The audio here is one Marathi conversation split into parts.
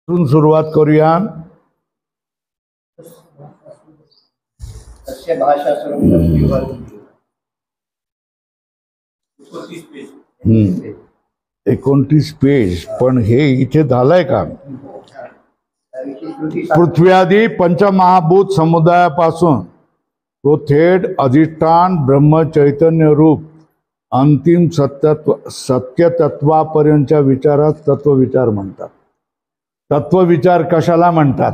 सुरुवात करूया. भाषा 29 पेज. पण हे इथे झालंय का? पृथ्वी आदी पंचमहाभूत समुदायापासून तो थेट अधिष्ठान ब्रह्म चैतन्य रूप अंतिम सत्यतत्वापर्यंतच्या विचारात तत्वविचार म्हणतात. तत्वविचार कशाला म्हणतात?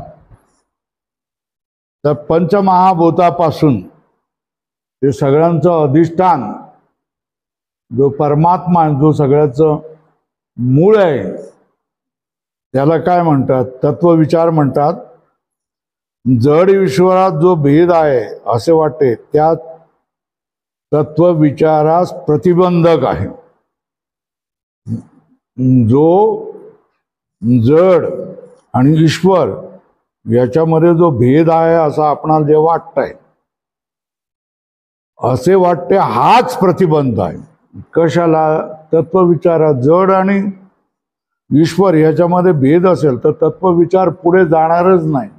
तर पंचमहाभूतापासून ते सगळ्यांचं अधिष्ठान जो परमात्मा जो सगळ्याचं मूळ आहे त्याला काय म्हणतात? तत्वविचार म्हणतात. जड ईश्वरात जो भेद आहे असे वाटते त्या तत्वविचारास प्रतिबंधक आहे. जो जड आणि ईश्वर याच्यामध्ये जो भेद आहे असं आपणाला जे वाटतंय असे वाटते हाच प्रतिबंध आहे. कशाला? तत्वविचारात जड आणि ईश्वर याच्यामध्ये भेद असेल तर तत्वविचार पुढे जाणारच नाही.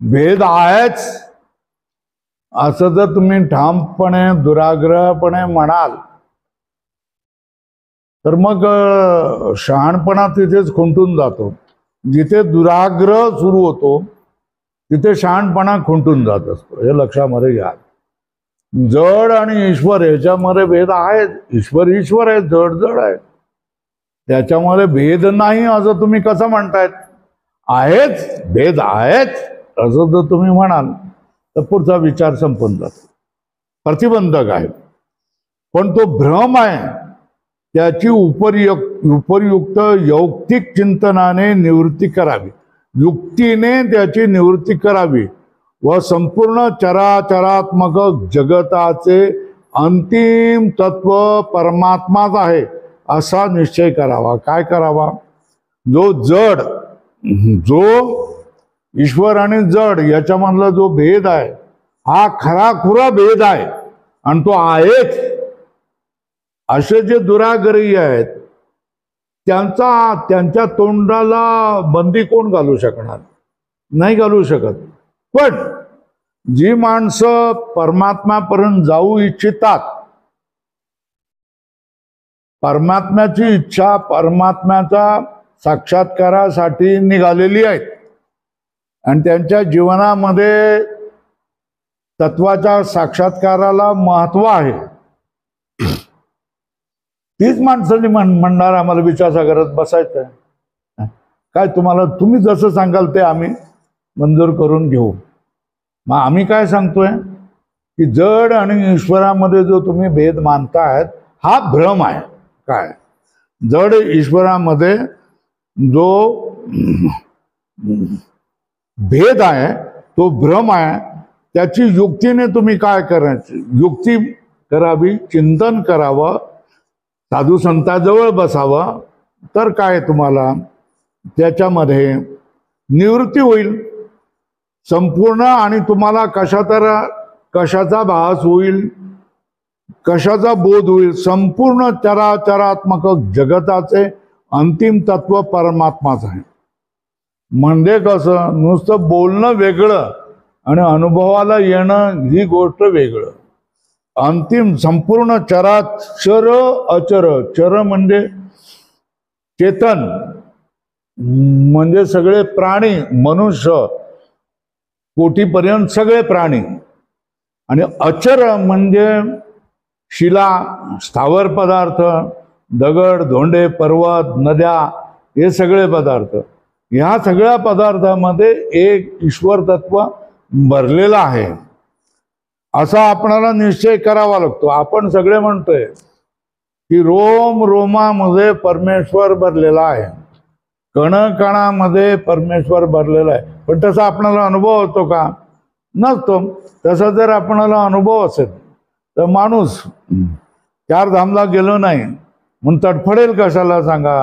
भेद आहेच असं जर तुम्ही ठामपणे दुराग्रहपणे म्हणाल तर मग शहाणपणा तिथेच खुंटून जातो. जिथे दुराग्रह सुरू होतो तिथे शहाणपणा खुंटून जात असतो. हे लक्षामध्ये घ्या. जड आणि ईश्वर याच्यामध्ये भेद आहे. ईश्वर ईश्वर आहे, जड जड आहे, त्याच्यामध्ये भेद नाही असं तुम्ही कसं म्हणतायत? आहेच, भेद आहेच असं जर तुम्ही म्हणाल तर पुढचा विचार संपून जातो. प्रतिबंधक आहे. पण तो भ्रम आहे त्याची उपयुक्त यौक्तिक चिंतनाने निवृत्ती करावी. युक्तीने त्याची निवृत्ती करावी व संपूर्ण चराचरात्मक जगताचे अंतिम तत्व परमात्माच आहे असा निश्चय करावा. काय करावा? जो ईश्वर आणि जड याच्यामधला जो भेद आहे हा खराखुरा भेद आहे आणि तो आहेच असे जे दुराग्रही आहेत त्यांच्या तोंडाला बंदी कोण घालू शकणार? नाही घालू शकत. पण जी माणसं परमात्म्यापर्यंत जाऊ इच्छितात, परमात्म्याची इच्छा परमात्म्याच्या साक्षात्कारासाठी निघालेली आहेत आणि त्यांच्या जीवनामध्ये तत्वाच्या साक्षात्काराला महत्व आहे, तीच माणसांनी म्हणणार आम्हाला विचारसागरात बसायचं आहे. काय तुम्ही जसं सांगाल ते आम्ही मंजूर करून घेऊ. मग आम्ही काय सांगतोय की जड आणि ईश्वरामध्ये जो तुम्ही भेद मानतायत हा भ्रम आहे. काय? जड ईश्वरामध्ये जो भेद आहे तो भ्रम आहे. त्याची युक्तीने तुम्ही काय करायचं? युक्ती करावी, चिंतन करावं, साधू संतांजवळ बसावं, तर काय तुम्हाला त्याच्यामध्ये निवृत्ती होईल संपूर्ण. आणि तुम्हाला कशाचा भास होईल, कशाचा बोध होईल? संपूर्ण चराचरात्मक जगताचे अंतिम तत्व परमात्माच आहे. म्हणजे कसं? नुसतं बोलणं वेगळं आणि अनुभवाला येणं ही गोष्ट वेगळं. अंतिम संपूर्ण चराचर अचर. चर म्हणजे चेतन, म्हणजे सगळे प्राणी, मनुष्य कोटीपर्यंत सगळे प्राणी. आणि अचर म्हणजे शिला, स्थावर पदार्थ, दगड धोंडे, पर्वत, नद्या, हे सगळे पदार्थ. ह्या सगळ्या पदार्थामध्ये एक ईश्वर तत्व भरलेला आहे असा आपणाला निश्चय करावा लागतो. आपण सगळे म्हणतोय की रोम रोमामध्ये परमेश्वर भरलेला आहे, कणकणामध्ये परमेश्वर भरलेला आहे. पण तसा आपणाला अनुभव होतो का? नसतो. तसा जर आपणाला अनुभव असेल तर माणूस चार धामला गेलो नाही म्हणून तडफडेल कशाला सांगा?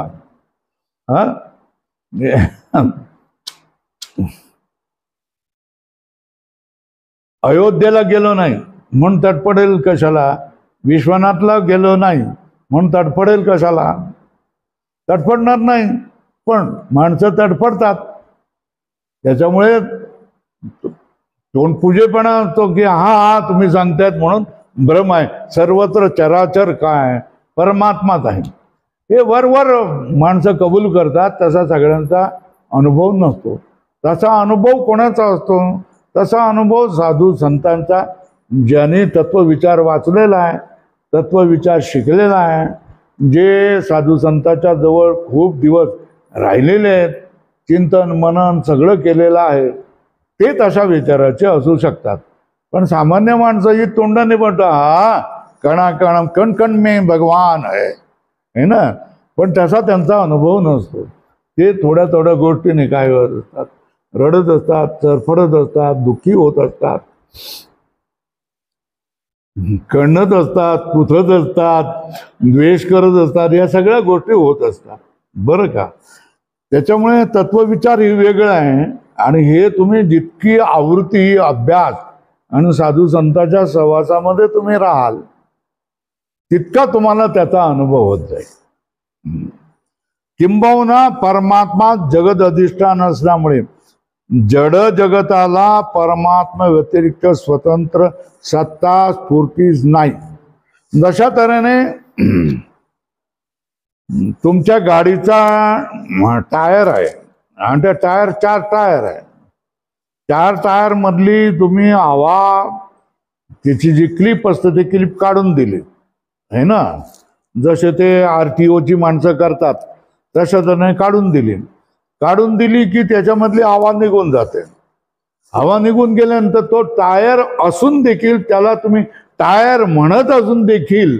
अयोध्येला गेलो नाही म्हणून तडफडेल कशाला? विश्वनाथला गेलो नाही म्हणून तडफडेल कशाला? तडफडणार नाही. पण माणसं तडफडतात. त्याच्यामुळे तोंडपुजेपणा असतो की हा तुम्ही सांगतायत म्हणून भ्रम आहे. सर्वत्र चराचर काय परमात्माच आहे हे वरवर माणसं कबूल करतात. तसा सगळ्यांचा अनुभव नसतो. तसा अनुभव कोणाचा असतो? तसा अनुभव साधू संतांचा, ज्याने तत्वविचार वाचलेला आहे, तत्वविचार शिकलेला आहे, जे साधू संतांच्या जवळ खूप दिवस राहिलेले आहेत, चिंतन मनन सगळं केलेलं आहे, ते तशा विचाराचे असू शकतात. पण सामान्य माणसं ही तोंडाने म्हणतात हा कणा कण कण कण में भगवान आहे ना, पण तसा त्यांचा अनुभव नसतो. ते थोड्या थोड्या गोष्टीने काय होत असतात, रडत असतात, चरफडत असतात, दुःखी होत असतात, कणत असतात, कुथत असतात, द्वेष करत असतात, या सगळ्या गोष्टी होत असतात बरं का. त्याच्यामुळे तत्वविचार ही वेगळं आहे. आणि हे तुम्ही जितकी आवृत्ती अभ्यास आणि साधू संतांच्या सहवासामध्ये तुम्ही राहाल तितका तुम्हाला त्याचा अनुभव होत जाईल. किंबहुना परमात्मा जगत अधिष्ठान असल्यामुळे जड जगताला परमात्मा व्यतिरिक्त स्वतंत्र सत्ता स्फूर्तीच नाही. जशा तऱ्हेने तुमच्या गाडीचा टायर आहे आणि त्या टायर 4 टायर आहे. 4 टायर मधली तुम्ही हवा त्याची जी क्लिप असते ती क्लिप काढून दिली है ना, जसे ते RTOची माणसं करतात तशा त्याने काढून दिली की त्याच्यामधली हवा निघून जाते. हवा निघून गेल्यानंतर तो टायर असून देखील त्याला तुम्ही टायर म्हणत असून देखील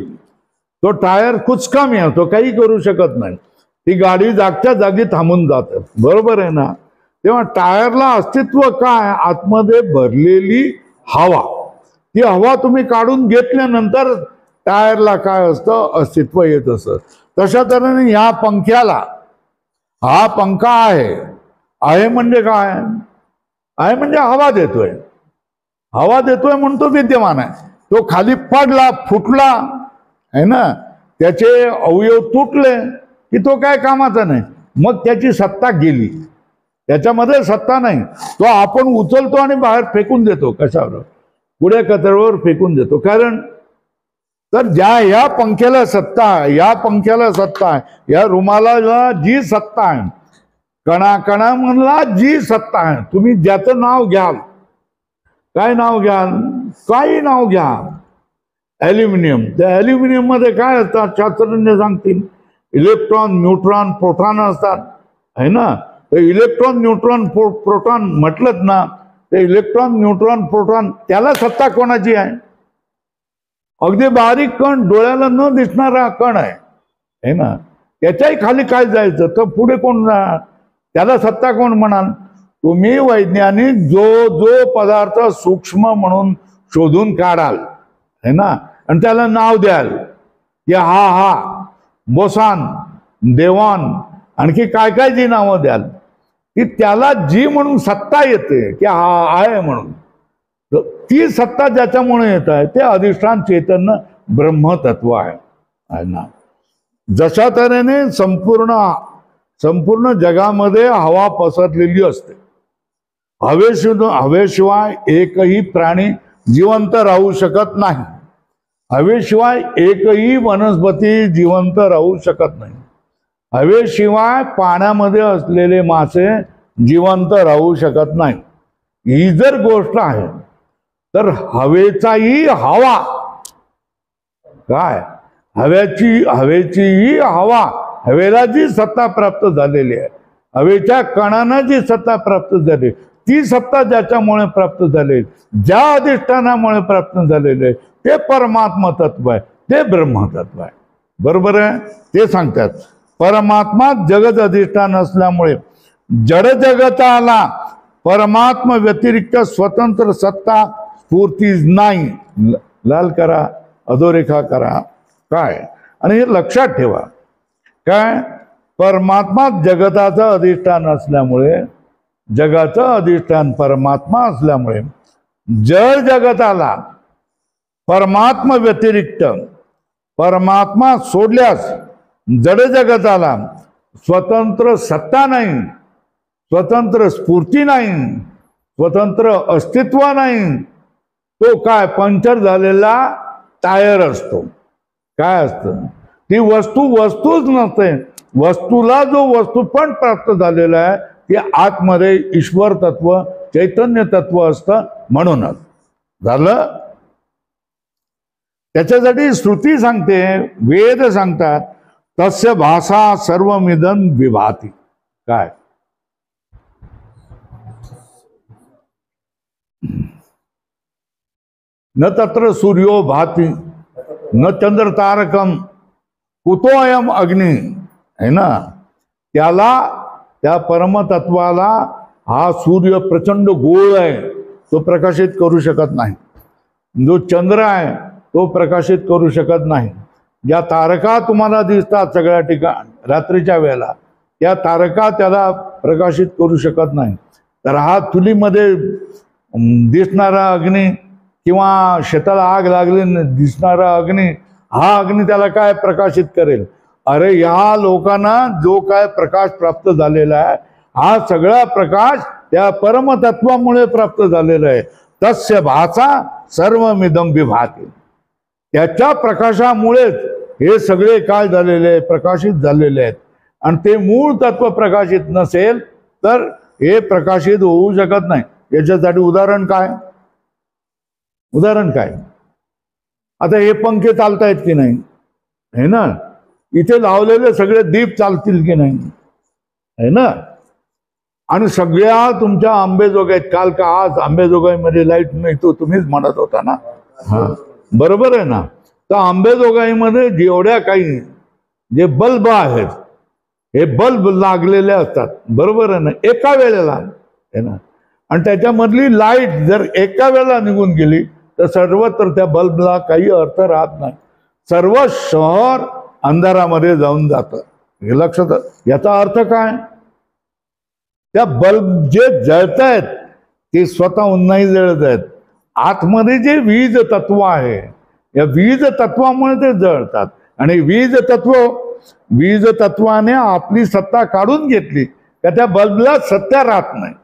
तो टायर कुचकामी आहे, तो काही करू शकत नाही. ती गाडी जागच्या जागी थांबून जाते, बरोबर आहे ना. तेव्हा टायरला अस्तित्व काय? आतमध्ये भरलेली हवा. ती हवा तुम्ही काढून घेतल्यानंतर टायरला काय असतं? अस्तित्व येत असतं. तशा तऱ्हेने ह्या पंख्याला, हा पंखा आहे म्हणजे काय आहे? म्हणजे हवा देतोय. हवा देतोय म्हणून तो विद्यमान आहे. तो खाली पडला, फुटला है ना, त्याचे अवयव तुटले की तो काय कामाचा नाही. मग त्याची सत्ता गेली, त्याच्यामध्ये सत्ता नाही. तो आपण उचलतो आणि बाहेर फेकून देतो. कशावर? पुढे कचऱ्यावर फेकून देतो. कारण तर या पंख्याला सत्ता आहे, या पंख्याला सत्ता आहे, या रुमाला जी सत्ता आहे, कणा म्हणला जी सत्ता आहे, तुम्ही ज्याचं नाव घ्याल, काय नाव घ्याल, काही नाव घ्या. ॲल्युमिनियम, त्या ॲल्युमिनियम मध्ये काय असतात? शास्त्रज्ञ सांगतील इलेक्ट्रॉन, न्यूट्रॉन, प्रोटॉन असतात है ना. तर इलेक्ट्रॉन, न्यूट्रॉन, प्रोटॉन म्हटलं ना, ते इलेक्ट्रॉन, न्यूट्रॉन, प्रोटॉन त्याला सत्ता कोणाची आहे? अगदी बारीक कण, डोळ्याला न दिसणारा कण आहे ना, त्याच्याही खाली काय जायचं तर पुढे कोण जाणार? त्याला सत्ता कोण म्हणाल? तुम्ही वैज्ञानिक जो पदार्थ सूक्ष्म म्हणून शोधून काढाल है ना, आणि त्याला नाव द्याल की हा बोसान, देवान, आणखी काय जी नावं द्याल, की त्याला जी म्हणून सत्ता येते की हा आहे म्हणून, ती सत्ता ज्याच्यामुळे येत आहे ते अधिष्ठान चैतन्य ब्रह्मतत्व आहे ना. जशा तऱ्हेने संपूर्ण जगामध्ये हवा पसरलेली असते. हवेशिवाय एकही प्राणी जिवंत राहू शकत नाही. हवेशिवाय एकही वनस्पती जिवंत राहू शकत नाही. हवेशिवाय पाण्यामध्ये असलेले मासे जिवंत राहू शकत नाही. ही जर गोष्ट आहे तर हवेचाही हवा काय, हवेचीही हवा, हवेला जी सत्ता प्राप्त झालेली आहे, हवेच्या कणांना जी सत्ता प्राप्त झाली, ती सत्ता ज्याच्यामुळे प्राप्त झाली, ज्या अधिष्ठानामुळे प्राप्त झालेले ते परमात्मा तत्व आहे, ते ब्रह्मतत्व आहे. बरोबर आहे. ते सांगतात परमात्मा जगत अधिष्ठान असल्यामुळे जड जगताला परमात्मा व्यतिरिक्त स्वतंत्र सत्ता स्फूर्तीच नाही. लाल करा, अधोरेखा करा काय, आणि हे लक्षात ठेवा काय, परमात्मा जगताचं अधिष्ठान असल्यामुळे, जगाचं अधिष्ठान परमात्मा असल्यामुळे जड जगताला परमात्मा व्यतिरिक्त, परमात्मा सोडल्यास जड जगताला स्वतंत्र सत्ता नाही, स्वतंत्र स्फूर्ती नाही, स्वतंत्र अस्तित्व नाही, तो काय पंक्चर झालेला टायर असतो. काय असतं ती वस्तू वस्तूच नसते. वस्तूला जो वस्तू पण प्राप्त झालेला आहे ते आतमध्ये ईश्वर तत्व चैतन्य तत्व असतं. म्हणूनच झालं. त्याच्यासाठी श्रुती सांगते, वेद सांगतात, तस्य भाषा सर्वमिदं विभाती. काय न तत्र सूर्यो भाती न चंद्र तारकम कुतो अयम अग्नी. है ना, त्याला त्या परमतत्वाला हा सूर्य प्रचंड गोळ आहे, तो प्रकाशित करू शकत नाही. जो चंद्र आहे तो प्रकाशित करू शकत नाही. ज्या तारका तुम्हाला दिसतात सगळ्या ठिकाणी रात्रीच्या वेळेला, त्या तारका त्याला प्रकाशित करू शकत नाही. तर हा चुलीमध्ये दिसणारा अग्नी किंवा शेताला आग लागली दिसणारा अग्नी, हा अग्नी त्याला काय प्रकाशित करेल? अरे या लोकांना जो काय प्रकाश प्राप्त झालेला आहे, हा सगळा प्रकाश त्या परमतत्वामुळे प्राप्त झालेला आहे. तस्य भाषा सर्वमिदं विभाती. त्याच्या प्रकाशामुळेच हे सगळे काय झालेले आहे, प्रकाशित झालेले आहेत. आणि ते मूळ तत्व प्रकाशित नसेल तर हे प्रकाशित होऊ शकत नाही. याच्यासाठी उदाहरण काय? उदाहरण काय? आता हे पंखे चालतायत की नाही? है ना, इथे लावलेले सगळे दीप चालतील की नाही? है ना. आणि सगळ्या तुमच्या आंबेजोगाईत, काल का आज आंबेजोगाईमध्ये लाईट नाही, तो तुम्हीच म्हणत होता ना. हा बरोबर आहे ना. तर आंबेजोगाईमध्ये जेवढ्या काही जे बल्ब आहेत, हे बल्ब लागलेले असतात. बरोबर आहे ना, एका वेळेला. है ना. आणि त्याच्यामधली लाईट जर एका वेळेला निघून गेली तर सर्वत्र त्या बल्बला काही अर्थ राहत नाही. सर्व शहर अंधारामध्ये जाऊन जातं. हे लक्षात. याचा अर्थ काय? त्या बल्ब जे जळत आहेत ते स्वतःहून नाही जळत आहेत. आतमध्ये जे वीज तत्व आहे, या वीज तत्वामुळे ते जळतात. आणि वीज तत्वाने आपली सत्ता काढून घेतली का त्या बल्बला सत्ता राहत नाही,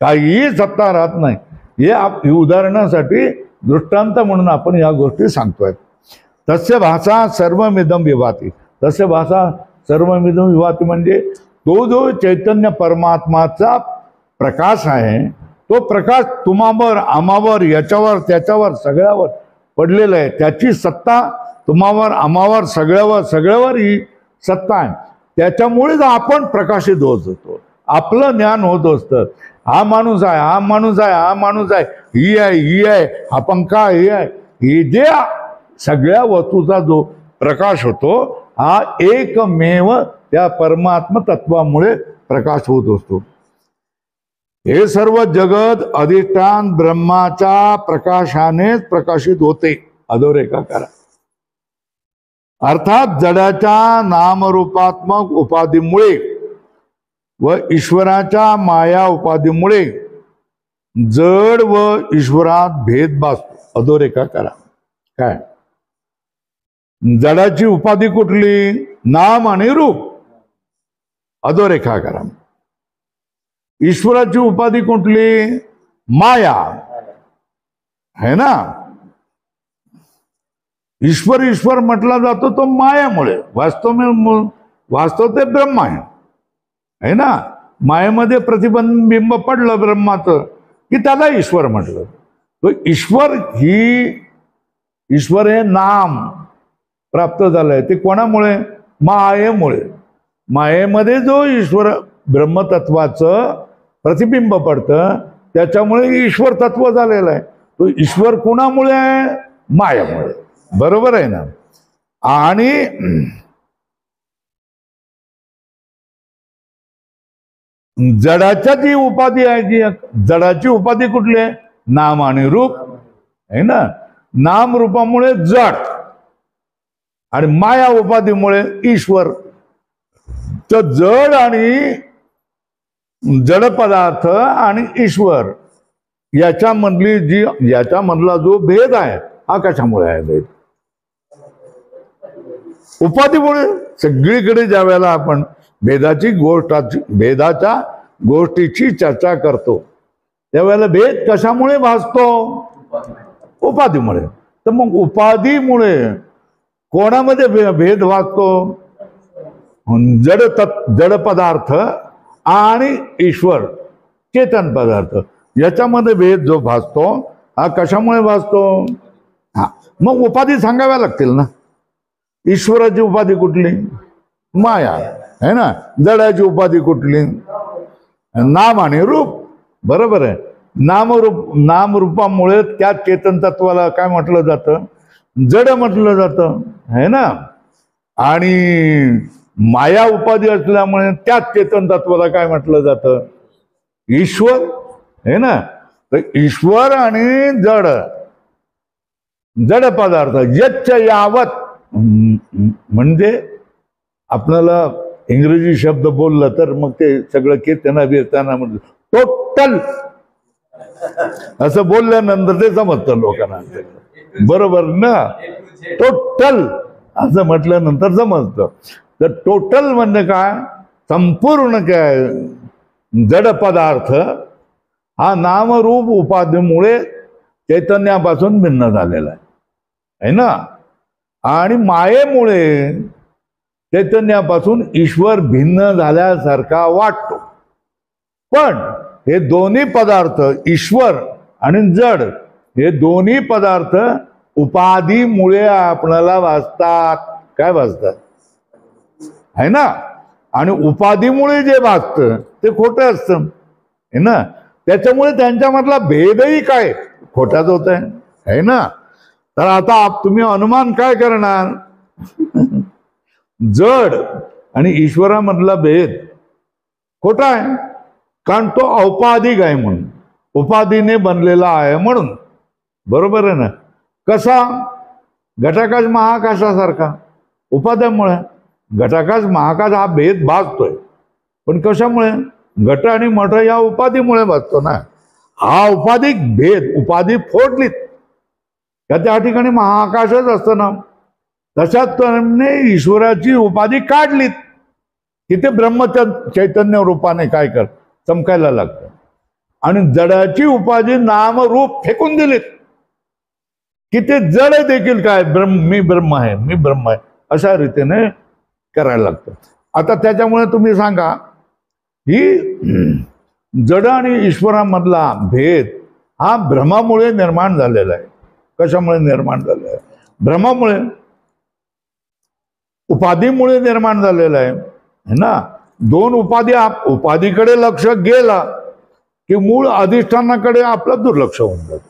काहीही सत्ता राहत नाही. हे उदाहरणासाठी दृष्टांत म्हणून आपण या गोष्टी सांगतोय. तस्य भाषा सर्वमिदं विभाती. तस्य भाषा सर्वमिदं विभाती म्हणजे तो जो चैतन्य परमात्माचा प्रकाश आहे, तो प्रकाश तुम्हावर, आम्हावर, याच्यावर, त्याच्यावर, सगळ्यावर पडलेला आहे. त्याची सत्ता तुम्हावर, आम्हावर, सगळ्यावर ही सत्ता आहे. त्याच्यामुळेच आपण प्रकाशित होत होतो. आपलं ज्ञान होत असतं. हा माणूस आहे, हा माणूस आहे, हा माणूस आहे, ही आहे, ही आहे, हा पंखा, ही आहे. हे जे सगळ्या वस्तूचा जो प्रकाश होतो, हा एकमेव त्या परमात्म तत्वामुळे प्रकाश होत असतो. हे सर्व जगत अधिष्ठान ब्रह्माच्या प्रकाशानेच प्रकाशित होते. अधोरेखा करा. अर्थात जडाच्या नामरूपात्मक उपाधीमुळे व ईश्वराच्या माया उपाधीमुळे जड व ईश्वरात भेद भासतो. अधोरेखा करा. काय? जडाची उपाधी कुठली? नाम आणि रूप. अधोरेखा करा. ईश्वराची उपाधी कुठली? माया. है ना. ईश्वर म्हटला जातो तो मायामुळे. वास्तव ते ब्रह्म आहे. है ना. मायेमध्ये प्रतिबिंब पडलं ब्रह्माचं की त्याला ईश्वर म्हटलं. तो ईश्वर हे नाम प्राप्त झालंय. ते कोणामुळे? मायेमुळे. मायेमध्ये जो ईश्वर ब्रह्मतत्वाचं प्रतिबिंब पडतं त्याच्यामुळे ईश्वर तत्व झालेलं आहे. तो ईश्वर कुणामुळे आहे? मायामुळे. बरोबर आहे ना. आणि जडाच्या जी उपाधी आहे, जी जडाची उपाधी कुठली आहे? नाम आणि रूप. आहे ना. नाम रूपामुळे जड आणि माया उपाधीमुळे ईश्वर. तर जड आणि जड पदार्थ आणि ईश्वर याच्यामधला जो भेद आहे हा कशामुळे आहे? भेद उपाधीमुळे. सगळीकडे ज्या वेळेला आपण भेदाच्या गोष्टीची चर्चा करतो त्यावेळेला भेद कशामुळे भासतो? उपाधीमुळे. तर मग उपाधीमुळे कोणामध्ये भेद भासतो? जड पदार्थ आणि ईश्वर चेतन पदार्थ याच्यामध्ये भेद जो भासतो हा कशामुळे भासतो? हा, मग उपाधी सांगाव्या लागतील ना. ईश्वराची उपाधी कुठली? माया है ना. जडाची उपाधी कुठली? नाम आणि रूप. बरोबर आहे. नामरूपामुळे त्या चेतन तत्वाला काय म्हटलं जातं? जड म्हटलं जातं है ना. आणि माया उपाधी असल्यामुळे त्याच चेतन तत्वाला काय म्हटलं जातं? ईश्वर है ना. तर ईश्वर आणि जड पदार्थ यच्च यावत म्हणजे आपल्याला इंग्रजी शब्द बोललं तर मग ते सगळं कीर्तना बिरताना म्हणजे टोटल असं बोलल्यानंतर ते समजतं लोकांना. बरोबर ना. टोटल असं म्हटल्यानंतर समजतं. तर टोटल म्हणजे काय? संपूर्ण काय? जड पदार्थ हा नामरूप उपाधीमुळे चैतन्यापासून भिन्न झालेला आहे ना. आणि मायेमुळे चैतन्यापासून ईश्वर भिन्न झाल्यासारखा वाटतो. पण हे दोन्ही पदार्थ ईश्वर आणि जड हे दोन्ही पदार्थ उपाधीमुळे आपल्याला भासतात. काय भासतात है ना. आणि उपाधीमुळे जे भासतं ते खोटं असतं है ना. त्याच्यामुळे त्यांच्यामधला भेदही काय खोटाच होत आहे ना. तर आता तुम्ही अनुमान काय करणार? जड आणि ईश्वरामधला भेद खोटा आहे कारण तो औपाधिक आहे म्हणून, उपाधीने बनलेला आहे म्हणून. बरोबर आहे ना. कसा? घटाकाश महाकाशासारखा उपाध्यामुळे. घटाकाश महाकाश हा भेद भासतोय पण कशामुळे? घट आणि मठ या उपाधीमुळे भासतो ना. हा उपाधिक भेद उपाधी फोडलीत का त्या ठिकाणी महाआकाशच असतं ना. तशाच तऱ्हेने ईश्वराची उपाधी काढलीत की ते चैतन्य रूपाने काय कर चमकायला लागतं. आणि जडाची उपाधी नाम रूप फेकून दिलीत की ते जड देखील काय मी ब्रह्म आहे मी ब्रह्म आहे अशा रीतीने करायला लागतं. आता त्याच्यामुळे तुम्ही सांगा ही जड आणि ईश्वरामधला भेद हा भ्रमामुळे निर्माण झालेला आहे. कशामुळे निर्माण झालेला आहे? भ्रमामुळे, उपाधीमुळे निर्माण झालेला आहे ना. दोन उपाधीकडे लक्ष गेला की मूळ अधिष्ठानाकडे आपलं दुर्लक्ष होऊन जातं.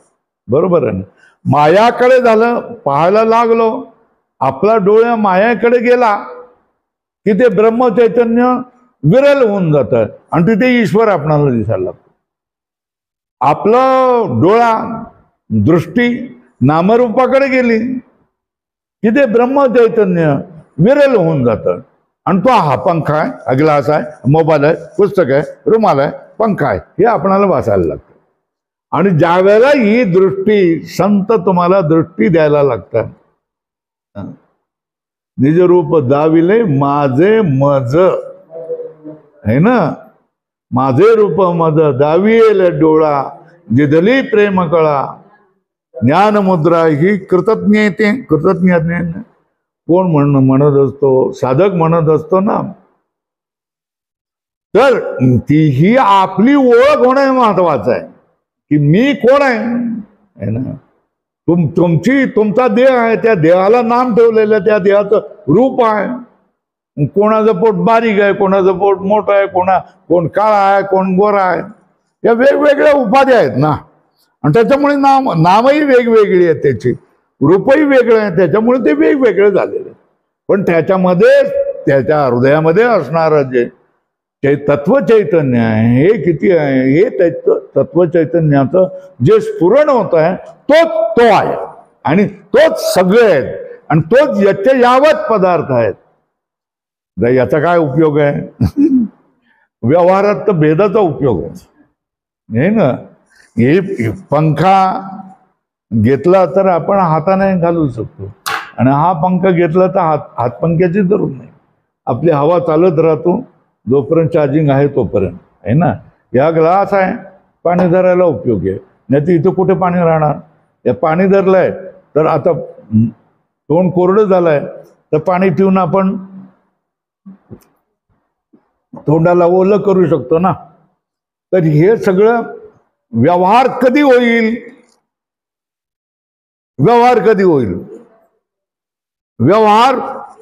बरोबर आहे ना. मायाकडे झालं पाहायला लागलो आपला डोळा मायाकडे गेला की ते ब्रह्मचैतन्य विरल होऊन जातं आणि तिथे ईश्वर आपणाला दिसायला लागतो. आपलं डोळा दृष्टी नामरूपाकडे गेली की ते ब्रह्मचैतन्य विरल होऊन जातं आणि तो हा पंखा आहे, हा ग्लास आहे, मोबाईल आहे, पुस्तक आहे, रुमाल आहे, पंखा आहे हे आपणाला वाचायला लागतं. आणि ज्या वेळेला ही दृष्टी संत तुम्हाला दृष्टी द्यायला लागतात. निज रूप दाविले माझे मज है ना. माझे रूप मज दाविले डोळा जिधली प्रेम कळा ज्ञान मुद्रा ही कृतज्ञते. कृतज्ञते कोण म्हणत असतो? साधक म्हणत असतो ना. तर ती ही आपली ओळख होणं महत्वाचं आहे की मी कोण आहे ना. तुमचा देह आहे त्या देहाला नाम ठेवलेलं त्या देहाचं रूप आहे. कोणाचं पोट बारीक आहे, कोणाचं पोट मोठं आहे, कोण काळा आहे, कोण गोरा आहे. या वेगवेगळ्या उपाध्या आहेत ना. आणि त्याच्यामुळे नामही वेगवेगळी आहेत, त्याची रूपही वेगळं आहे, त्याच्यामुळे ते वेगवेगळे झालेले. पण त्याच्यामध्ये त्याच्या हृदयामध्ये असणारं जे तत्व चैतन्य आहे हे किती आहे? हे तत्व चैतन्याचं जे स्फुरण होत आहे तोच तो आहे आणि तोच सगळे आहेत आणि तोच याचे यावत पदार्थ आहेत. याचा काय उपयोग आहे? व्यवहारात तर भेदाचा उपयोग आहे ना. हे पंखा घेतला तर आपण हाताने घालू शकतो आणि हा पंखा घेतला तर हातपंख्याची जरूर नाही. आपली हवा चालत राहतो जोपर्यंत चार्जिंग आहे तोपर्यंत, आहे ना. या ग्लास आहे, पाणी धरायला उपयोगी आहे. नाही तर इथं कुठे पाणी राहणार. या पाणी धरलंय तर आता तोंड कोरडं झालंय तर पाणी पिऊन आपण तोंडाला ओलं करू शकतो ना. तर हे सगळं व्यवहार कधी होईल? व्यवहार कधी होईल? व्यवहार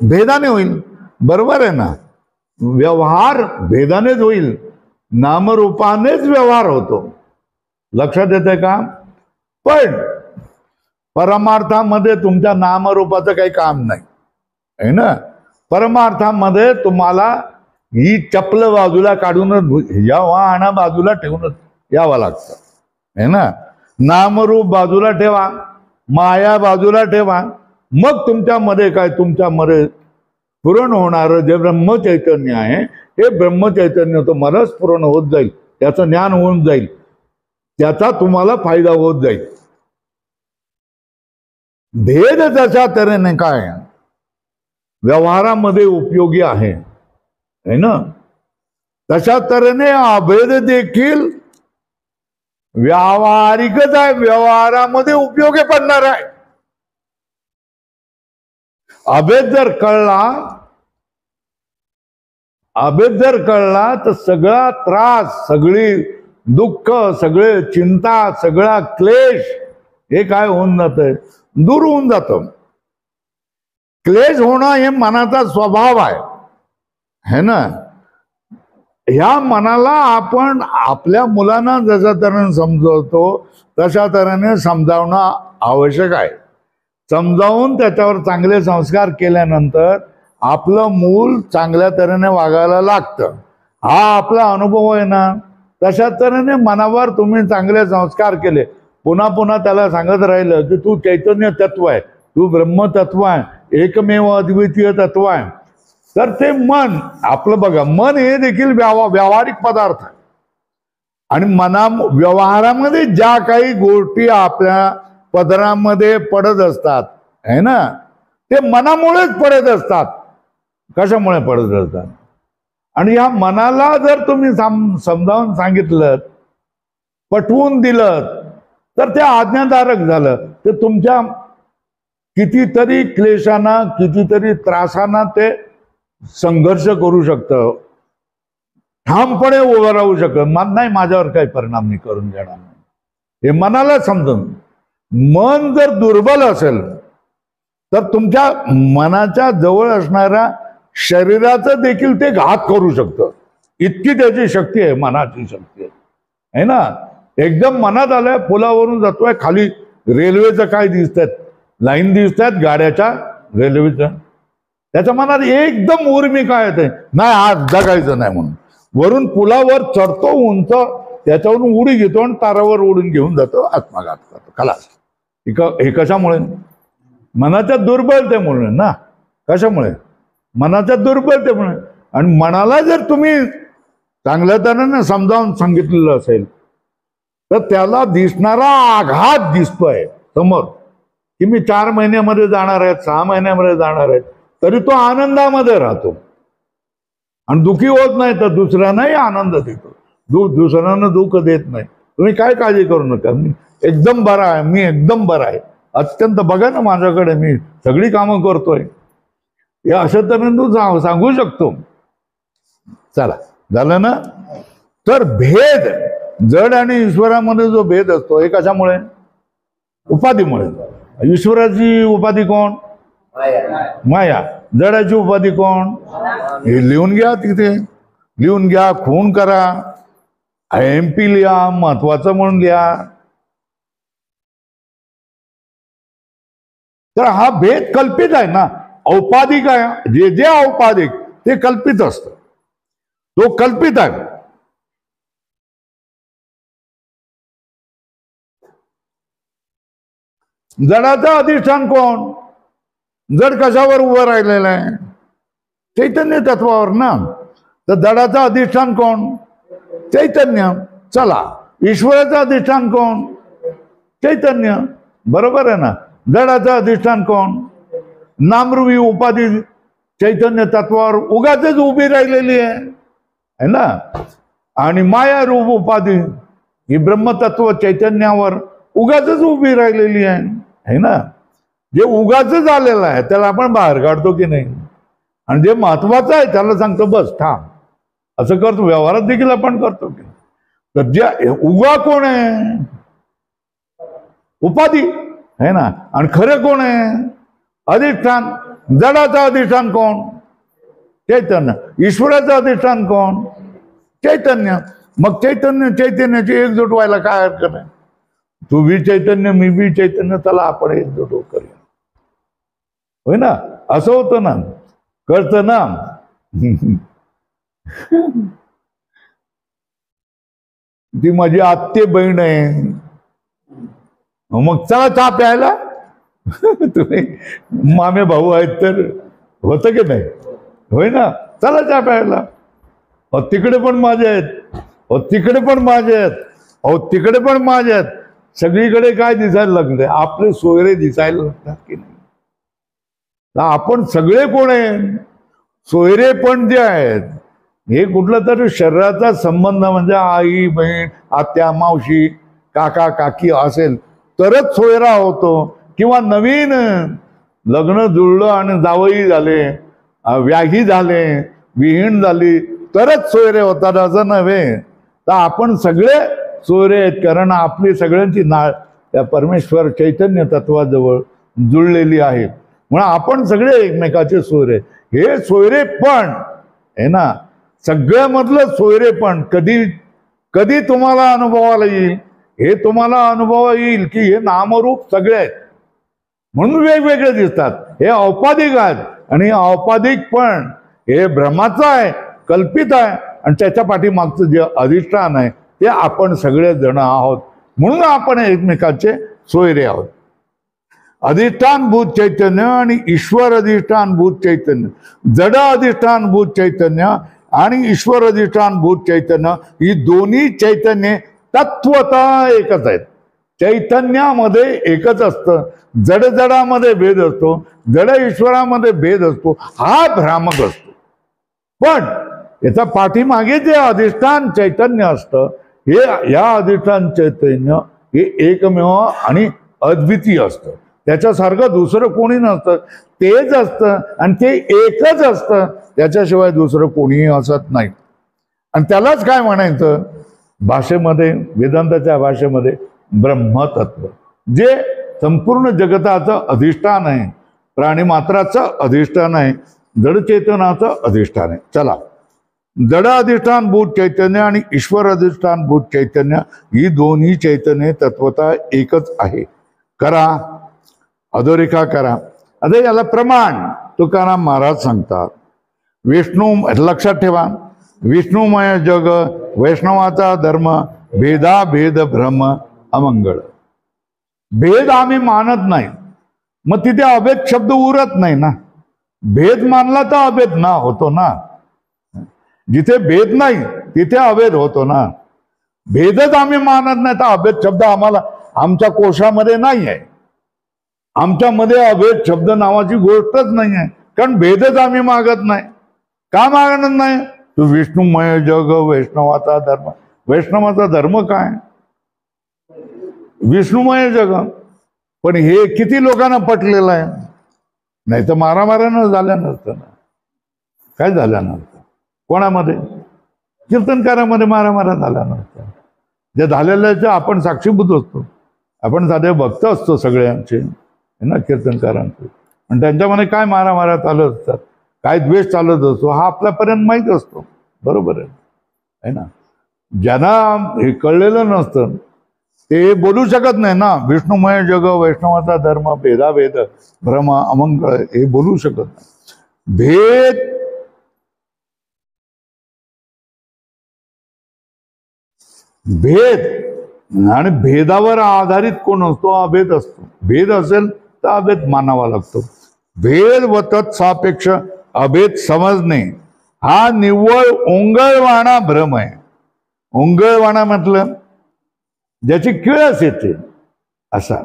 भेदाने होईल. बरोबर आहे ना. व्यवहार भेदानेच होईल. नामरूपानेच व्यवहार होतो. लक्षात येते का? पण परमार्थामध्ये तुमच्या नामरूपाचं काही काम नाही, आहे ना. परमार्थामध्ये तुम्हाला ही चपल बाजूला काढूनच या वाहना बाजूला ठेवूनच यावं लागतं, आहे ना. नामरूप बाजूला ठेवा, माया बाजूला ठेवा, मग तुमच्यामध्ये काय, तुमच्यामध्ये स्फुरण होणारं जे ब्रह्मचैतन्य आहे, हे ब्रह्मचैतन्य तुम्हाला स्फुरण होत जाईल, त्याचं ज्ञान होऊन जाईल, त्याचा तुम्हाला फायदा होत जाईल. भेद तशा तऱ्हेने काय व्यवहारामध्ये उपयोगी आहे, है ना. तशा तऱ्हेने अभेद देखील व्यावहारिकच आहे, व्यवहारामध्ये उपयोगी पडणार आहे. अभेद जर कळला तर सगळा त्रास, सगळी दुःख, सगळे चिंता, सगळा क्लेश हे काय होऊन जातंय, दूर होऊन जातं. क्लेश होणं हे मनाचा स्वभाव आहे ना. ह्या मनाला आपण आपल्या मुलांना जशा तऱ्हेने समजवतो तशा तऱ्हेने समजावणं आवश्यक आहे. समजावून त्याच्यावर चांगले संस्कार केल्यानंतर आपलं मूल चांगल्या तऱ्हेने वागायला लागतं. हा आपला अनुभव आहे ना. तशा तऱ्हेने मनावर तुम्ही चांगले संस्कार केले, पुन्हा पुन्हा त्याला सांगत राहिलं की तू चैतन्य तत्व आहे, तू ब्रह्मतत्व आहे, एकमेव अद्वितीय तत्व आहे, तर ते मन आपलं बघा, मन हे देखील व्यावहारिक पदार्थ आहे. आणि व्यवहारामध्ये ज्या काही गोष्टी आपल्या पदरामध्ये पडत असतात, है ना, ते मनामुळेच पडत असतात. कशामुळे पडत असतात? आणि या मनाला जर तुम्ही समजावून सांगितलं, पटवून दिलं, तर ते आज्ञाधारक झालं. ते तुमच्या कितीतरी क्लेशांना, कितीतरी त्रासांना ते संघर्ष करू शकतं, ठामपणे उभं राहू शकत नाही. माझ्यावर काही परिणाम मी करून घेणार नाही, हे मनाला समजून. मन जर दुर्बल असेल तर तुमच्या मनाच्या जवळ असणाऱ्या शरीराचं देखील ते घात करू शकतं. इतकी त्याची शक्ती आहे, मनाची शक्ती आहे ना. एकदम मनात आलंय, पुलावरून जातोय, खाली रेल्वेचं काय दिसतात, लाईन दिसतात गाड्याच्या, रेल्वेच्या, त्याच्या मनात एकदम उर्मी काय येते, नाही आज जगायचं नाही म्हणून. वरून पुलावर चढतो उंच, त्याच्यावरून उडी घेतो आणि तारावर उडून घेऊन जातो, आत्मघात करतो, खलास. हे कशामुळे? मनाच्या दुर्बलतेमुळे ना. कशामुळे? मनाच्या दुर्बलतेमुळे. आणि मनाला जर तुम्ही चांगल्या तऱ्हेने समजावून सांगितलेलं असेल तर त्याला दिसणारा आघात दिसतोय समोर, की मी 4 महिन्यामध्ये जाणार आहे, 6 महिन्यामध्ये जाणार आहे, तरी तो आनंदामध्ये राहतो आणि दुःखी होत नाही, तर दुसऱ्यांनाही आनंद देतो. दुसऱ्यांना दुःख देत नाही. तुम्ही काय काळजी करू नका, मी एकदम बरा आहे, मी एकदम बरा आहे, अत्यंत, बघा ना माझ्याकडे, मी सगळी कामं करतोय, हे अशा तऱ्हेने तू सांगू शकतो. चला, झालं ना. तर भेद, जड आणि ईश्वरामध्ये जो भेद असतो, हे कशामुळे? उपाधीमुळे. ईश्वराची उपाधी कोण? माया. जडाची उपाधी कोण? हे लिहून घ्या, तिथे लिहून घ्या, खून करा, MP लिहा, महत्वाचं म्हणून लिहा. तर हा भेद कल्पित आहे ना. औपाधिक आहे, जे औपाधिक ते कल्पित असतं, तो कल्पित आहे. जडाचं अधिष्ठान कोण? जड कशावर उभं राहिलेलं आहे? चैतन्य तत्वावर ना. तर जडाचं अधिष्ठान कोण? चैतन्य. चला, ईश्वराचं अधिष्ठान कोण? चैतन्य. बरोबर आहे ना. जडाचं अधिष्ठान कोण? नामरूपी उपाधी चैतन्य तत्वावर उगाचच उभी राहिलेली आहे. है ना. आणि माया रूप उपाधी ही ब्रह्मतत्व चैतन्यावर उगाच उभी राहिलेली आहे ना. जे उगाच झालेलं आहे त्याला आपण बाहेर काढतो की नाही, आणि जे महत्वाचं आहे त्याला सांगतो बस थांब, असं करतो. व्यवहारात देखील आपण करतो की. तर जे उगा कोण आहे? उपाधी है ना. आणि खरं कोण आहे? अधिष्ठान. जडाचं अधिष्ठान कोण? चैतन्य. ईश्वराचं अधिष्ठान कोण? चैतन्य. मग चैतन्याची एकजूट व्हायला काय हरकत आहे? तू बी चैतन्य, मी बी चैतन्य, चला आपण एकजूट करूया, होय ना. असं होतं ना, कळतं ना. ती माझी आत्ते बहीण आहे, मग चला चहा प्यायला. तुम्ही मामे भाऊ आहेत तर होतं की नाही, होय ना. चला चहा प्यायला. तिकडे पण माझे आहेत, तिकडे पण माझे आहेत, तिकडे पण माझे आहेत. सगळीकडे काय दिसायला लागले? आपले सोयरे दिसायला लागतात की नाही. आपण सगळे कोण आहे? सोयरे पण जे आहेत हे कुठला तरी शरीराचा संबंध म्हणजे आई बहीण आत्या मावशी काका काकी असेल तरच सोयरा होतो. किंवा नवीन लग्न जुळलं आणि जावई झाले, व्याही झाले, विहीण झाली तरच सोयरे होतात असं नव्हे. तर आपण सगळे सोयरे आहेत, कारण आपली सगळ्यांची नाळ त्या परमेश्वर चैतन्य तत्वाजवळ जुळलेली आहे. म्हणून आपण सगळे एकमेकाचे सोयरे. हे सोयरे पण आहे ना, सगळ्यामधलं सोयरे पण कधी कधी तुम्हाला अनुभवाला येईल. हे तुम्हाला अनुभव येईल की हे नामरूप सगळे आहेत म्हणून वेगवेगळे दिसतात. हे औपाधिक आहेत, आणि औपाधिक पण हे भ्रमाचं आहे, कल्पित आहे, आणि त्याच्या पाठीमागचं जे अधिष्ठान आहे ते आपण सगळे जण आहोत. म्हणून आपण एकमेकाचे सोयरे आहोत. अधिष्ठान भूत चैतन्य आणि ईश्वर अधिष्ठान भूत चैतन्य, जड अधिष्ठान भूत चैतन्य आणि ईश्वर अधिष्ठान भूत चैतन्य ही दोन्ही चैतन्ये तत्वतः एकच आहेत. चैतन्यामध्ये एकच असतं. जडामध्ये भेद असतो, जड ईश्वरामध्ये भेद असतो, हा भ्रामक असतो. पण याचा पाठीमागे जे अधिष्ठान चैतन्य असतं हे या अधिष्ठान चैतन्य हे एकमेव आणि अद्वितीय असतं. त्याच्यासारखं दुसरं कोणी नसतं, तेच असतं आणि ते एकच असतं. त्याच्याशिवाय दुसरं कोणीही असत नाही. आणि त्यालाच काय म्हणायचं भाषेमध्ये, वेदांताच्या भाषेमध्ये ब्रह्मतत्व, जे संपूर्ण जगताचं अधिष्ठान आहे, प्राणीमात्राचं अधिष्ठान आहे, जडचेतनाचं अधिष्ठान आहे. चला, जड अधिष्ठान भूत चैतन्य आणि ईश्वर अधिष्ठान भूत चैतन्य ही दोन्ही चैतन्य तत्वता एकच आहे. करा, अधोरेखा करा. आता याला प्रमाण तुकाराम महाराज सांगतात. विष्णू, लक्षात ठेवा, विष्णुमय जग, वैष्णवाचा धर्म, भेदाभेद भ्रम अमंगळ. भेद आम्ही मानत नाही, मग तिथे अभेद शब्द उरत नाही ना. भेद मानला तर अभेद ना होतो ना. जिथे भेद नाही तिथे अभेद होतो ना. भेदच आम्ही मानत नाही तर अभेद शब्द आम्हाला आमच्या कोशामध्ये नाही आहे. आमच्यामध्ये अभेद शब्द नावाची गोष्टच नाही आहे, कारण भेदच आम्ही मागत नाही. का मागत नाही? तू विष्णुमय जग, वैष्णवाचा धर्म. वैष्णवाचा धर्म काय? विष्णुमय जग. पण हे किती लोकांना पटलेलं आहे? नाही तर मारामाऱ्यानं झाल्या नसतं ना. काय झाल्या नसतं? कोणामध्ये? कीर्तनकारामध्ये मारामाऱ्या झाल्या नसतं. जे झालेल्याच्या आपण साक्षीभूत असतो. आपण साधे भक्त असतो सगळ्यांचे, है ना, कीर्तनकारांचे. आणि त्यांच्यामध्ये काय मारामाऱ्या चालत असतात, काय द्वेष चालत असतो, हा आपल्यापर्यंत माहीत असतो. बरोबर आहे ना. ज्यांना हे कळलेलं नसतं ते बोलू शकत नाही ना. विष्णुमय जग, वैष्णवाचा धर्म, भेदाभेद भ्रम अमंगळ हे बोलू शकत नाही. भेद आणि भेदावर आधारित कोण असतो? अभेद असतो. भेद असेल तर अभेद मानावा लागतो. भेद व तत्सापेक्ष अभेद समजणे हा निव्वळ ओंगळवाणा भ्रम आहे. ओंगळवाणा म्हटलं ज्याची किळस येते असा.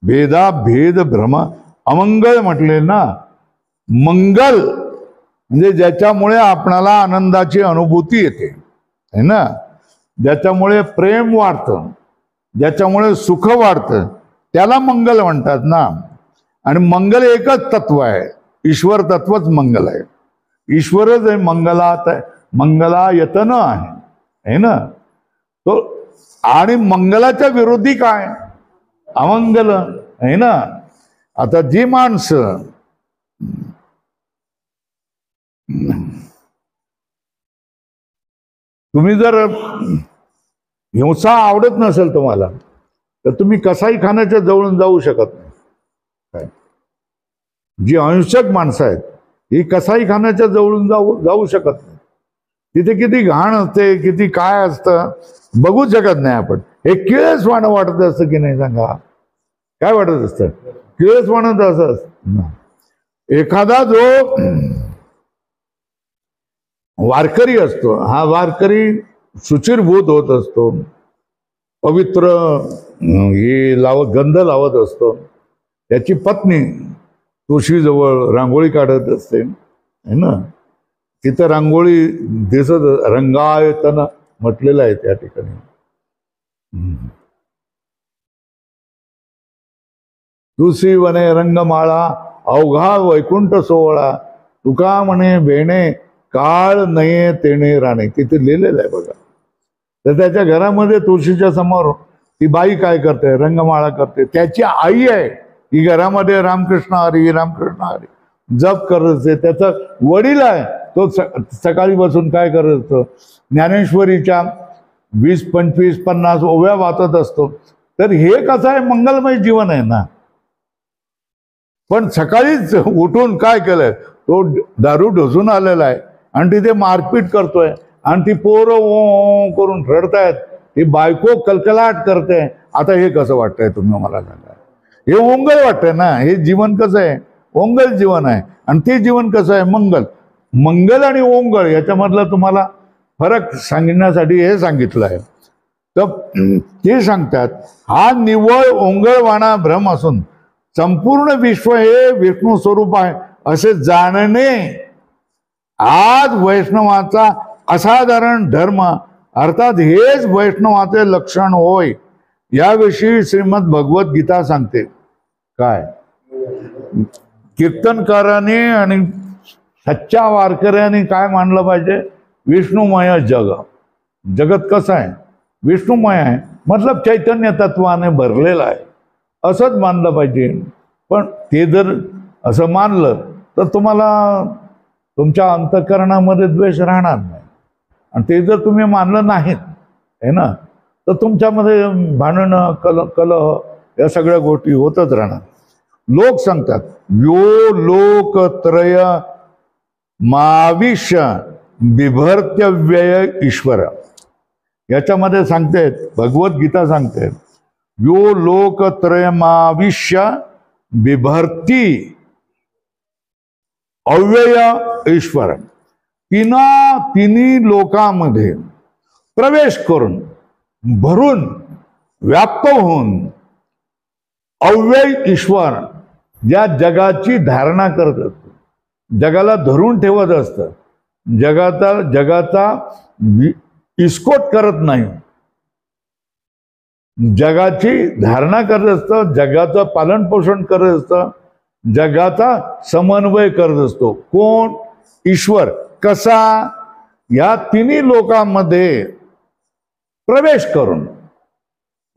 भेदा भेद भ्रम अमंगळ म्हटले ना. मंगल म्हणजे ज्याच्यामुळे आपणाला आनंदाची अनुभूती येते, है ना, ज्याच्यामुळे प्रेम वाढतं, ज्याच्यामुळे सुख वाढतं, त्याला मंगल म्हणतात ना. आणि मंगल एकच तत्व आहे, ईश्वर तत्वच मंगल आहे. ईश्वरच आहे मंगलायतन आहे ना तो. आणि मंगलाच्या विरोधी काय? अमंगल आहे ना. आता जी माणसं तुम्ही जर हिंसा आवडत नसेल तुम्हाला तर तुम्ही कसाई खाण्याच्या जवळून जाऊ शकत नाही. जी अहिंसक माणसं आहेत ही कसाई खाण्याच्या जवळून जाऊ शकत नाही. तिथे किती घाण असते, किती काय असतं बघू शकत नाही आपण. हे किळसवाणं वाटत असतं की नाही सांगा? काय वाटत असतं? किळसवाणं असं असतं. एखादा जो वारकरी असतो, हा वारकरी शुचिरभूत होत असतो, पवित्र गंध लावत असतो. त्याची पत्नी तुळशीजवळ रांगोळी काढत असते, है ना. तिथं रांगोळी दिसत, रंगायतन म्हटलेलं आहे त्या ठिकाणी. तुळशी वने रंगमाळा अवघा वैकुंठ सोहळा, तुका म्हणे बेणे काळ नये तेणे राणे. तिथे लिहिलेलं आहे बघा. तर त्याच्या घरामध्ये तुळशीच्या समोर ती बाई काय करते? रंगमाळा करते. त्याची आई आहे ही घरामध्ये रामकृष्ण हरी रामकृष्ण हरी जप करत असते. त्याचा वडील आहे तो सकाळी बसून काय करत असतो? ज्ञानेश्वरीच्या 20, 25, 50 ओव्या वाचत असतो. तर हे कसं आहे? मंगलमय जीवन आहे ना. पण सकाळीच उठून काय केलंय? तो दारू ढोसून आलेला आहे आणि तिथे मारपीट करतोय आणि ती पोरं ओ करून रडतायत, ती बायको कलकलाट करते. आता हे कसं वाटतंय तुम्ही मला सांगा? हे ओंगल वाटतंय ना. हे जीवन कसं आहे? ओंगल जीवन आहे. आणि ते जीवन कसं आहे? मंगल. मंगल आणि ओंगळ याच्यामधला तुम्हाला फरक सांगण्यासाठी हे सांगितलं आहे. तर ते सांगतात हा निव्वळ ओंगळवाणा भ्रम असून संपूर्ण विश्व हे विष्णू स्वरूप आहे असे जाणणे आज वैष्णवाचा असाधारण धर्म, अर्थात हेच वैष्णवाचे लक्षण होय. याविषयी श्रीमद भगवत गीता सांगते. काय? कीर्तनकाराने आणि सच्च्या वारकऱ्याने काय मानलं पाहिजे? विष्णुमय जगत कसं आहे? विष्णुमय आहे, मतलब चैतन्य तत्वाने भरलेलं आहे असंच मानलं पाहिजे. पण ते जर असं मानलं तर तुम्हाला तुमच्या अंतःकरणामध्ये द्वेष राहणार नाही. आणि ते जर तुम्ही मानलं नाहीत आहे ना तर तुमच्यामध्ये भांडणं कलह या सगळ्या गोष्टी होतच राहणार. लोक सांगतात यो लोकत्रय माविष्य बिभर्त्यव्यय ईश्वर. याच्यामध्ये सांगतेत भगवद्गीता सांगते यो लोकत्रयमाविष्य बिभर्ती अव्यय ईश्वर. तिन्ही लोकांमध्ये प्रवेश करून भरून व्याप्त होऊन अव्यय ईश्वर ज्या जगाची धारणा करत असतो, जगाला धरून ठेवत असतं, जगाचा इस्कोट करत नाही, जगाची धारणा करत असतं, जगाचं पालन पोषण करत असतं, जगाचा समन्वय करत असतो. कोण? ईश्वर. कसा? या तिन्ही लोकांमध्ये प्रवेश करून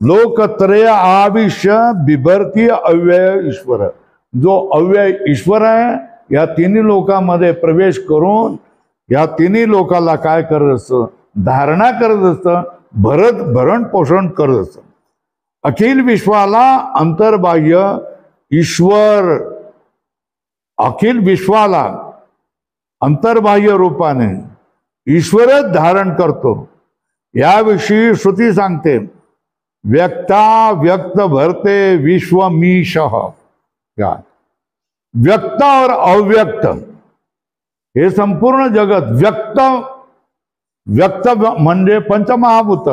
लोकत्रय आविष्य बिभर्ती अव्यय ईश्वर. जो अव्यय ईश्वर आहे या तिन्ही लोकांमध्ये प्रवेश करून या तिन्ही लोकांना काय करत असतं? धारणा करत असतं, भरण पोषण करत असतं. अखिल विश्वाला अंतर्बाह्य ईश्वर, अखिल विश्वाला अंतर्बाह्य रूपाने ईश्वरच धारण करतो. याविषयी श्रुती सांगते व्यक्ता व्यक्त भरते विश्व मीशः. व्यक्त और अव्यक्त हे संपूर्ण जगत. व्यक्त म्हणजे पंचमहाभूत,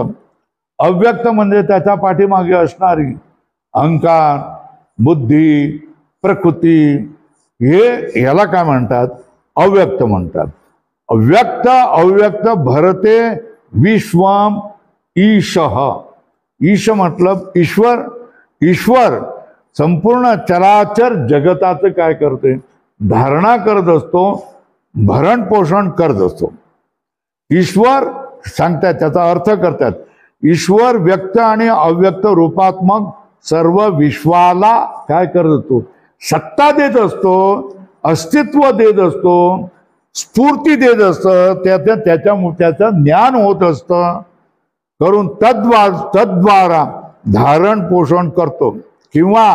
अव्यक्त म्हणजे त्याच्या पाठीमागे असणारी अहंकार, बुद्धी, प्रकृती, हे याला काय म्हणतात? अव्यक्त म्हणतात. व्यक्त अव्यक्त भरते विश्वम ईशः. ईश मतलब ईश्वर. ईश्वर संपूर्ण चराचर जगताचं काय करते? धारणा करत असतो, भरण पोषण करत असतो. ईश्वर सांगतात, त्याचा अर्थ करतात, ईश्वर व्यक्त आणि अव्यक्त रूपात्मक सर्व विश्वाला काय करत असतो? सत्ता देत असतो, अस्तित्व देत असतो, स्फूर्ती देत असतं, त्याचं ज्ञान होत असतं करून तद्वारा धारण पोषण करतो. किंवा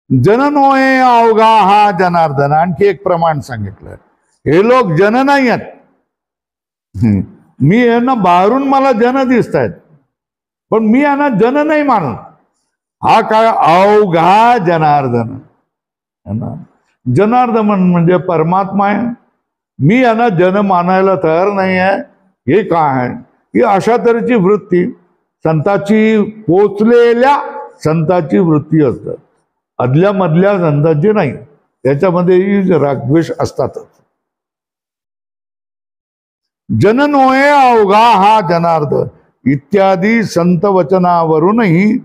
जननोये अवघा हा जनार्दन. आणखी एक प्रमाण सांगितलं, हे लोक जन नाही आहेत. मी यांना बाहेरून मला जन दिसत आहेत, पण मी यांना जन नाही मानत. हा काय अवघा जनार्दन. जनार्दन म्हणजे परमात्मा आहे. मी यांना जन मानायला तयार नाही आहे. हे काय आहे? ही अशा तऱ्हेची वृत्ती संताची, पोचलेल्या संताची वृत्ती असतात. अदल्या मधल्या संतांची नाही. त्याच्यामध्येही रागद्वेष असतातच. जननोये अवघा हा जनार्दन इत्यादी संत वचनावरूनही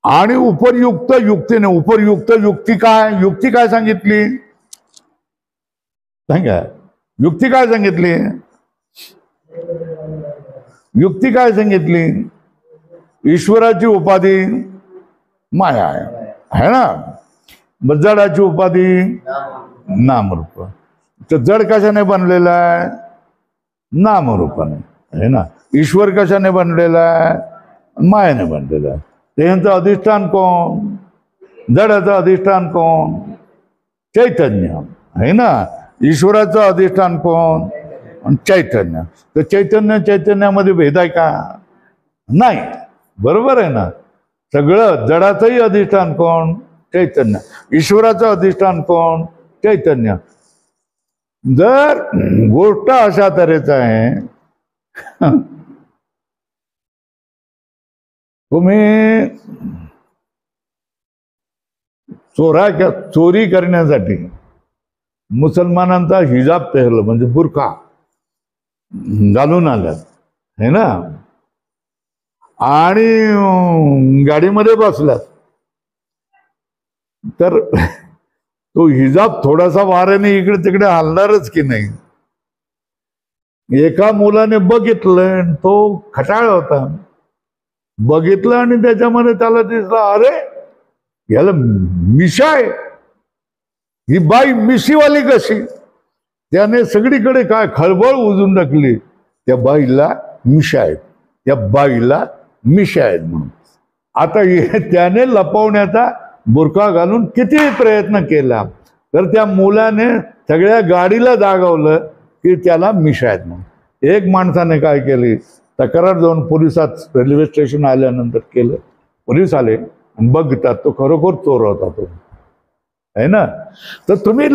आणि उपयुक्त युक्तीने. उपयुक्त युक्ती काय? युक्ती काय सांगितली? सांगा, युक्ती काय सांगितली? युक्ती काय सांगितली? ईश्वराची उपाधी माया आहे ना. जडाची उपाधी नामरूप. तर जड कशाने बनलेला आहे? नामरूपाने आहे ना. ईश्वर कशाने बनलेला आहे? मायाने बनलेला आहे. त्यांचं अधिष्ठान कोण? जडाचं अधिष्ठान कोण? चैतन्य आहे ना. ईश्वराचं अधिष्ठान कोण? चैतन्य. तर चैतन्यामध्ये भेद आहे का? नाही. बरोबर आहे ना. सगळं जडाचंही अधिष्ठान कोण? चैतन्य. ईश्वराचं अधिष्ठान कोण? चैतन्य. जर गोष्ट अशा तऱ्हेच आहे, तुम्ही चोरी करण्यासाठी मुसलमानांचा हिजाब पेरलं म्हणजे बुरखा घालून आल्यात है ना, आणि गाडीमध्ये बसल्यात, तर तो हिजाब थोडासा वाऱ्याने इकडे तिकडे हलणारच की नाही. एका मुलाने बघितलं, तो खटाळ होता, बघितलं आणि त्याच्यामध्ये त्याला दिसलं, अरे याला मिशा आहे, ही बाई मिशीवाली कशी. त्याने सगळीकडे काय खळबळ उजून टाकली. त्या बाईला मिशा आहेत, त्या बाईला मिशा आहेत म्हणून. आता त्याने लपवण्याचा बुरखा घालून किती प्रयत्न केला, तर त्या मुलाने सगळ्या गाडीला जागवलं की त्याला मिशा आहेत म्हणून. एक माणसाने काय केली, तक्रार जाऊन पोलिसात रेल्वे स्टेशन आल्यानंतर केलं. पोलीस आले आणि बघतात तो खरोखर चोर होता तो, आहे ना. तर तुम्ही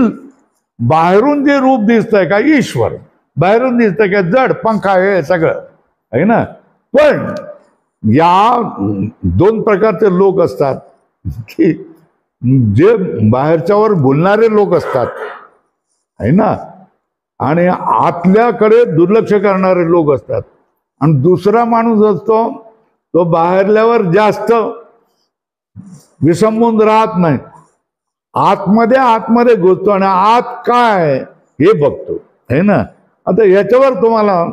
बाहेरून जे रूप दिसतंय का ईश्वर, बाहेरून दिसतंय का जड पंखा हे सगळं आहे ना. पण या दोन प्रकारचे लोक असतात की जे बाहेरच्यावर बोलणारे लोक असतात आहे ना, आणि आतल्याकडे दुर्लक्ष करणारे लोक असतात. आणि दुसरा माणूस असतो तो बाहेरल्यावर जास्त विसंबून राहत नाही, आतमध्ये घुसतो आणि आत काय हे बघतो है ना. आता याच्यावर तुम्हाला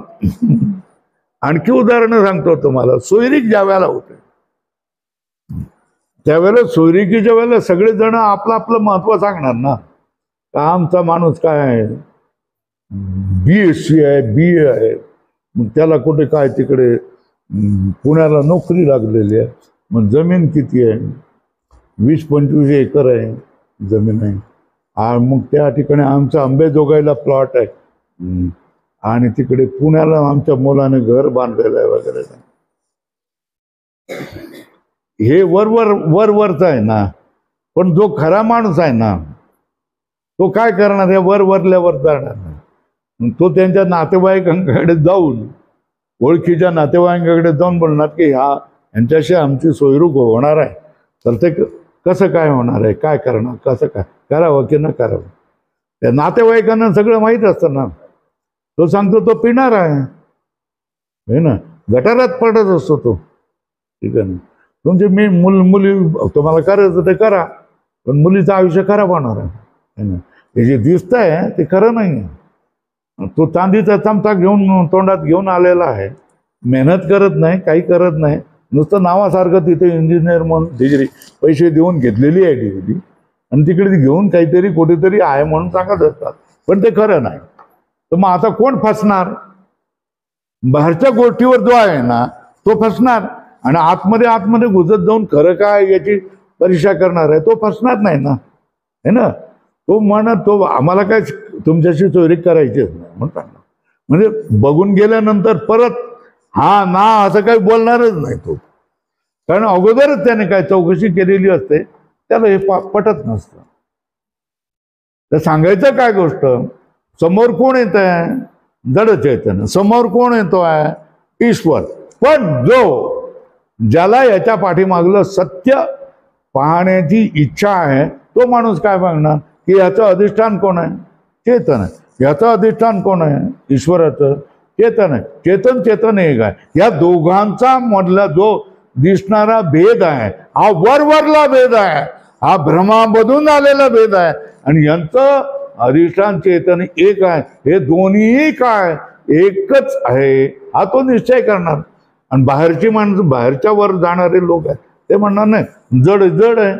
आणखी उदाहरणं सांगतो तुम्हाला. सोयरीक ज्या वेळेला होते त्यावेळेला, सोयरिकीच्या वेळेला सगळेजण आपलं आपलं महत्व सांगणार ना. का आमचा माणूस काय आहे, BSc आहे, BA आहे, मग त्याला कुठे काय तिकडे पुण्याला नोकरी लागलेली आहे, मग जमीन किती आहे, 20-25 एकर आहे जमीन आहे, आणि मग त्या ठिकाणी आमचा आंबेजोगाईला प्लॉट आहे, आणि तिकडे पुण्याला आमच्या मुलाने घर बांधलेलं आहे वगैरे. हे वरवरचा आहे ना. पण जो खरा माणूस आहे ना, तो काय करणार, हे वरल्यावर जाणार नाही. तो त्यांच्या नातेवाईकांकडे जाऊन, ओळखीच्या नातेवाईकांकडे जाऊन बोलणार की यांच्याशी आमची सोयरूक होणार आहे, तर ते कसं काय होणार आहे, काय करणार, कसं काय करावं की न करावं. त्या नातेवाईकांना सगळं माहीत असतं ना. तो सांगतो तो पिणार आहे ना, गटारात पडत असतो तो. ठीक आहे ना. तुमचे मुली तुम्हाला करायचं ते करा, पण मुलीचं आयुष्य खराब होणार आहे ना. हे जे दिसतंय ते खरं नाही आहे. तो चांदीचा चमचा घेऊन तोंडात घेऊन आलेला आहे, मेहनत करत नाही, काही करत नाही, नुसतं नावासारखं तिथे इंजिनियर म्हणून डिग्री पैसे देऊन घेतलेली आहे डिग्री, आणि तिकडे ती घेऊन काहीतरी कुठेतरी आहे म्हणून सांगत असतात, पण ते खरं नाही. तर मग आता कोण फसणार? बाहेरच्या गोष्टीवर जो आहे ना तो फसणार, आणि आतमध्ये घुसत जाऊन खरं काय याची परीक्षा करणार आहे तो फसणार नाही ना, है ना. तो म्हणत तो आम्हाला काय तुमच्याशी चोरी करायचीच नाही म्हणतात ना. म्हणजे बघून गेल्यानंतर परत हा ना असं काही बोलणारच नाही तो, कारण अगोदरच त्याने काय चौकशी केलेली असते, त्याला हे पटत नसतं. तर सांगायचं काय गोष्ट, समोर कोण येत आहे? जड चैतन्य. समोर कोण येतो आहे? ईश्वर. पण ज्याला याच्या पाठीमागलं सत्य पाहण्याची इच्छा आहे तो माणूस काय बघणार की याचं अधिष्ठान कोण आहे? चेतन आहे. याचं अधिष्ठान कोण आहे? ईश्वराचं. चेतन आहे. चेतन एक आहे. या दोघांचा मधला जो दिसणारा भेद आहे हा वरवरला भेद आहे, हा भ्रमामधून आलेला भेद आहे, आणि यांचं अधिष्ठान चेतन एक आहे. हे दोन्ही काय एकच आहे हा तो निश्चय करणार. आणि बाहेरची माणसं, बाहेरच्या वर जाणारे लोक आहेत, ते म्हणणार नाही जड आहे.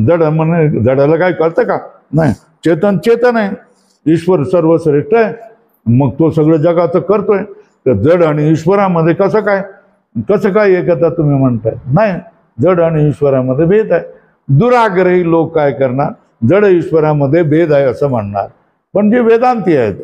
जड म्हणे जडाला काय कळतं का? नाही. चेतन आहे. ईश्वर सर्वश्रेष्ठ आहे, मग तो सगळं जगाचं करतोय. तर जड आणि ईश्वरामध्ये कसं काय एकता तुम्ही म्हणताय? नाही, जड आणि ईश्वरामध्ये भेद आहे. दुराग्रही लोक काय करणार? जड ईश्वरामध्ये भेद आहे असं म्हणणार. पण जे वेदांती आहेत,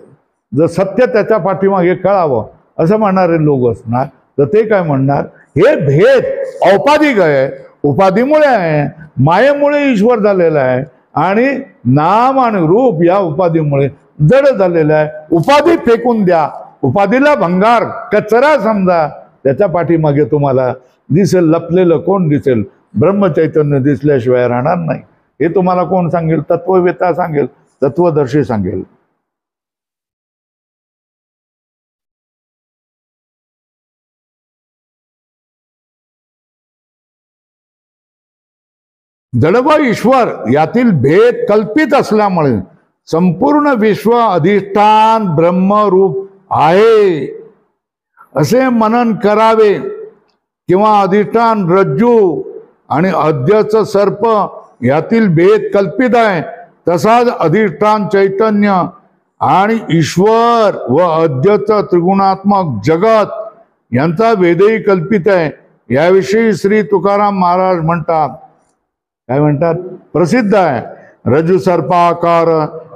जर सत्य त्याच्या पाठीमागे कळावं असं म्हणणारे लोक असणार, तर ते काय म्हणणार? हे भेद औपाधिक आहे, उपाधीमुळे आहे, मायेमुळे ईश्वर झालेला आहे, आणि नाम आणि रूप या उपाधीमुळे जड झालेलं आहे. उपाधी फेकून द्या, उपाधीला भंगार कचरा समजा, त्याच्या पाठीमागे तुम्हाला दिसेल लपलेलं कोण दिसेल? ब्रह्मचैतन्य दिसल्याशिवाय राहणार नाही. हे तुम्हाला कोण सांगेल? तत्ववेत्ता सांगेल, तत्वदर्शी सांगेल. जड व ईश्वर यातील भेद कल्पित असल्यामुळे संपूर्ण विश्व अधिष्ठान ब्रह्मरूप आहे असे मनन करावे, किंवा अधिष्ठान रज्जू आणि अद्यचं सर्प यातील भेद कल्पित आहे, तसाच अधिष्ठान चैतन्य आणि ईश्वर व अद्यचं त्रिगुणात्मक जगत यांचा भेदही कल्पित आहे. याविषयी श्री तुकाराम महाराज म्हणतात, काय म्हणतात? प्रसिद्ध आहे, रज्जू सर्पाकार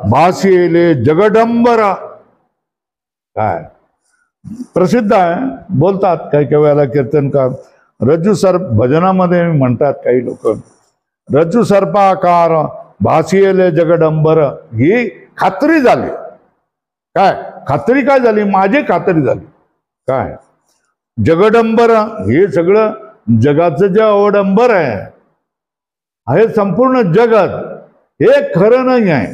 भासिले जगडंबर. काय प्रसिद्ध आहे, बोलतात काही वेळेला कीर्तनकार. रज्जू सर्प भजनामध्ये म्हणतात काही लोक, रज्जू सर्पाकार भासिले जगडंबर. ही खात्री झाली. काय खात्री? काय झाली? माझी खात्री झाली. काय जगडंबर? हे सगळं जगाचं जे अवडंबर आहे, हे संपूर्ण जगत हे खरं नाही आहे.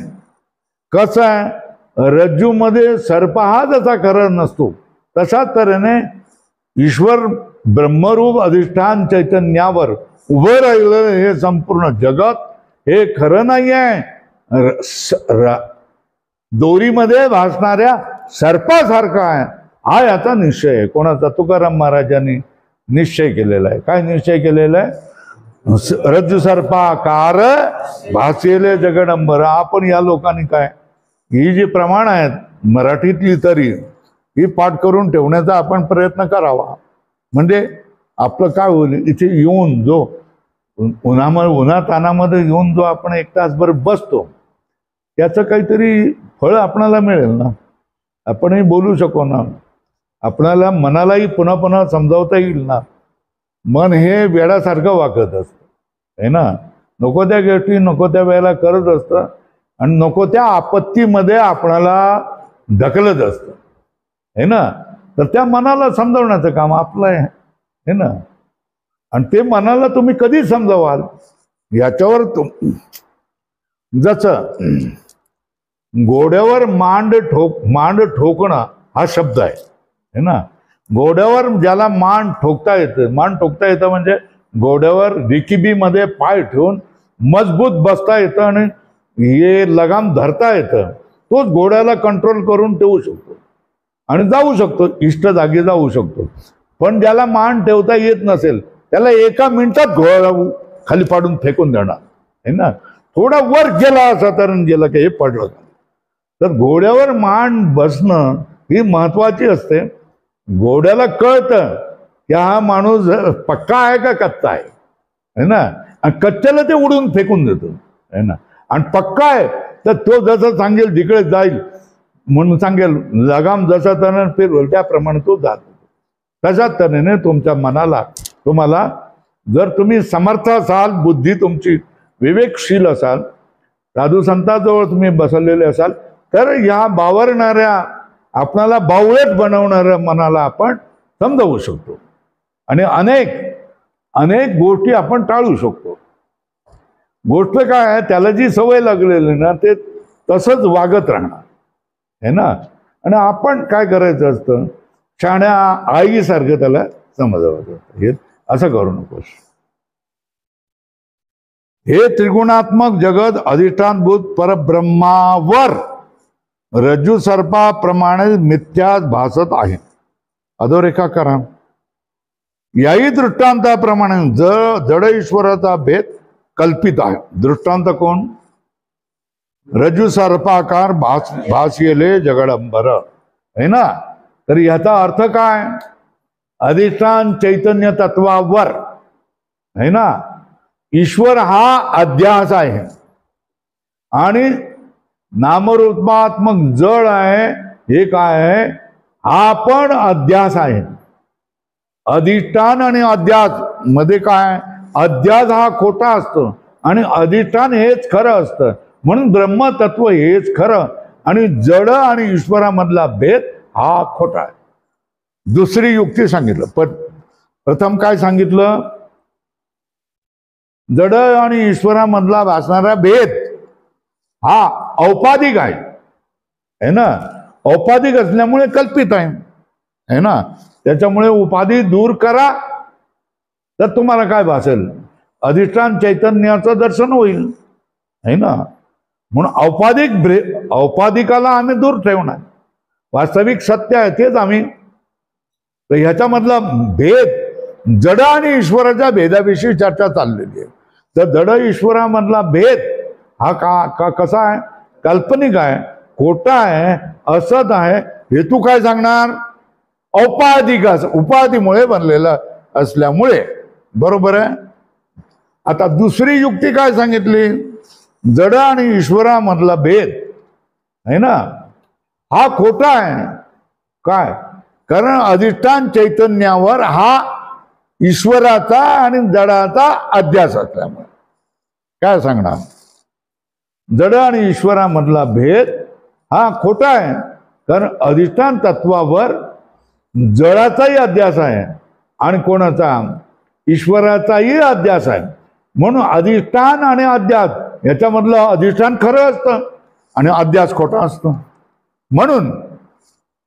कसं आहे? रज्जूमध्ये सर्प हा जसा खरा नसतो, तशाच तऱ्हेने ईश्वर ब्रह्मरूप अधिष्ठान चैतन्यावर उभं राहिलं हे संपूर्ण जगत हे खरं नाही आहे. दोरीमध्ये भासणाऱ्या सर्पासारखा आहे, हा याचा निश्चय आहे. कोणाचा? तुकाराम महाराजांनी निश्चय केलेला आहे. काय निश्चय केलेला आहे? रज्जू सर्पाकार भासिले जगडंबर. आपण या लोकांनी काय ही जी प्रमाण आहेत मराठीतली तरी ही पाठ करून ठेवण्याचा आपण प्रयत्न करावा. म्हणजे आपलं काय होईल, इथे येऊन जो उन्हातानामध्ये येऊन जो आपण एक तासभर बसतो त्याचं काहीतरी फळ आपणाला मिळेल ना. आपणही बोलू शकू ना, आपणाला मनालाही पुन्हा पुन्हा समजावता येईल ना. मन हे वेडासारखं वागत असतं, आहे ना. नको त्या गोष्टी नको त्या वेळेला करत असतं, आणि नको त्या आपत्तीमध्ये आपणाला ढकलत असतं, आहे ना. तर त्या मनाला समजावण्याचं काम आपलं आहे ना. आणि ते मनाला तुम्ही कधी समजावाल? याच्यावर जसं घोड्यावर मांड ठोकणं हा शब्द आहे, है ना. घोड्यावर ज्याला मांड ठोकता येतं म्हणजे घोड्यावर रिकिबीमध्ये पाय ठेवून मजबूत बसता येतं आणि हे लगाम धरता येतं, तोच घोड्याला कंट्रोल करून ठेवू शकतो आणि जाऊ शकतो, इष्ट जागी जाऊ शकतो. पण ज्याला मान ठेवता येत नसेल त्याला एका मिनिटात घोडा खाली पाडून फेकून देणार, है ना. थोडा वर गेला असा तर गेला की हे पडलं. तर घोड्यावर मान बसणं ही महत्वाची असते. घोड्याला कळतं की हा माणूस पक्का आहे का कच्चा आहे, है ना. आणि कच्च्याला ते उडून फेकून देतो, है ना. आणि पक्का आहे तर तो जसं सांगेल तिकडे जाईल म्हणून सांगेल, लगाम जसा त्यानं फिरवेल त्याप्रमाणे तो जातो. तशाच तऱ्हेने तुमच्या मनाला तुम्हाला जर तुम्ही समर्थ असाल, बुद्धी तुमची विवेकशील असाल, साधू संतांजवळ तुम्ही बसलेले असाल, तर ह्या बावरणाऱ्या आपणाला बावळट बनवणाऱ्या मनाला आपण समजावू शकतो आणि अनेक अनेक गोष्टी आपण टाळू शकतो. गोष्ट काय आहे, त्याला जी सवय लागलेली ना ते तसंच वागत राहणार, है ना. आणि आपण काय करायचं असतं, शाण्या आईसारखं त्याला समजावायचं असतं. हे असं करू नकोस. हे त्रिगुणात्मक जगत अधिष्ठानभूत परब्रह्मावर रज्जू सर्पाप्रमाणे मिथ्या भासत आहे. अधोरेखा करा. याही दृष्टांताप्रमाणे जड ईश्वराचा भेद कल्पित आहे. दृष्टांत कोण? रज्जू सर्पाकार भासयेले जगडंबर, है ना. तर याचा अर्थ काय? अधिष्ठान चैतन्य तत्वावर, है ना, ईश्वर हा अध्यास आहे आणि नामरूपात्मक जड आहे हे काय आहे, हा पण अध्यास आहे. अधिष्ठान आणि अध्यास मध्ये काय? अध्यास हा खोटा असतो आणि अधिष्ठान हेच खरं असतं. म्हणून ब्रह्मतत्व हेच खरं आणि जड आणि ईश्वरामधला भेद हा खोटा आहे. दुसरी युक्ती सांगितलं. पण प्रथम काय सांगितलं? जड आणि ईश्वरामधला भासणारा भेद हा औपाधिक आहे, है ना. औपाधिक असल्यामुळे कल्पित आहे, है ना. त्याच्यामुळे उपाधी दूर करा तर तुम्हाला काय भासेल? अधिष्ठान चैतन्याचं दर्शन होईल, है ना. म्हणून औपाधिकाला आम्ही दूर ठेवणार. वास्तविक सत्य आहे तेच आम्ही. तर ह्याच्यामधला भेद, जड आणि ईश्वराच्या भेदाविषयी चर्चा चाललेली आहे. तर जड ईश्वरामधला भेद हा कसा आहे? काल्पनिक आहे, खोटा आहे, असत आहे. हे तू काय सांगणार? औपाधिक उपाधीमुळे बनलेला असल्यामुळे. बरोबर आहे. आता दुसरी युक्ती काय सांगितली? जड आणि ईश्वरामधला भेद आहे ना, हा खोटा आहे. काय? कारण अधिष्ठान चैतन्यावर हा ईश्वराचा आणि जडाचा अध्यास असल्यामुळे. काय सांगणार? जड आणि ईश्वरामधला भेद हा खोटा आहे कारण अधिष्ठान तत्वावर जडाचाही अध्यास आहे आणि कोणाचा? ईश्वराचाही अध्यास आहे. म्हणून अधिष्ठान आणि अध्यास याच्यामधलं अधिष्ठान खरं असतं आणि अध्यास खोटा असतो. म्हणून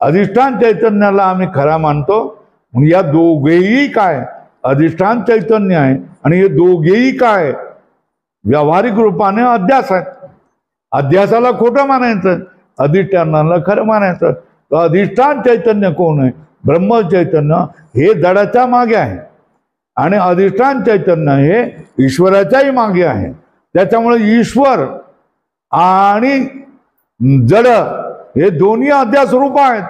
अधिष्ठान चैतन्याला आम्ही खरा मानतो. या दोघेही काय? अधिष्ठान चैतन्य आहे आणि हे दोघेही काय? व्यावहारिक रूपाने अध्यास आहेत. अध्यासाला खोटं मानायचं, अधिष्ठानाला खरं मानायचं. तर अधिष्ठान चैतन्य कोण आहे? ब्रह्म चैतन्य हे जडाच्या मागे आहे आणि अधिष्ठान चैतन्य हे ईश्वराच्याही मागे आहे. त्याच्यामुळे ईश्वर आणि जड हे दोन्ही अध्यास रूप आहेत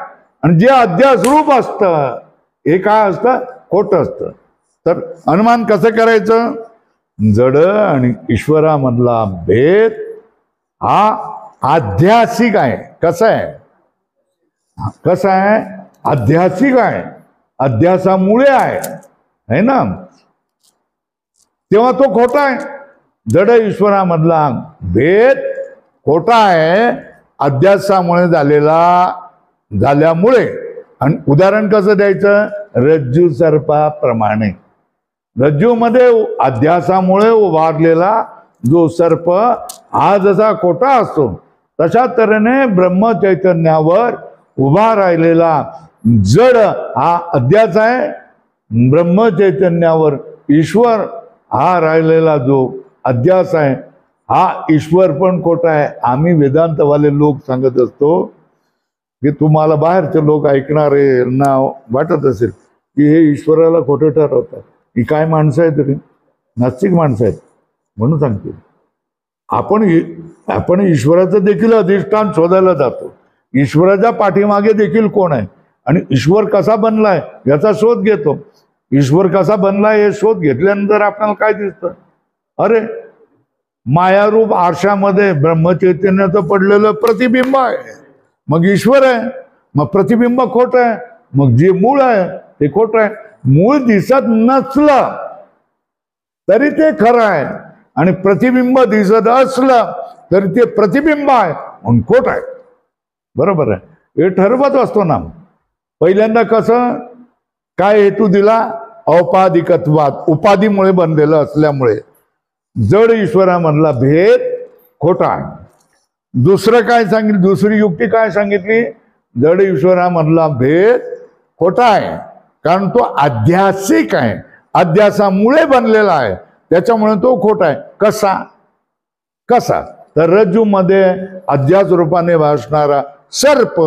आणि जे अध्यास रूप असतं हे काय असतं? खोटं असतं. तर अनुमान कसं करायचं? जड आणि ईश्वरामधला भेद हा आध्यासिक आहे. कसं आहे? कसं आहे? आध्यासिक आहे, अध्यासामुळे आहे, है ना. तेव्हा तो खोटा आहे. जड ईश्वरामधला भेद खोटा आहे अध्यासामुळे झाल्यामुळे. आणि उदाहरण कसं द्यायचं? रज्जू सर्पाप्रमाणे. रज्जूमध्ये अध्यासामुळे उभारलेला जो सर्प हा जसा खोटा असतो, तशा तऱ्हेने ब्रह्मचैतन्यावर उभा राहिलेला जड हा अध्यास आहे. ब्रह्मचैतन्यावर ईश्वर हा राहिलेला जो अध्यास आहे, हा ईश्वर पण खोटा आहे. आम्ही वेदांतवाले लोक सांगत असतो की तुम्हाला बाहेरचे लोक ऐकणारे ना वाटत असेल की हे ईश्वराला खोटं ठरवतात. ही काय माणसं आहेत तरी नास्तिक माणसं आहेत म्हणून सांगते. आपण ईश्वराचं देखील अधिष्ठान शोधायला जातो. ईश्वराच्या पाठीमागे देखील कोण आहे आणि ईश्वर कसा बनलाय याचा शोध घेतो. ईश्वर कसा बनलाय हे शोध घेतल्यानंतर आपल्याला काय दिसतं? अरे मायारूप आरशामध्ये ब्रह्मचैतन्याचं पडलेलं प्रतिबिंब आहे. मग ईश्वर आहे, मग प्रतिबिंब खोट आहे. मग जे मूळ आहे ते खोट आहे. मूळ दिसत नसलं तरी ते खरं आहे आणि प्रतिबिंब दिसत असलं तरी ते प्रतिबिंब आहे म्हणून खोट आहे. बरोबर आहे. हे ठरवत असतो ना. पहिल्यांदा कसं काय हेतू दिला? औपाधिकत्वात, उपाधीमुळे बनलेलं असल्यामुळे जड ईश्वरामधला भेद खोटा आहे. दुसरं काय सांगितलं? दुसरी युक्ती काय सांगितली? जड ईश्वरामधला भेद खोटा आहे कारण तो अध्यासिक आहे, अध्यासामुळे बनलेला आहे, त्याच्यामुळे तो खोटा आहे. कसा तर रज्जूमध्ये अध्यास रूपाने भासणारा सर्प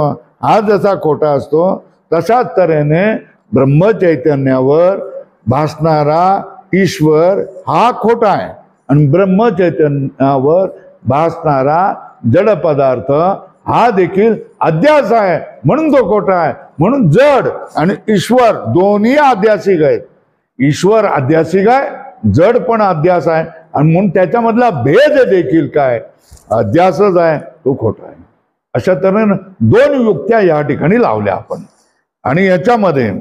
हा जसा खोटा असतो, तशाच तऱ्हेने ब्रह्मचैतन्यावर भासणारा ईश्वर हा खोटा आहे आणि ब्रह्मचैतन्यावर भासणारा जड पदार्थ हा देखील अध्यास आहे म्हणून तो खोटा आहे. म्हणून जड आणि ईश्वर दोन्ही अध्यासिक आहेत. ईश्वर अध्यासिक आहे, जड पण अध्यास आहे आणि म्हणून त्याच्यामधला भेद देखील काय? अध्यासच आहे, तो खोटा आहे. अशा तऱ्हेनं दोन युक्त्या या ठिकाणी लावल्या आपण. आणि याच्यामध्ये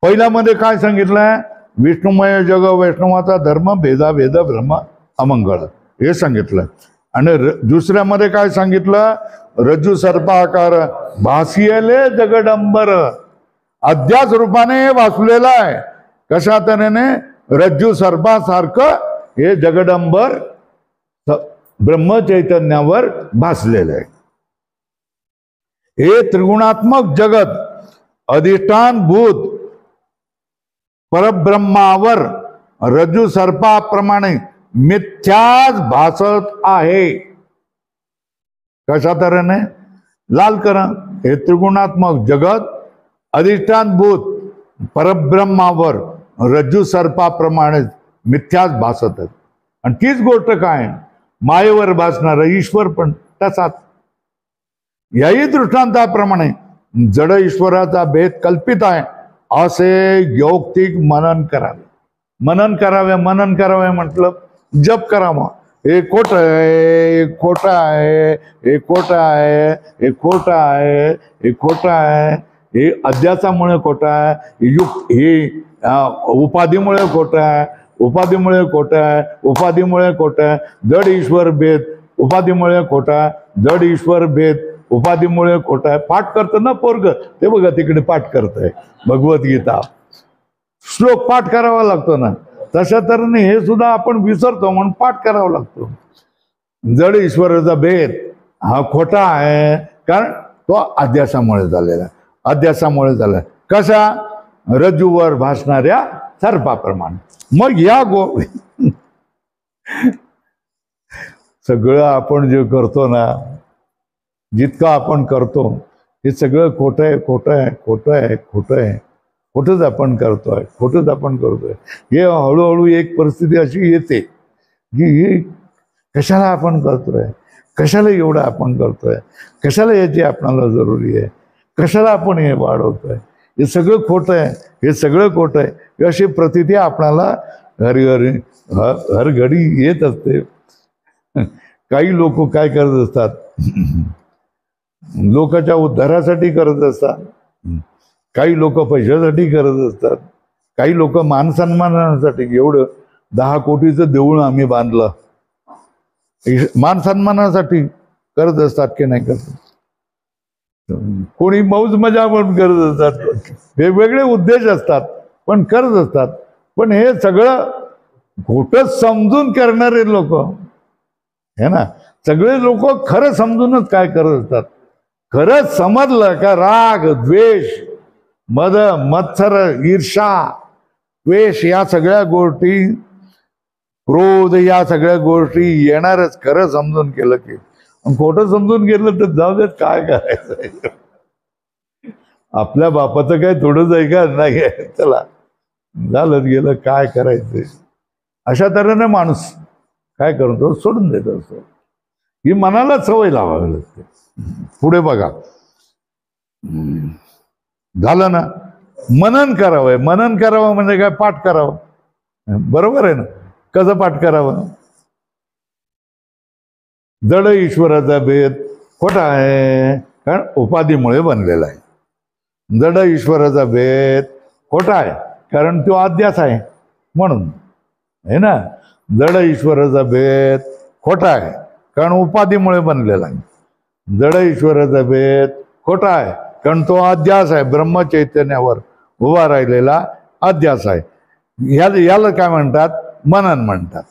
पहिल्यामध्ये काय सांगितलंय? विष्णुमय जग वैष्णवाचा धर्म भेदा भेद भ्रम अमंगळ हे सांगितलं. आणि दुसऱ्यामध्ये काय सांगितलं? रज्जू सर्पाकार भासियले जगडंबर, अध्यास रूपाने वाचलेला आहे. कशा तऱ्हेने? रज्जू सर्पासारखं हे जगडंबर ब्रह्मचैतन्यावर भासलेलं आहे. हे त्रिगुणात्मक जगत अधिष्ठान भूत परब्रह्मावर रज्जू सर्पाप्रमाणे मिथ्याच भासत आहे. कशा तऱ्हेने? लाल करा. हे त्रिगुणात्मक जगत अधिष्ठान भूत परब्रह्मावर रज्जू सर्पाप्रमाणे मिथ्याच भासत आहे. आणि तीच गोष्ट काय? मायेवर भासणारा ईश्वर पण तसाच. याही दृष्टांताप्रमाणे जड ईश्वराचा भेद कल्पित आहे असे यौक्तिक मनन करावे. मनन करावे म्हटलं जप करावा. हे खोट आहे, हे खोट आहे, हे खोट आहे, हे खोट आहे, हे खोट आहे, हे अध्यासामुळे खोट आहे, हे उपाधीमुळे खोट आहे, उपाधीमुळे खोट आहे, उपाधीमुळे खोट आहे. जड ईश्वर भेद उपाधीमुळे खोटा, जड ईश्वर भेद उपाधीमुळे खोटा आहे. पाठ करतं ना पोरग, ते बघा तिकडे पाठ करतंय भगवद्गीता. श्लोक पाठ करावा लागतो ना. तशा तऱ्हेने हे सुद्धा आपण विसरतो म्हणून पाठ करावा लागतो. जड ईश्वराचा भेद हा खोटा आहे कारण तो अध्यासामुळे झालेला, अध्यासामुळे झाला. कशा? रज्जूवर भासणाऱ्या सर्पाप्रमाणे. मग या सगळं आपण जे करतो ना, जितकं आपण करतो हे सगळं खोटं आहे, खोटं आहे, खोटं आहे, खोटं आहे, खोटंच आपण करतोय, खोटंच आपण करतोय. हे हळूहळू एक परिस्थिती अशी येते की हे कशाला आपण करतोय, कशाला एवढं आपण करतोय, कशाला याची आपणाला जरुरी आहे, कशाला आपण हे वाढवतोय, हे सगळं खोटं आहे, हे सगळं खोटं आहे अशी प्रतीती आपणाला हर घडी येत असते. काही लोक काय करत असतात? लोकांच्या उद्धारासाठी करत असतात, काही लोक पैशासाठी करत असतात, काही लोक मानसन्मानासाठी. एवढं 10 कोटीचं देऊळ आम्ही बांधलं, मानसन्मानासाठी करत असतात की नाही करत? कोणी मौज मजा पण करत असतात. वेगवेगळे उद्देश असतात. पण करत असतात. पण हे सगळं खोटं समजून करणारे लोक हे ना, सगळे लोक खरं समजूनच काय करत असतात. खरंच समजलं का राग, द्वेष, मद, मत्सर, ईर्षा, द्वेष या सगळ्या गोष्टी, क्रोध या सगळ्या गोष्टी येणारच खरं समजून केलं की. खोटं समजून गेलं तर जाऊ देत, काय करायचं. आपल्या बापाचं काय थोडंच आहे का, नाही आहे, चला झालं गेलं, काय करायचंय. अशा तऱ्हेने माणूस काय करतो, सोडून देत असतो. ही मनाला सवय लावावी लागते. पुढे बघा, झालं ना, मनन करावं. मनन करावं म्हणजे काय, पाठ करावं. बरोबर आहे ना. कसं पाठ करावं. जड ईश्वराचा भेद खोटा आहे, कारण उपाधीमुळे बनलेला आहे. जड ईश्वराचा भेद खोटा आहे, कारण तो अध्यास आहे म्हणून, है ना. जड ईश्वराचा भेद खोटा आहे, कारण उपाधीमुळे बनलेला आहे. जड ईश्वराचा भेद खोटा आहे, कारण तो अध्यास आहे, ब्रह्मचैतन्यावर उभा राहिलेला अध्यास आहे. याला काय म्हणतात, मनन म्हणतात.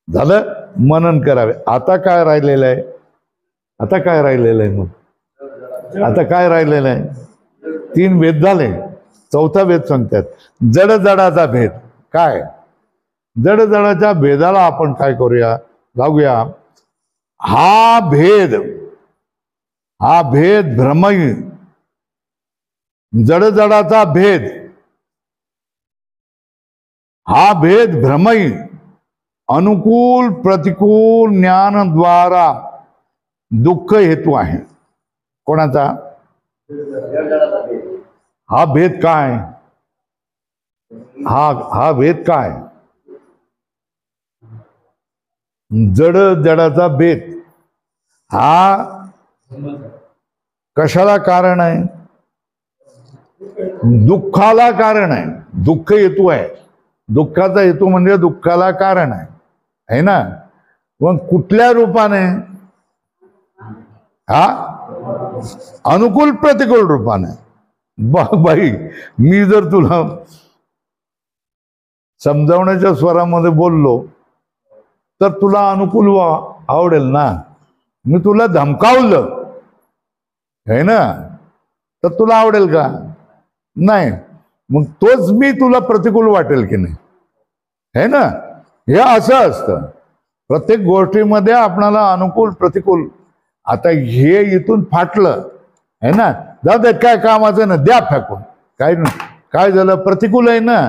झालं, मनन करावे. आता काय राहिलेलं आहे, आता काय राहिलेलं आहे, मग आता काय राहिलेलं आहे. 3 भेद झाले, 4था भेद सांगतात. जड जडाचा भेद काय. जड जडाच्या भेदाला आपण काय करूया, जाऊया. हा भेद भ्रमही. जड जडाचा भेद, हा भेद भ्रमही अनुकूल प्रतिकूल ज्ञानद्वारा दुःख हेतू आहे. कोणाचा हा भेद काय, हा भेद काय. जड जडाचा भेद हा कशाला कारण आहे, दुःखाला कारण आहे. दुःख हेतू आहे, दुःखाचा हेतू म्हणजे दुःखाला कारण आहे ना. मग कुठल्या रूपाने, हा अनुकूल प्रतिकूल रूपाने. बाई, मी जर तुला समजावण्याच्या स्वरामध्ये बोललो तर तुला अनुकूल आवडेल ना. मी तुला धमकावलं है ना, तर तुला आवडेल का, नाही. मग तोच मी तुला प्रतिकूल वाटेल की नाही, है ना. हे असं असतं प्रत्येक गोष्टीमध्ये आपणाला अनुकूल प्रतिकूल. आता हे इथून फाटलं है ना, जाऊ दे, काय कामाचं ना, द्या फेकून. काय झालं, प्रतिकूल आहे ना,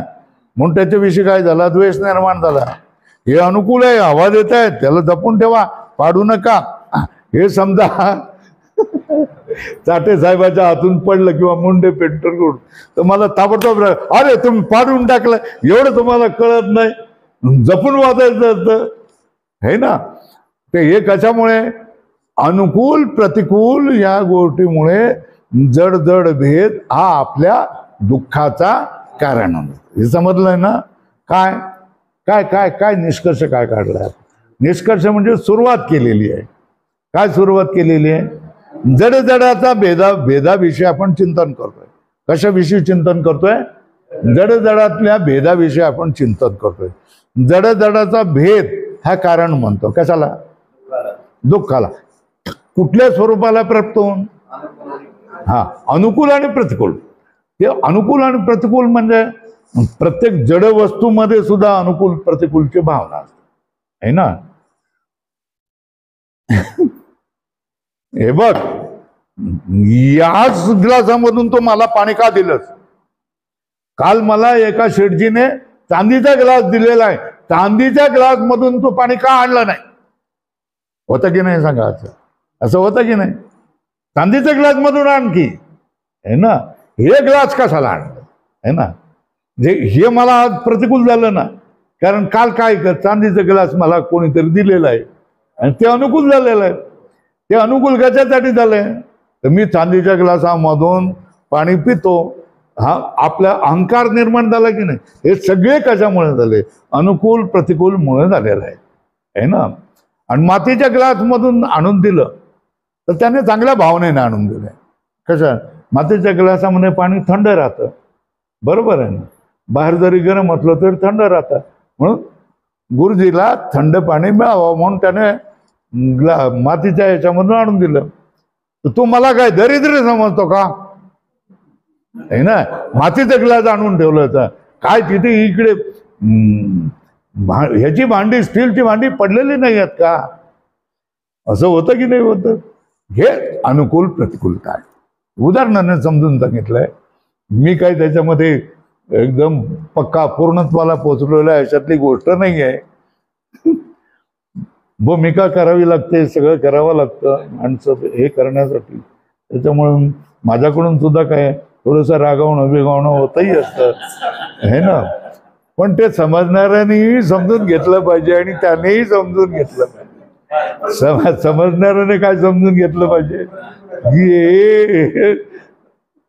म्हणून त्याच्याविषयी काय झाला, द्वेष निर्माण झाला. हे अनुकूल आहे, आवाज येत आहे, त्याला जपून ठेवा, पाडू नका. हे समजा चाटे साहेबाच्या हातून पडलं किंवा मुंडे पेंटर करून तर मला ताबडतोब, अरे तुम्ही पाडून टाकलं, एवढं तुम्हाला कळत नाही, जपून वाचायचं असतं है ना. ते हे कशामुळे, अनुकूल प्रतिकूल या गोष्टीमुळे जड जड भेद हा आपल्या दुःखाचा कारण होतो. हे समजलंय ना. काय काय काय काय निष्कर्ष काय काढलाय. निष्कर्ष म्हणजे सुरुवात केलेली आहे. काय सुरुवात केलेली आहे, जड जडाचा भेदाविषयी आपण चिंतन करतोय. कशाविषयी चिंतन करतोय, जड जडातल्या भेदाविषयी आपण चिंतन करतोय. जड जडाचा भेद हा कारण म्हणतो कशाला, दुःखाला. कुठल्या स्वरूपाला प्राप्त होऊन, हा अनुकूल आणि प्रतिकूल. ते अनुकूल आणि प्रतिकूल म्हणजे प्रत्येक जड वस्तूमध्ये सुद्धा अनुकूल प्रतिकूलची भावना असते है ना. हे बघ, याच ग्लासामधून तो मला पाणी का दिलंस. काल मला एका शेठजीने चांदीचा ग्लास दिलेला आहे, चांदीच्या ग्लास मधून तो पाणी का आणलं नाही. होतं की नाही सांगा, असं होतं की नाही. चांदीच्या ग्लास मधून आणखी है ना, हे ग्लास कशाला आणलं है ना. हे मला आज प्रतिकूल झालं ना, कारण काल काय चांदीचा ग्लास मला कोणीतरी दिलेला आहे आणि ते अनुकूल झालेलं आहे. ते अनुकूल कशासाठी झालंय, तर मी चांदीच्या ग्लासामधून पाणी पितो, हा आपला अहंकार निर्माण झाला की नाही. हे सगळे कशामुळे झाले, अनुकूल प्रतिकूल मुळे झालेलं आहे ना. आणि मातीच्या ग्लास मधून आणून दिलं तर त्याने चांगल्या भावनेने आणून दिलंय. कशा, मातीच्या ग्लासामध्ये पाणी थंड राहतं, बरोबर आहे ना. बाहेर जरी गरम असलं तरी थंड राहतं. म्हणून गुरुजीला थंड पाणी मिळावं म्हणून त्याने मातीच्या याच्यामधून आणून दिलं. तर तू मला काय दरिद्र समजतो का? आहे ना, मातीचा ग्लास आणून ठेवलं तर काय तिथे इकडे ह्याची भांडी, स्टीलची भांडी पडलेली नाही आहेत का? असं होतं की नाही होतं? हे अनुकूल प्रतिकूलता आहे. उदाहरणाने समजून सांगितलंय. मी काही त्याच्यामध्ये एकदम पक्का पूर्णत्वाला पोचलेला आहे अशातली गोष्ट नाही आहे. भूमिका करावी लागते, सगळं करावं लागतं माणसं हे करण्यासाठी. त्याच्यामुळे माझ्याकडून सुद्धा काय थोडंसं रागावणं बिगावणं होतही असतं, है ना. पण ते समजणाऱ्यांनीही समजून घेतलं पाहिजे आणि त्यानेही समजून घेतलं पाहिजे. समजणाऱ्याने काय समजून घेतलं पाहिजे की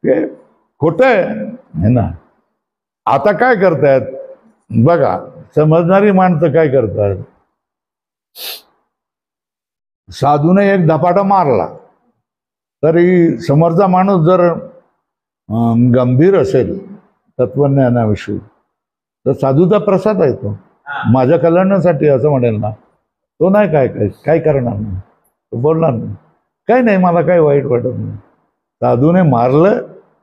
हे खोटं आहे ना. आता काय करतायत बघा, समजणारी माणसं काय करतात, साधूने एक धपाटा मारला तरी समोरचा माणूस जर गंभीर असेल तत्वज्ञानाविषयी तर साधूचा प्रसाद आहे तो, माझ्या कल्याणासाठी असं म्हणेल ना, तो नाही काय करणार नाही, तो बोलणार नाही, काही नाही, मला काही वाईट वाटत नाही. साधूने मारलं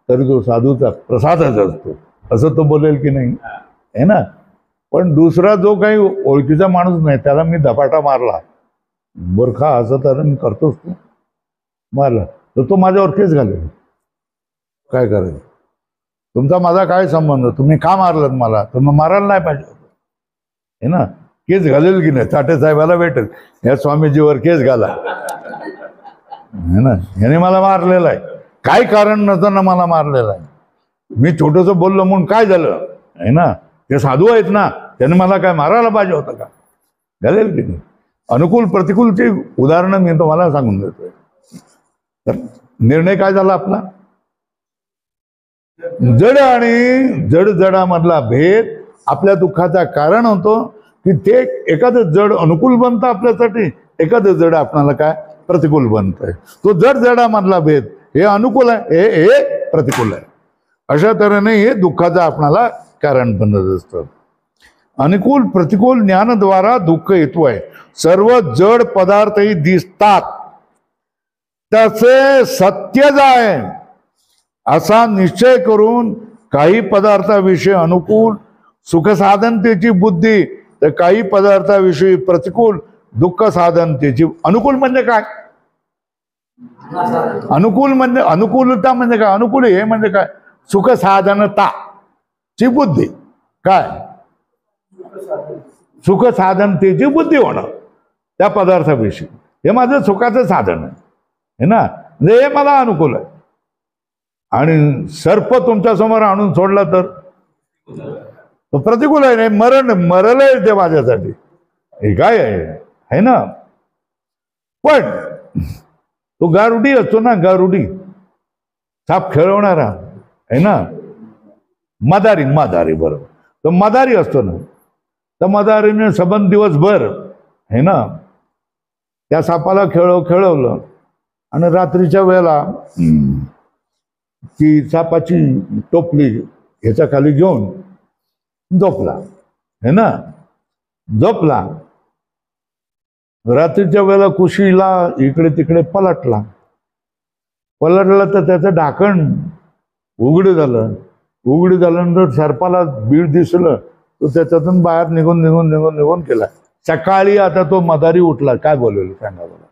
तरी तो साधूचा प्रसादच असतो असं तो बोलेल की नाही, आहे ना. पण दुसरा जो काही ओळखीचा माणूस नाही त्याला मी धपाटा मारला, मूर्खा असं तर मी करतोच, तो मारला तर तो माझ्यावर केस घालेल. काय करायचं, तुमचा माझा काय संबंध, तुम्ही का मारलं मला, तुम्ही मारायला नाही पाहिजे होतं, है ना. केस घालेल की नाही, ताटे साहेबाला भेटेल, या स्वामीजीवर केस घाला, है ना, याने मला मारलेलं आहे, काय कारण नसताना मला मारलेलं आहे, मी छोटंसं बोललो म्हणून काय झालं, है ना. ते साधू आहेत ना, त्याने मला काय मारायला पाहिजे होतं का, घालेल की नाही. अनुकूल प्रतिकूलची उदाहरणं मी तुम्हाला सांगून देतोय. तर निर्णय काय झाला आपला, जड आणि जडामधला भेद आपल्या दुःखाचा कारण होतो की ते एखादं जड अनुकूल बनतं आपल्यासाठी, एखादं जड आपल्याला काय प्रतिकूल बनतंय. तो जडामधला भेद हे अनुकूल आहे, हे प्रतिकूल आहे. अशा तऱ्हेने हे दुःखाचं आपल्याला कारण बनत असतं. अनुकूल प्रतिकूल ज्ञानाद्वारा दुःख येतोय. सर्व जड पदार्थही दिसतात तसे सत्यच आहे असा निश्चय करून काही पदार्थाविषयी अनुकूल सुख साधनतेची बुद्धी, तर काही पदार्थाविषयी प्रतिकूल दुःख साधनतेची. अनुकूल म्हणजे काय, अनुकूल म्हणजे अनुकूलता म्हणजे काय, अनुकूल हे म्हणजे काय, सुख साधनता ची बुद्धी. काय, सुख साधनतेची बुद्धी होणं त्या पदार्थाविषयी, हे माझं सुखाचं साधन आहे ना, म्हणजे हे मला अनुकूल आहे. आणि सर्प तुमच्या समोर आणून सोडला तर तो प्रतिकूल आहे, नाही मरल आहे ते माझ्यासाठी, हे काय आहे ना. पण तो गारुडी असतो ना, गारुडी साप खेळवणारा आहे ना, मदारी बरोबर, तो मदारी असतो ना, तर मदारीने सबंध दिवसभर आहे ना त्या सापाला खेळवलं आणि रात्रीच्या वेळेला ती सापाची टोपली ह्याच्या खाली घेऊन झोपला, है ना, झोपला. रात्रीच्या वेळेला कुशीला इकडे तिकडे पलटला तर त्याचं ढाकण उघड झाल्यानंतर सर्पाला बीड दिसलं, तो त्याच्यातून बाहेर निघून गेला. सकाळी आता तो मदारी उठला, काय बोलवलं सांगा बरं,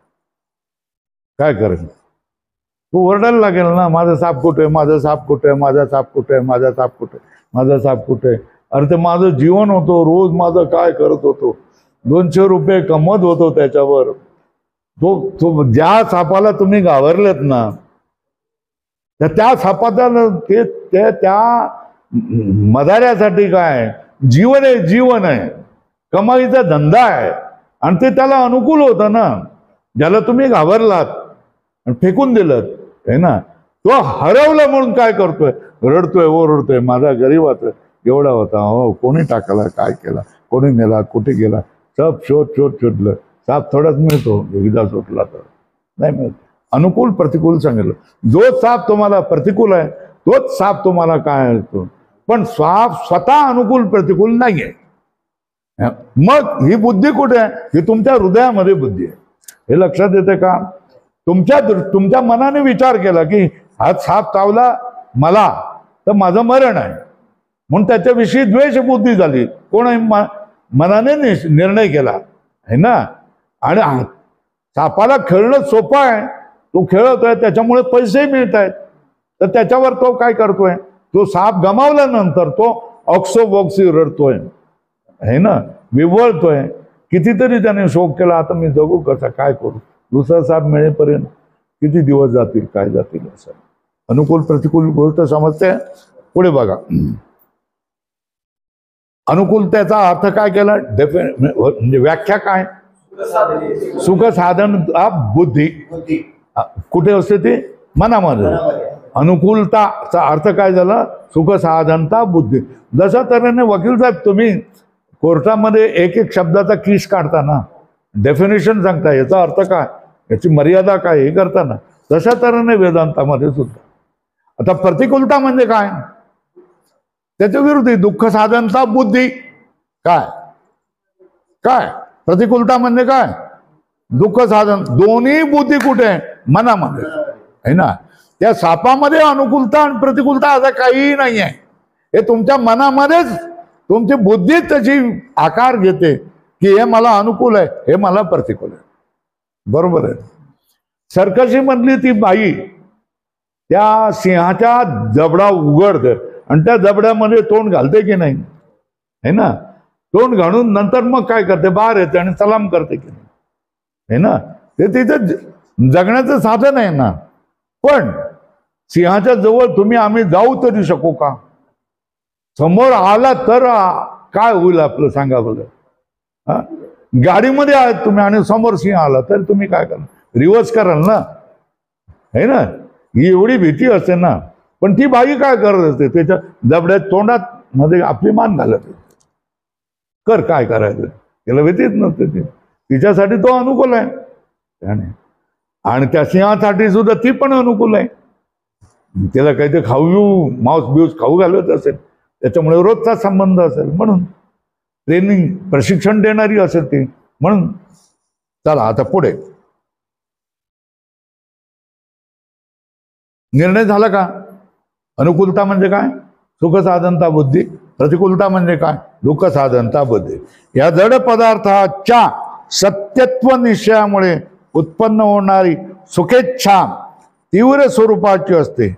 काय करेल, तो ओरडायला लागेल ना, माझा साप कुठे, माझा साप कुठे, माझा साप कुठे, माझा साप कुठे, माझा साप कुठे. अरे ते माझं जीवन होतं, रोज माझं काय करत होतो, 200 रुपये कमवत होतो त्याच्यावर. तो ज्या सापाला तुम्ही घाबरलेत ना, त्या सापाचा त्या मदाऱ्यासाठी काय जीवन आहे, कमाईचा धंदा आहे, आणि ते त्याला अनुकूल होतं ना. ज्याला तुम्ही घाबरलात आणि फेकून दिलं आहे ना, तो हरवलं म्हणून काय करतोय, रडतोय, ओरडतोय, माझा गरीबाचा एवढा होता, हो कोणी टाकला, काय केला, कोणी नेला, कुठे गेला, सब शोधलं. साप थोडाच मिळतो, एकदा सुटला तर नाही मिळत. अनुकूल प्रतिकूल सांगितलं. जो साप तुम्हाला प्रतिकूल आहे तोच साप तुम्हाला काय असतो. पण स्वतः अनुकूल प्रतिकूल नाहीये. मग ही बुद्धी कुठे आहे? ही तुमच्या हृदयामध्ये बुद्धी आहे. हे लक्षात येते का? तुमच्या मनाने विचार केला की हा साप चावला मला तर माझं मरण आहे, म्हणून त्याच्याविषयी द्वेष बुद्धी झाली. कोण मनाने निर्णय केला आहे ना. आणि सापाला खेळणं सोपं आहे, तो खेळतोय, त्याच्यामुळे पैसे मिळत आहेत. तर त्याच्यावर तो काय करतोय? तो साप गमावल्यानंतर तो ऑक्सोबॉक्सी रडतोय आहे ना, विवळतोय. कितीतरी त्याने शोक केला, आता मी जगू कसा, काय करू, दुसरा साप मिळेपर्यंत किती दिवस जातील, काय जातील. असं अनुकूल प्रतिकूल गोष्ट समजते. पुढे बघा, अनुकूलतेचा अर्थ काय केला? म्हणजे व्याख्या काय? सुख साधन बुद्धी कुठे असते? ती मनामध्ये. अनुकूलताचा अर्थ काय झाला? सुख साधनता बुद्धी. जशा तऱ्हेने वकील साहेब तुम्ही कोर्टामध्ये एक एक शब्दाचा कीस काढताना, डेफिनेशन सांगता, याचा अर्थ काय, याची मर्यादा काय, हे करताना, तशा तऱ्हेने वेदांतामध्ये सुद्धा. आता प्रतिकूलता म्हणजे काय? त्याच्या विरुद्ध दुःख साधनता बुद्धी. काय काय प्रतिकूलता म्हणजे काय? दुःख साधन. दोन्ही बुद्धी कुठे आहे? मनामध्ये आहे ना. त्या सापामध्ये अनुकूलता आणि प्रतिकूलता असं काहीही नाही आहे. हे तुमच्या मनामध्येच तुमची बुद्धी त्याची आकार घेते की हे मला अनुकूल आहे, हे मला प्रतिकूल आहे. बरोबर आहे. सर्कशी मधली ती बाई त्या सिंहाच्या जबडा उघडते आणि त्या जबड्यामध्ये तोंड घालते की नाही, है ना. तोंड घालून नंतर मग काय करते? बाहेर येते आणि सलाम करते की नाही, है ना. ते तिचं जगण्याचं साधन आहे ना. पण सिंहाच्या जवळ आम्ही जाऊ तरी शकू का? समोर आला तर काय होईल आपलं, सांगा बघा. गाडीमध्ये आहात तुम्ही आणि समोर सिंह आला तर तुम्ही काय कराल? रिव्हर्स कराल ना, है ना. ही एवढी भीती असते ना. पण ती बाई काय करत असते? त्याच्या जबड्यात तोंडात मध्ये आपली मान घालत असते. कर, काय करायचं, त्याला भीतीच नसते. ती तिच्यासाठी तो अनुकूल आहे आणि त्या सिंहासाठी सुद्धा ती पण अनुकूल आहे. त्याला काहीतरी खाऊ मांस बिऊस खाऊ घालत असेल, त्याच्यामुळे रोजचा संबंध असेल, म्हणून ट्रेनिंग प्रशिक्षण देणारी असेल ती. म्हणून चला आता पुढे निर्णय झाला का? अनुकूलता म्हणजे काय? सुख साधनता बुद्धी. प्रतिकूलता म्हणजे काय? दुःख साधनता बुद्धी. या जड पदार्थाच्या सत्यत्व निश्चयामुळे उत्पन्न होणारी सुखेच्छा तीव्र स्वरूपाची असते.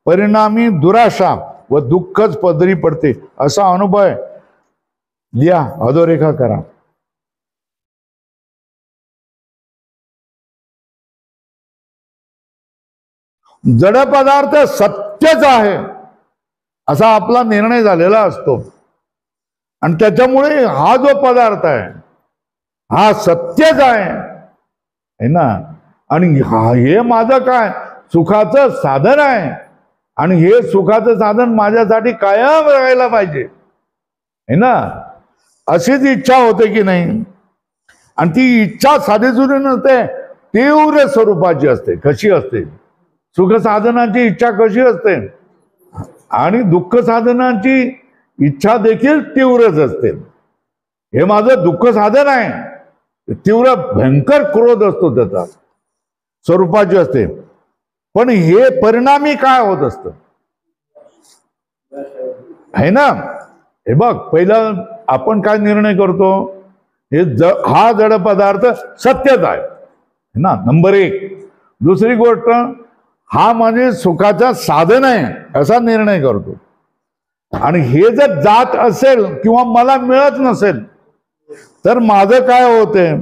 परिणामी दुराशा व दुःखच पदरी पडते. असा अनुभव लिहा, अधोरेखा करा. जड पदार्थ सत्यच आहे असा आपला निर्णय झालेला असतो आणि त्याच्यामुळे हा जो पदार्थ आहे हा सत्यच आहे ना. आणि हे माझं काय सुखाचं साधन आहे आणि हे सुखाचं साधन माझ्यासाठी कायम राहायला पाहिजे, है ना. अशीच इच्छा होते की नाही. आणि ती इच्छा साधीसुधी नसते, तीव्र स्वरूपाची असते. कशी असते? सुख साधनाची इच्छा कशी असते आणि दुःख साधनाची इच्छा देखील तीव्रच असते. हे माझं दुःख साधन आहे, तीव्र भयंकर क्रोध असतो त्याचा, स्वरूपाची असते. पण हे परिणामी काय होत असतं, है ना. हे बघ, पहिला आपण काय निर्णय करतो? हे हा जड पदार्थ सत्यच आहे ना, नंबर एक. दुसरी गोष्ट, हा म्हणजे सुखाचा साधन आहे असा निर्णय करतो. आणि हे जर जात असेल किंवा मला मिळत नसेल तर माझं काय होते?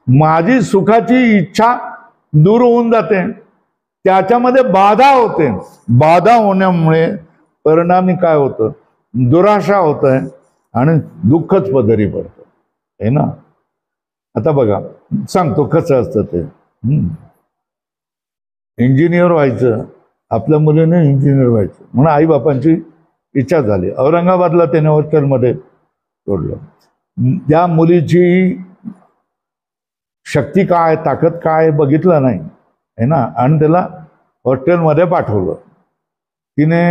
माझी सुखाची इच्छा दूर होऊन जाते, त्याच्यामध्ये बाधा होते. बाधा होण्यामुळे परिणामी काय होतं? दुराशा होत आहे आणि दुःखच पदरी पडतं, है ना. आता बघा, सांगतो कसं असतं ते. इंजिनियर व्हायचं, आपल्या मुलीने इंजिनियर व्हायचं म्हणून आई बापांची इच्छा झाली. औरंगाबादला त्याने हॉस्टेलमध्ये सोडलं. त्या मुलीची शक्ती काय, ताकद काय बघितलं नाही, है ना. आणि त्याला हॉस्टेलमध्ये पाठवलं. तिने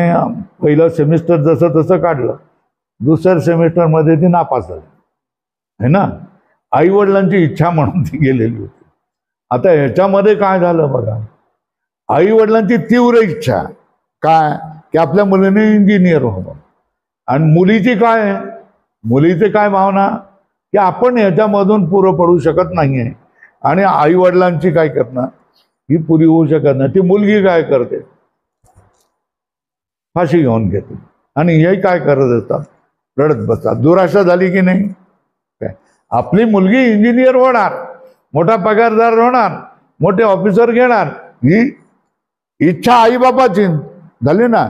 पहिलं सेमिस्टर जसं तसं काढलं, दुसऱ्या सेमिस्टरमध्ये ती नापास झाली है ना. आईवडिलांची इच्छा म्हणून ती गेलेली होती. आता ह्याच्यामध्ये काय झालं बघा, आईवडिलांची तीव्र इच्छा काय की आपल्या मुलीने इंजिनियर व्हावं, आणि मुलीची काय, मुलीची काय भावना की आपण ह्याच्यामधून पुरं पडू शकत नाहीये, आणि आईवडिलांची काय करणार, ही पुरी होऊ शकत नाही. ती मुलगी काय करते, फाशी घेऊन घेते, आणि हे काय करत असतात, रडत बसतात. दुराशा झाली की नाही. काय आपली मुलगी इंजिनियर होणार, मोठा पगारदार होणार, मोठे ऑफिसर घेणार, ही इच्छा आईबापाची झाली ना,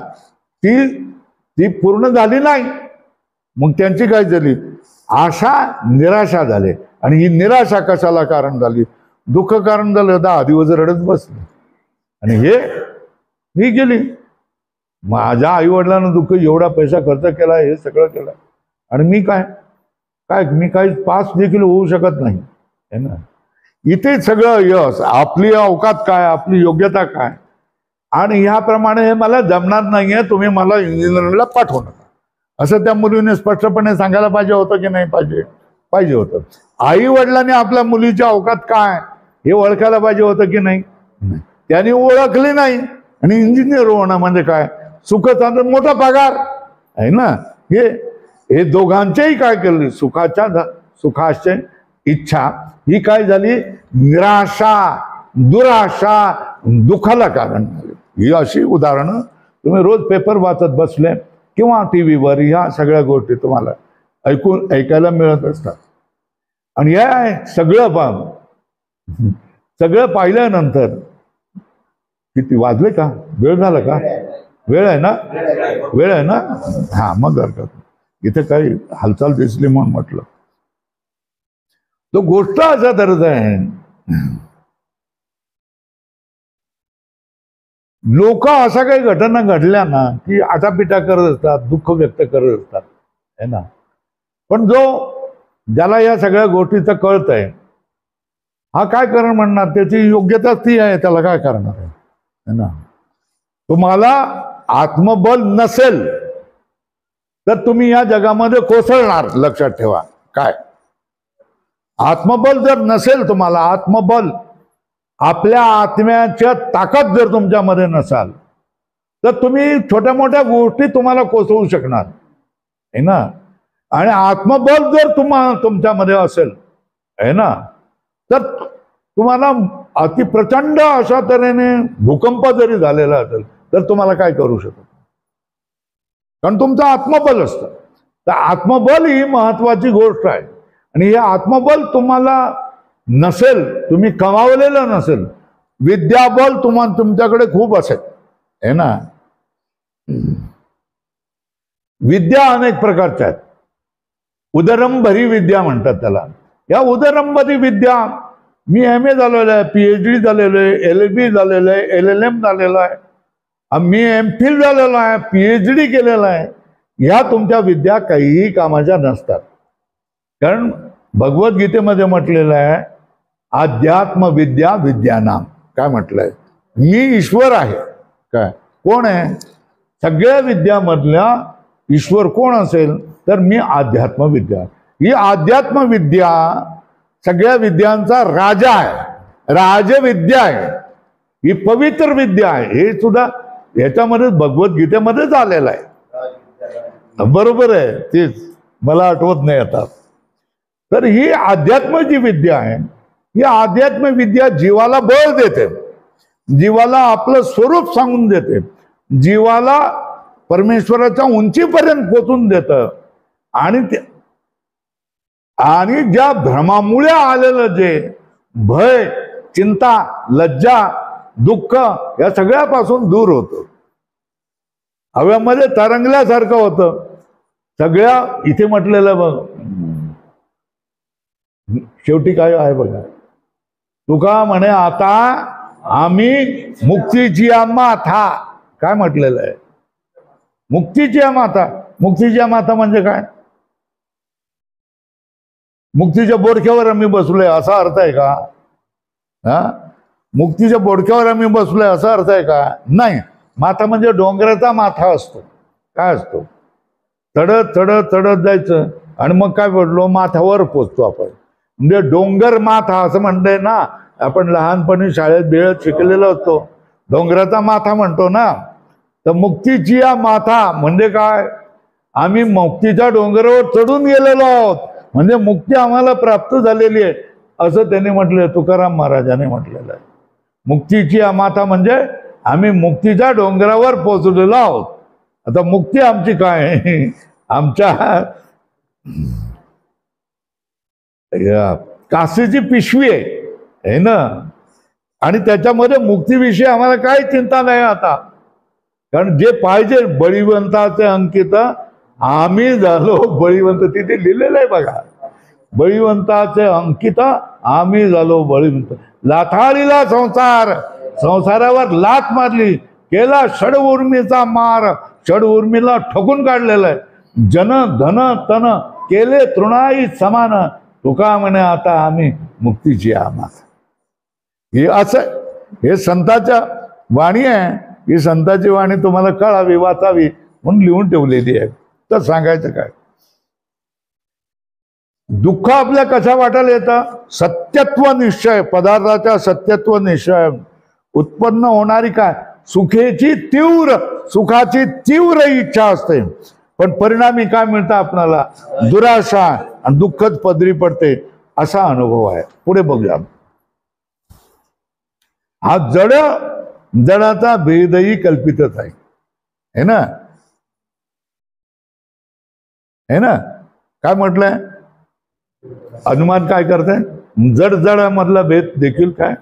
ती पूर्ण झाली नाही. मग त्यांची काय झाली, आशा निराशा झाली. आणि ही निराशा कशाला कारण झाली, दुःख कारण झालं. 10 दिवस रडत बसले, आणि ही गेली. माझ्या आईवडिलांना दुःख, एवढा पैसा खर्च केला, हे सगळं केलं, आणि मी मी काही पास देखील होऊ शकत नाही है ना. इथे सगळं यश, आपली अवकात काय, आपली योग्यता काय, आणि ह्याप्रमाणे हे मला जमणार नाहीये, तुम्ही मला इंजिनिअरिंगला पाठवू नका, असं त्या मुलीने स्पष्टपणे सांगायला पाहिजे होतं की नाही पाहिजे होतं. आई वडिलांनी आपल्या मुलीची अवकात काय हे ओळखायला पाहिजे होतं की नाही. त्यांनी ओळखली नाही, आणि इंजिनियर होणं म्हणजे काय, सुखाचा मोठा पगार आहे ना. हे दोघांचेही काय केली, सुखाची इच्छा ही काय झाली, निराशा, दुराशा, दुःखाला कारण झाली. ही अशी उदाहरणं तुम्ही रोज पेपर वाचत बसले किंवा टीव्हीवर ह्या सगळ्या गोष्टी तुम्हाला ऐकायला मिळत असतात. आणि या सगळं पाहिल्यानंतर किती वाजले का, वेळ झाला का, वेळ आहे ना, हा मग हरकत, इथे काही हालचाल दिसली म्हणून म्हटलं. तो गोष्ट असा तरच आहे, लोक अशा काही घटना घडल्या ना की आटापिटा करत असतात, दुःख व्यक्त करत असतात है ना. पण ज्याला या सगळ्या गोष्टीचं कळत आहे, हा काय कारण म्हणणार, त्याची योग्यताच ती आहे, त्याला काय करणार आहे ना. तुम्हाला आत्मबल नसेल तर तुम्ही या जगामध्ये कोसळणार, लक्षात ठेवा. काय आत्मबल जर नसेल तुम्हाला, आत्मबल, आपल्या आत्म्याच्या ताकद जर तुमच्यामध्ये नसाल, तर तुम्ही छोट्या मोठ्या गोष्टी तुम्हाला कोसळू शकणार आहे ना. आणि आत्मबल जर तुमच्यामध्ये असेल आहे ना, तर तुम्हाला अति प्रचंड अशा तऱ्हेने भूकंप जरी झालेला असेल तर तुम्हाला काय करू शकत, कारण तुमचं आत्मबल असतं. तर आत्मबल ही महत्वाची गोष्ट आहे. आणि हे आत्मबल तुम्हाला नसेल, तुम्ही कमावलेलं नसेल, विद्याबल तुमच्याकडे खूप असेल है ना. विद्या अनेक प्रकारच्या आहेत. उदरंभरी विद्या म्हणतात त्याला. या उदरंभरी विद्या, मी MA झालेलो आहे, PhD झालेलो आहे, LLB झालेलो आहे, LLM झालेलो आहे, मी MPhil झालेलो आहे, PhD केलेला आहे. ह्या तुमच्या विद्या काहीही कामाच्या नसतात. कारण भगवद्गीतेमध्ये म्हटलेलं आहे, अध्यात्म विद्या विद्यानाम. काय म्हटलंय, मी ईश्वर आहे. काय कोण आहे, सगळ्या विद्यामधल्या ईश्वर कोण असेल तर मी अध्यात्म विद्या. ही अध्यात्म विद्या सगळ्या विद्यांचा राजा आहे, राजविद्या आहे, ही पवित्र विद्या आहे. हे सुद्धा ह्याच्यामध्ये भगवद्गीतेमध्येच आलेलं आहे. बरोबर आहे, तेच मला आठवत नाही आता. तर ही अध्यात्म जी विद्या आहे, ही अध्यात्म विद्या जीवाला बळ देते, जीवाला आपलं स्वरूप सांगून देते, जीवाला परमेश्वराच्या उंचीपर्यंत पोचून देतं. आणि ज्या भ्रमामुळे आलेलं जे भय, चिंता, लज्जा, दुःख या सगळ्यापासून दूर होतं. हव्यामध्ये तरंगल्यासारखं होतं. सगळ्या इथे म्हटलेलं बघ, शेवटी काय आहे बघा, तुका म्हणे आता आम्ही मुक्तीची माथा. काय म्हटलेलं आहे, मुक्तीची माता. मुक्तीची माता म्हणजे काय, मुक्तीच्या बोडक्यावर आम्ही बसलोय असा अर्थ आहे का. हा, मुक्तीच्या बोडक्यावर आम्ही बसलोय असा अर्थ आहे का, नाही. माथा म्हणजे डोंगराचा माथा असतो. काय असतो? चढत चढत चढत जायचं आणि मग काय पडलो माथ्यावर पोचतो आपण. म्हणजे डोंगर माथा असं म्हणतंय ना, आपण लहानपणी शाळेत बिळत शिकलेलो असतो. डोंगराचा माथा म्हणतो ना. तर मुक्तीची या माथा म्हणजे काय? आम्ही मुक्तीच्या डोंगरावर चढून गेलेलो आहोत, म्हणजे मुक्ती आम्हाला प्राप्त झालेली आहे असं त्यांनी म्हटलंय. तुकाराम महाराजांनी म्हटलेलं आहे. मुक्तीची या माथा म्हणजे आम्ही मुक्तीच्या डोंगरावर पोहोचलेलो आहोत. आता मुक्ती आमची काय? आमच्या काशीची पिशवी आहे ना, आणि त्याच्यामध्ये मुक्तीविषयी आम्हाला काही चिंता नाही आता. कारण जे पाहिजे बळीवंताचे अंकित आम्ही झालो बळीवंत. तिथे लिहिलेलं आहे बघा, बळीवंताचे अंकित आम्ही झालो बळीवंत. लाथाळीला संसार, संसारावर लाथ मारली, केला षडउर्मीचा मार, षडउर्मीला ठोकून काढलेला आहे. जन धन तन केले तृणाई समान, तुका म्हणे आता आम्ही मुक्तीची आम्हाला. हे असं हे संतांच्या वाणी आहे. ही संतांची वाणी तुम्हाला कळावी, वाचावी म्हणून लिहून ठेवलेली आहे. तर सांगायचं काय? दुःख आपल्या कशा वाटायला येतं? सत्यत्व निश्चय, पदार्थाच्या सत्यत्व निश्चय उत्पन्न होणारी काय? सुखाची तीव्र इच्छा असते, पण परिणामी काय मिळतं आपल्याला? दुराशा आणि दुःखच पदरी पडते. असा अनुभव आहे. पुढे बघूया. हा जडाचा भेदही कल्पितच आहे, है ना? है ना? काय म्हटलंय? अनुमान काय करते? जडामधला भेद देखील काय?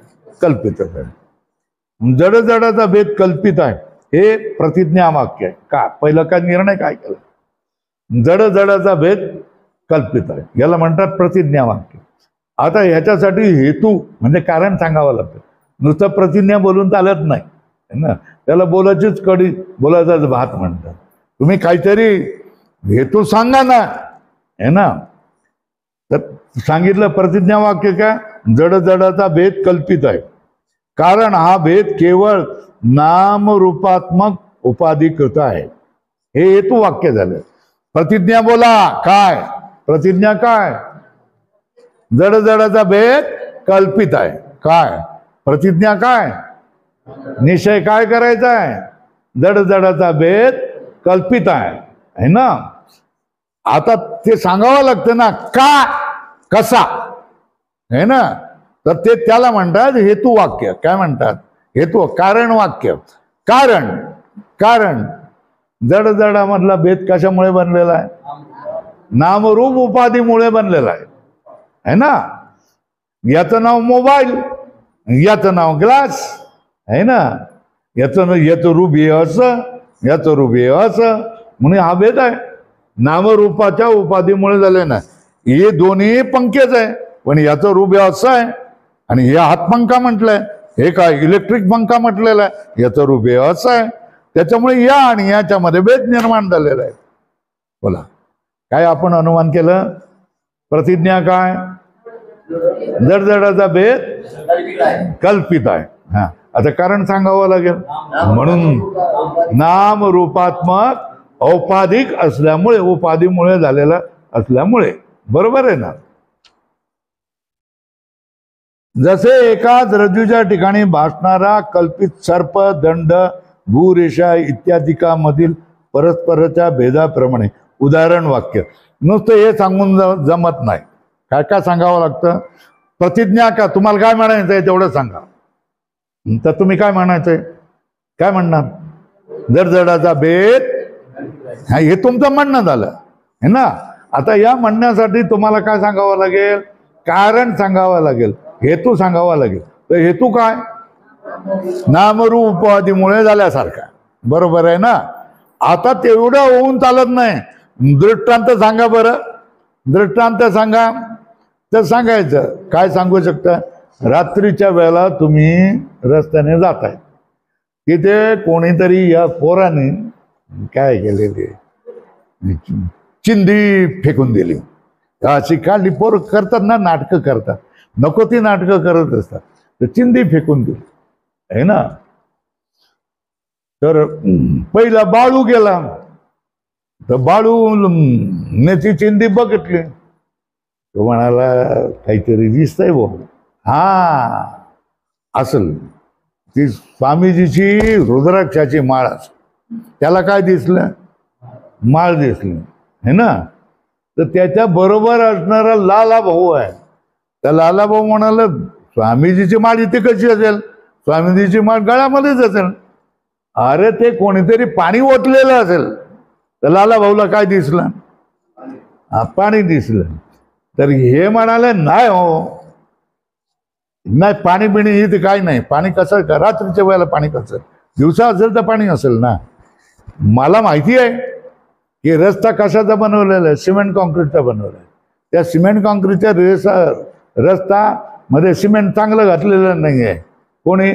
कल्पितच आहे. जडाचा भेद कल्पित आहे हे प्रतिज्ञा वाक्य आहे. का पहिलं काय निर्णय काय केला? जडाचा भेद कल्पित आहे, याला म्हणतात प्रतिज्ञा वाक्य. आता ह्याच्यासाठी हेतू म्हणजे कारण सांगावं लागतं. नुसतं प्रतिज्ञा बोलून चालत नाही, है ना? त्याला बोलायचीच कडी, बोलायचाच भात म्हणतात. तुम्ही काहीतरी हेतू सांगा ना, है ना? तर सांगितलं प्रतिज्ञा वाक्य काय? जडाचा भेद कल्पित आहे, कारण हा भेद केवळ नामरूपात्मक उपाधिकृत आहे. हे हेतू वाक्य झालं. प्रतिज्ञा बोला काय? प्रतिज्ञा काय? जडाचा भेद कल्पित आहे. काय? प्रतिज्ञा काय? निश्चय काय करायचा आहे? जडाचा भेद कल्पित आहे ना? आता ते सांगावं लागतं ना, का कसा, है ना? तर ते त्याला म्हणतात हेतू वाक्य. काय म्हणतात? हेतू कारण वाक्य. कारण जडामधला भेद कशामुळे बनलेला आहे? नामरूप उपाधीमुळे बनलेला आहे ना? याचं नाव मोबाईल, याचं नाव ग्लास, है ना? याचं रूप हे असं, याचं रूप हे असं, म्हणून हा भेद आहे. नामरूपाच्या उपाधीमुळे झाले ना. हे दोन्ही पंखेच आहे, पण याचं रूप हे असं आहे आणि हे हातपंखा म्हटलंय, हे काय इलेक्ट्रिक पंखा म्हटलेला आहे, याचं रूप हे असं आहे. त्याच्यामुळे या आणि याच्यामध्ये भेद निर्माण झालेला आहे. बोला काय आपण अनुमान केलं? प्रतिज्ञा काय? जडाचा भेद कल्पित आहे. हा, आता कारण सांगावं लागेल. म्हणून नाम रूपात्मक औपाधिक असल्यामुळे, उपाधीमुळे झालेला असल्यामुळे. बरोबर आहे ना? जसे एकाच रज्जूच्या ठिकाणी भासणारा कल्पित सर्प, दंड, भूरेषा इत्यादिकामधील परस्परच्या भेदाप्रमाणे. उदाहरण वाक्य. नुसतं हे सांगून जमत नाही. काय काय सांगावं लागतं? प्रतिज्ञा का? तुम्हाला काय म्हणायचं आहे तेवढं सांगा. तर तुम्ही काय म्हणायचंय? काय म्हणणार? जडाचा भेद, हे तुमचं म्हणणं झालं, है ना? आता या म्हणण्यासाठी तुम्हाला काय सांगावं लागेल? कारण सांगावं लागेल, हेतू सांगावा लागेल. तर हेतू काय? नामरूप उपाधीमुळे झाल्यासारखा. बरोबर आहे ना? आता तेवढं होऊन चालत नाही. दृष्टांत सांगा बरं. दृष्टांत सांगा. तर सांगायचं काय सांगू शकता? रात्रीच्या वेळेला तुम्ही रस्त्याने जाताय, तिथे कोणीतरी या पोराने काय केलेली, चिंधी फेकून दिली. अशी काढली. पोर करतात ना, नाटकं करतात, नको ती नाटकं करत असतात. तर चिंधी फेकून दिली, है ना? तर पहिला बाळू गेला, तर बाळू नेची चिंदी बघितली, तो म्हणाला काहीतरी दिसतंय भाऊ. हा असल ती स्वामीजीची रुद्राक्षाची माळ, त्याला काय दिसलं? माळ दिसली है ना. तर त्याच्या बरोबर असणारा लाला भाऊ आहे, त्या लाला भाऊ म्हणाला स्वामीजीची माळ इथे कशी असेल? स्वामीजीची माळ गळ्यामध्येच असेल. अरे ते कोणीतरी पाणी ओतलेलं असेल. तर लाला भाऊला काय दिसलं? पाणी दिसलं. तर हे म्हणाले नाही हो, नाही पाणी बिणी इथे काय नाही. पाणी कसं, रात्रीच्या वेळेला पाणी कसं? दिवसा असेल तर पाणी असेल ना. मला माहिती आहे की रस्ता कशाचा बनवलेला आहे? सिमेंट कॉन्क्रीटचा बनवला आहे. त्या सिमेंट कॉन्क्रीटच्या रस्ता मध्ये सिमेंट चांगलं घातलेलं नाही आहे कोणी,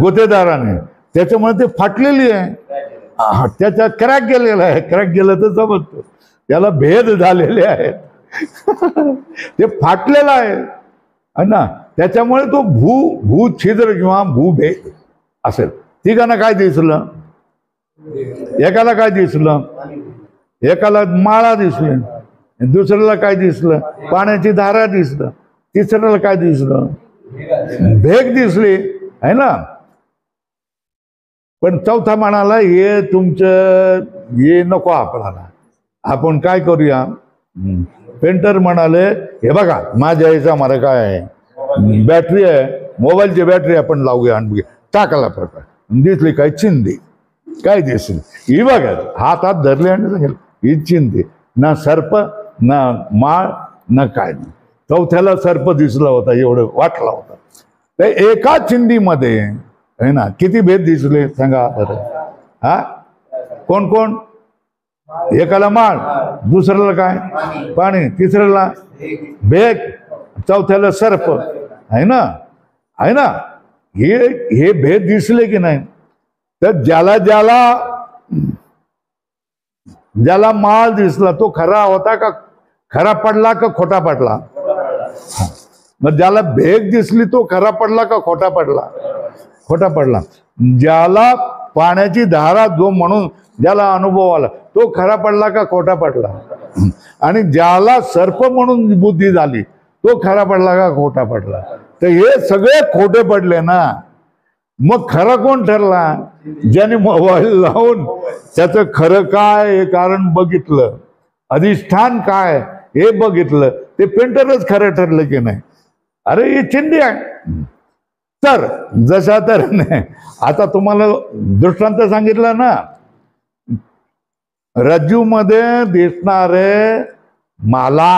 गुत्तेदाराने, त्याच्यामुळे ते फाटलेली आहे. त्याचा क्रॅक गेलेला आहे. क्रॅक गेलं तर समजतो त्याला भेद झालेले आहेत. ते फाटलेलं आहे ना. त्याच्यामुळे तो भूछिद्र किंवा भूभेद असेल. तिघांना काय दिसलं? एकाला काय दिसलं? एकाला माळा दिसली, दुसऱ्याला काय दिसलं? पाण्याची धारा दिसलं, तिसऱ्याला काय दिसलं? भेग दिसली आहे ना. पण चौथा म्हणाला हे तुमचं हे नको आपल्याला, आपण काय करूया? पेंटर म्हणाले हे बघा माझ्या याचा मला काय आहे, बॅटरी आहे, मोबाईलची बॅटरी आपण लावूया आणि टाकायला प्रकार दिसली काय? चिंदी. काय दिसेल? ही बघा हातात धरले आणि सांगेल ही चिंदी. ना सर्प ना माळ ना काय नाही. चौथ्याला सर्प दिसला होता, एवढं वाटला होता. तर एका चिंदीमध्ये है ना किती भेद दिसले सांगा बरं? हा कोण कोण? एकाला माळ, दुसऱ्याला काय? पाणी, तिसऱ्याला भेग, चौथ्याला सर्प आहे ना. आहे ना. हे भेद दिसले की नाही? तर ज्याला माळ दिसला तो खरा होता का खरा पडला का खोटा पडला? मग ज्याला भेग दिसली तो खरा पडला का खोटा पडला? खोटा पडला. ज्याला पाण्याची धारा जो म्हणून ज्याला अनुभव आला तो खरा पडला का खोटा पडला? आणि ज्याला सर्प म्हणून बुद्धी झाली तो खरा पडला का खोटा पडला? तर हे सगळे खोटे पडले ना. मग खरा कोण ठरला? ज्याने मोबाईल लावून त्याचं खरं काय हे कारण बघितलं, अधिष्ठान काय हे बघितलं, ते पेंटरच खरं ठरलं की नाही? अरे ही चिंदी आहे. तर जशा तऱ्हेने आता तुम्हाला दृष्टांत सांगितलं ना, रज्जूमध्ये दिसणारे माला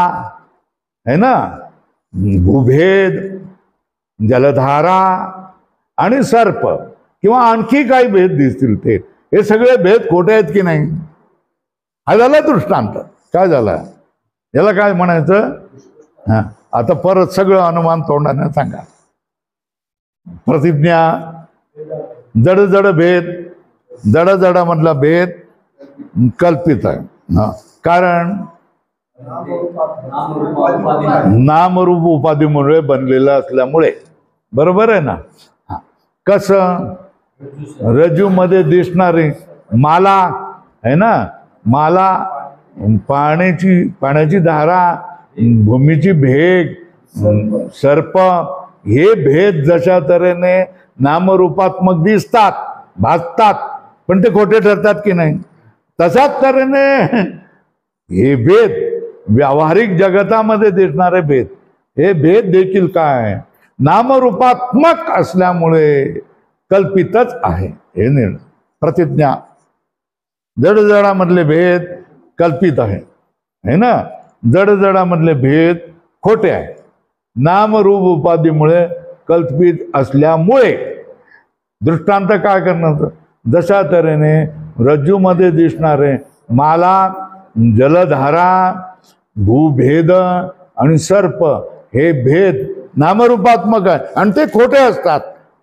है ना, भूभेद, जलधारा आणि सर्प किंवा आणखी काही भेद दिसतील ते, हे सगळे भेद खोटे आहेत की नाही? हा झाला दृष्टांत. काय झाला? याला काय म्हणायचं? हा आता परत सगळं अनुमान तोंडाने सांगा. प्रतिज्ञा, जड जड भेद, जड जडामधला भेद कल्पित आहे. हा कारण नामरूप उपाधीमुळे बनलेलं असल्यामुळे. बरोबर आहे ना. कसं? रज्जूमध्ये दिसणारी माला आहे ना, माला, पाण्याची धारा, भूमीची भेग, सर्प, हे भेद जशा तऱ्हेने नामरूपात्मक दिसतात, भासतात, पण ते खोटे ठरतात की नाही? तशाच तऱ्हेने हे भेद व्यावहारिक जगतामध्ये दिसणारे भेद, हे भेद देखील काय? नामरूपात्मक असल्यामुळे कल्पितच आहे. हे निर्णय प्रतिज्ञा, जडजडामधले भेद कल्पित आहे है ना. जडजडामधले भेद खोटे आहे. नामरूप उपाधीमुळे कल्पित असल्यामुळे. दृष्टांत काय करणार? जशा तऱ्हेने रज्जूमध्ये दिसणारे माला, जलधारा, भूभेद आणि सर्प हे भेद नामरूपात्मक आहे आणि ते खोटे असतात.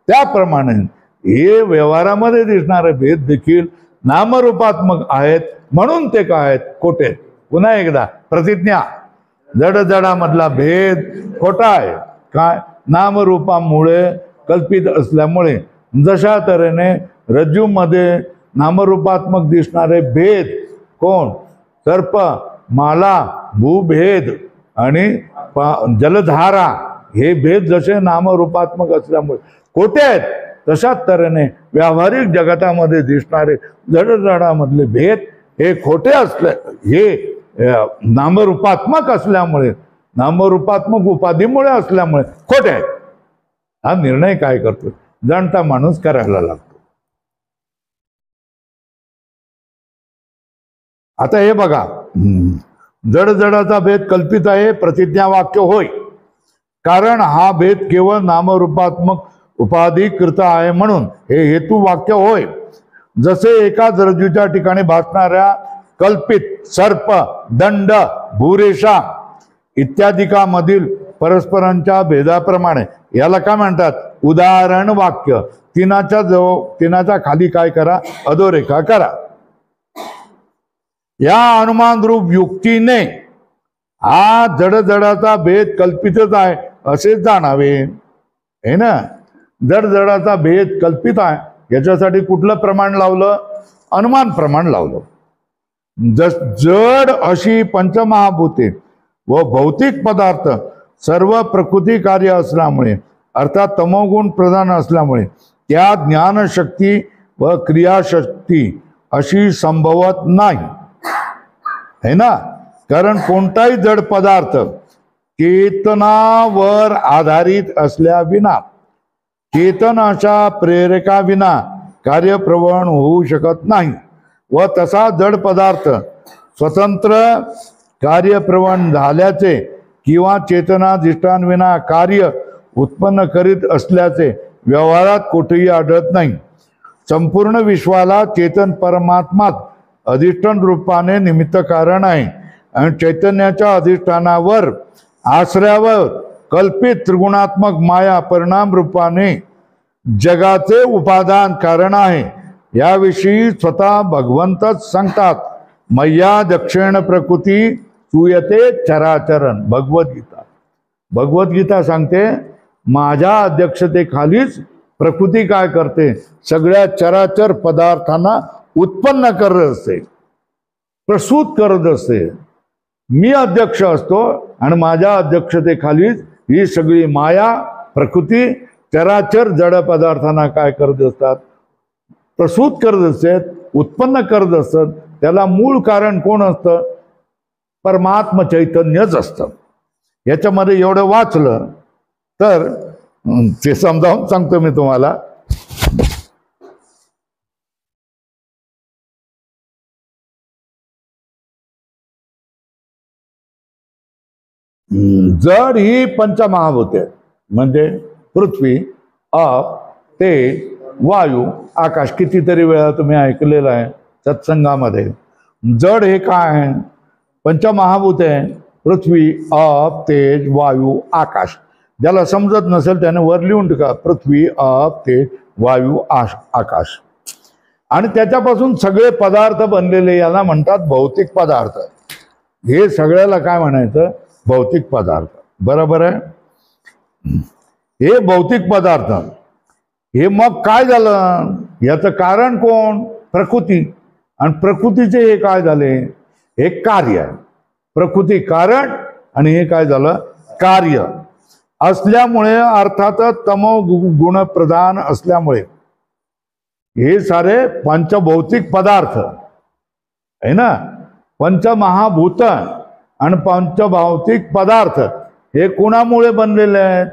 त्याप्रमाणे हे व्यवहारामध्ये दिसणारे भेद देखील नामरूपात्मक आहेत, म्हणून ते काय आहेत? खोटे. पुन्हा एकदा प्रतिज्ञा, जडजडामधला भेद खोटा आहे. काय? नामरूपामुळे कल्पित असल्यामुळे. जशा तऱ्हेने रज्जूमध्ये नामरूपात्मक दिसणारे भेद कोण? सर्प, माला, भूभेद आणि जलधारा हे भेद जसे नामरूपात्मक असल्यामुळे खोटे आहेत, तशाच तऱ्हेने व्यावहारिक जगतामध्ये दिसणारे जडजडामधले भेद हे खोटे असले, हे नामरूपात्मक असल्यामुळे, नामरूपात्मक उपाधीमुळे असल्यामुळे खोटे आहेत. हा निर्णय काय करतो? जाणता माणूस करायला लागतो. आता हे बघा, जडजडाचा भेद कल्पित आहे, प्रतिज्ञा वाक्य होय, कारण हा भेद केवळ नामरूपात्मक उपाधीकृत आहे म्हणून हे हेतू वाक्य होय. जसे एकाच रज्जूच्या ठिकाणी भासणाऱ्या कल्पित सर्प, दंड, भूरेषा इत्यादिकामधील परस्परांच्या भेदाप्रमाणे याला काय म्हणतात? उदाहरण वाक्य. तिनाच्या खाली काय करा? अधोरेखा करा. या अनुमान रूप युक्तीने हा जडजडाचा भेद कल्पितच आहे असे जाणावे. हे ना, जडजडाचा भेद कल्पित आहे याच्यासाठी कुठलं प्रमाण लावलं? अनुमान प्रमाण लावलं. जड अशी पंचमहाभूते व भौतिक पदार्थ सर्व प्रकृती कार्य असल्यामुळे, अर्थात तमोगुण प्रधान असल्यामुळे त्या ज्ञानशक्ती व क्रियाशक्ती अशी संभवत नाही, है ना. कारण कोणताही जड पदार्थ चेतनावर आधारित असल्याविना, चेतनाच्या प्रेरकाविना कार्यप्रवण होऊ शकत नाही. व तसा जड पदार्थ स्वतंत्र कार्यप्रवण झाल्याचे किंवा चेतनाधिष्ठानविना कार्य उत्पन्न करीत असल्याचे व्यवहारात कुठेही आढळत नाही. संपूर्ण विश्वाला चेतन परमात्माच अधिष्ठान रूपाने निमित्त कारण आहे आणि चैतन्याच्या अधिष्ठानावर आश्रयावर कल्पित त्रिगुणात्मक माया परिणाम रूपाने जगाचे उपादान कारण आहे. याविषयी स्वतः भगवंतच सांगतात. मय्या दक्षिण प्रकृती सूयते चराचरण. भगवद्गीता सांगते, माझ्या अध्यक्षतेखालीच प्रकृती काय करते? सगळ्या चराचर पदार्थांना उत्पन्न करत असते, प्रसूत करत असते. मी अध्यक्ष असतो आणि माझ्या अध्यक्षतेखालीच ही सगळी माया प्रकृती चराचर जड पदार्थांना काय करत असतात? प्रसूत करत असतात, उत्पन्न करत असतात. त्याला मूळ कारण कोण असतं? परमात्म चैतन्यच असतं. याच्यामध्ये एवढं वाचलं तर ते समजावून सांगतो मी तुम्हाला. जड ही पंचमहाभूते म्हणजे पृथ्वी, आप, तेज, वायू, आकाश. कितीतरी वेळा तुम्ही ऐकलेलं आहे सत्संगामध्ये. जड हे काय आहे? पंचमहाभूते आहे. पृथ्वी, आप, तेज, वायू, आकाश. ज्याला समजत नसेल त्याने वर लिहून टाका, पृथ्वी, आप, तेज, वायू, आकाश. आणि त्याच्यापासून सगळे पदार्थ बनलेले याला म्हणतात भौतिक पदार्थ. हे सगळ्याला काय म्हणायचं? भौतिक पदार्थ. बरोबर आहे. हे भौतिक पदार्थ हे मग काय झालं? याचं कारण कोण? प्रकृती. आणि प्रकृतीचे हे काय झाले? हे कार्य आहे. प्रकृती कारण आणि हे काय झालं? कार्य असल्यामुळे, अर्थातच तमो गुण प्रधान असल्यामुळे हे सारे पंचभौतिक पदार्थ आहे ना. पंचमहाभूत आणि पंचभौतिक पदार्थ हे कोणामुळे बनलेले आहेत?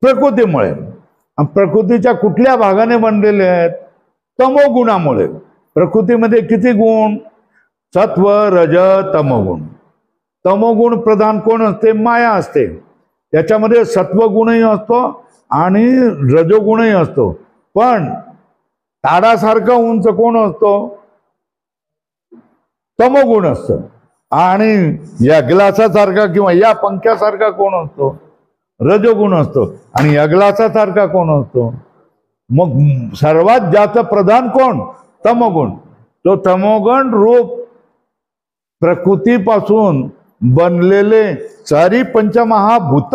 प्रकृतीमुळे. प्रकृतीच्या कुठल्या भागाने बनलेले आहेत? तमोगुणामुळे. प्रकृतीमध्ये किती गुण? सत्व, रज, तमोगुण. तमोगुण प्रधान कोण असते? माया असते. त्याच्यामध्ये सत्वगुणही असतो आणि रजोगुणही असतो. पण ताडासारखा उंच कोण असतो? तमोगुण असतं. आणि या ग्लासासारखा किंवा या पंख्यासारखा कोण असतो? रजोगुण असतो. आणि या ग्लासासारखा कोण असतो? मग सर्वात जास्त प्रधान कोण? तमोगुण. तो तमोगुण रूप प्रकृतीपासून बनलेले सारी पंचमहाभूत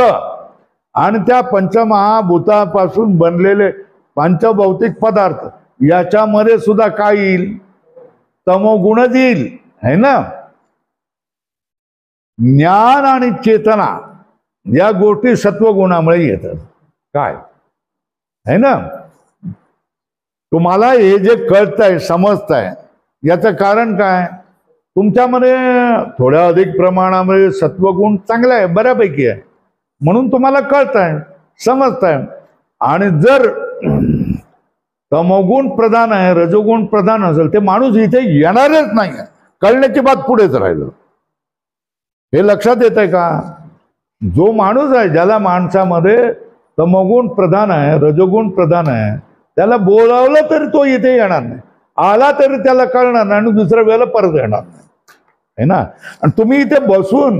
आणि त्या पंचमहाभूतापासून बनलेले पंचभौतिक पदार्थ याच्यामध्ये सुद्धा काय येईल? तमोगुणच येईल, है ना. ज्ञान आणि चेतना या गोष्टी सत्वगुणामुळे येतात. काय है ना. तुम्हाला हे जे कळतंय समजतंय याचं कारण काय? तुमच्यामध्ये थोड्या अधिक प्रमाणामध्ये सत्वगुण चांगला आहे, बऱ्यापैकी आहे, म्हणून तुम्हाला कळतंय समजतंय. आणि जर तमोगुण प्रधान आहे, रजोगुण प्रधान असेल, ते माणूस इथे येणारच नाही. कळण्याची बात पुढेच राहिलं. हे लक्षात येत आहे का? जो माणूस आहे, ज्याला माणसामध्ये तमोगुण प्रधान आहे, रजोगुण प्रधान आहे, त्याला बोलावलं तरी तो इथे येणार नाही. आला तरी त्याला कळणार नाही आणि दुसऱ्या वेळेला परत येणार नाही, है ना. आणि तुम्ही इथे बसून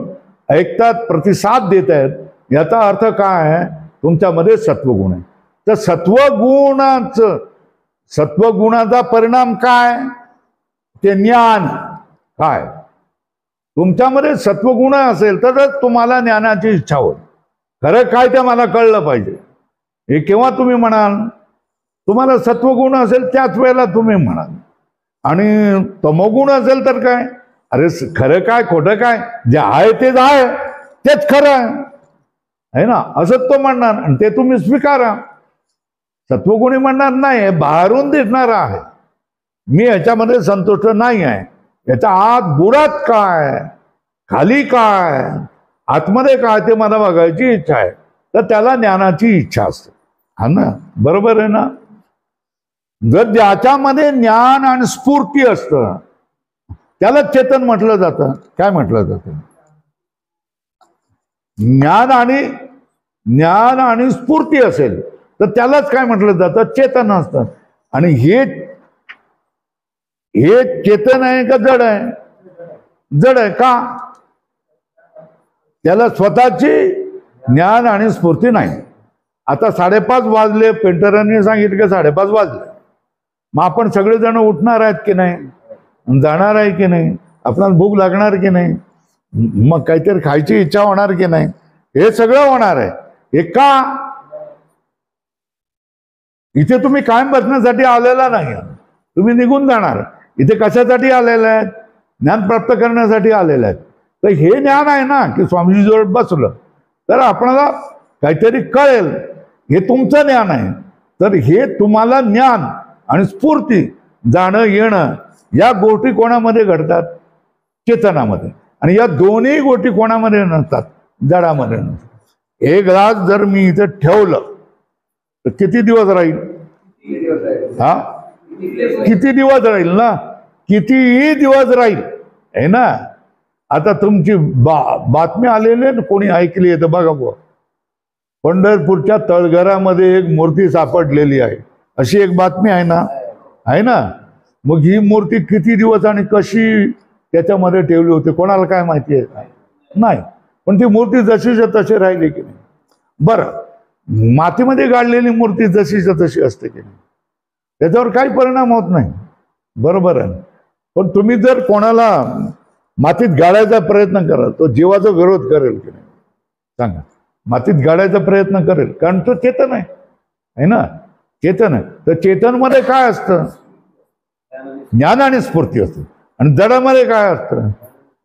ऐकतात, प्रतिसाद देत आहेत, याचा अर्थ काय आहे? तुमच्यामध्ये सत्वगुण आहे. तर सत्वगुणाचा परिणाम काय? ते ज्ञान. काय तुमच्यामध्ये सत्वगुण असेल तरच तुम्हाला ज्ञानाची इच्छा होईल. खरं काय ते मला कळलं पाहिजे. हे केव्हा तुम्ही म्हणाल? तुम्हाला सत्वगुण असेल त्याच वेळेला तुम्ही म्हणाल. आणि तमोगुण असेल तर काय? अरे खरं काय खोटं काय, जे आहे तेच आहे, तेच खरं आहे ना, असंच तो म्हणणार. आणि ते तुम्ही स्वीकारा. सत्वगुणी म्हणणार नाही, बाहेरून दिसणार आहे, मी ह्याच्यामध्ये संतुष्ट नाही आहे, याच्या आत बुडात काय, खाली काय, आतमध्ये काय ते मला बघायची इच्छा आहे. तर त्याला ज्ञानाची इच्छा असते, हा ना. बरोबर आहे ना. जर ज्याच्यामध्ये ज्ञान आणि स्फूर्ती असतं त्याला चेतन म्हटलं जातं. काय म्हटलं जातं? ज्ञान आणि स्फूर्ती असेल तर त्यालाच काय म्हटलं जातं? चेतन असतं. आणि हे चेतन आहे का जड आहे? जड आहे. का? त्याला स्वतःची ज्ञान आणि स्फूर्ती नाही. आता 5:30 वाजले, पेंटरांनी सांगितलं की 5:30 वाजले. मग आपण सगळेजण उठणार आहेत की नाही? जाणार आहे की नाही? आपल्याला भूक लागणार की नाही? मग काहीतरी खायची इच्छा होणार की नाही? हे सगळं होणार आहे. हे का? इथे तुम्ही कायम बसण्यासाठी आलेला नाही, तुम्ही निघून जाणार. इथे कशासाठी आलेले आहेत? ज्ञान प्राप्त करण्यासाठी आलेले आहेत. तर हे ज्ञान आहे ना, की स्वामीजीजवळ बसलं तर आपल्याला काहीतरी कळेल, हे तुमचं ज्ञान आहे. तर हे तुम्हाला ज्ञान आणि स्फूर्ती, जाणं येणं, या गोष्टी कोणामध्ये घडतात? चेतनामध्ये. आणि या दोन्ही गोष्टी कोणामध्ये नसतात? जडामध्ये नसतात. एक ग्लास जर मी इथे ठेवलं तर किती दिवस राहील? हा, किती दिवस राहील ना? कितीही दिवस राहील, आहे ना. आता तुमची बातमी आलेली आहे, कोणी ऐकली आहे तर बघा बुवा. पंढरपूरच्या तळघरामध्ये एक मूर्ती सापडलेली आहे, अशी एक बातमी आहे ना, आहे ना. मग ही मूर्ती किती दिवस आणि कशी त्याच्यामध्ये ठेवली होती कोणाला काय माहिती आहे? नाही. पण ती मूर्ती जशीच्या तशी राहिली की नाही? बरं, मातीमध्ये गाडलेली मूर्ती जशीच्या तशी असते की नाही? त्याच्यावर काही परिणाम होत नाही, बरोबर आहे. पण तुम्ही जर कोणाला मातीत गाडायचा प्रयत्न कराल, तो जीवाचा विरोध करेल की नाही? सांगा. मातीत गाडायचा प्रयत्न करेल, कारण तो चेतन आहे ना, चेतन आहे. तर चेतनमध्ये काय असतं? ज्ञान आणि स्फूर्ती असते. आणि जडामध्ये काय असतं?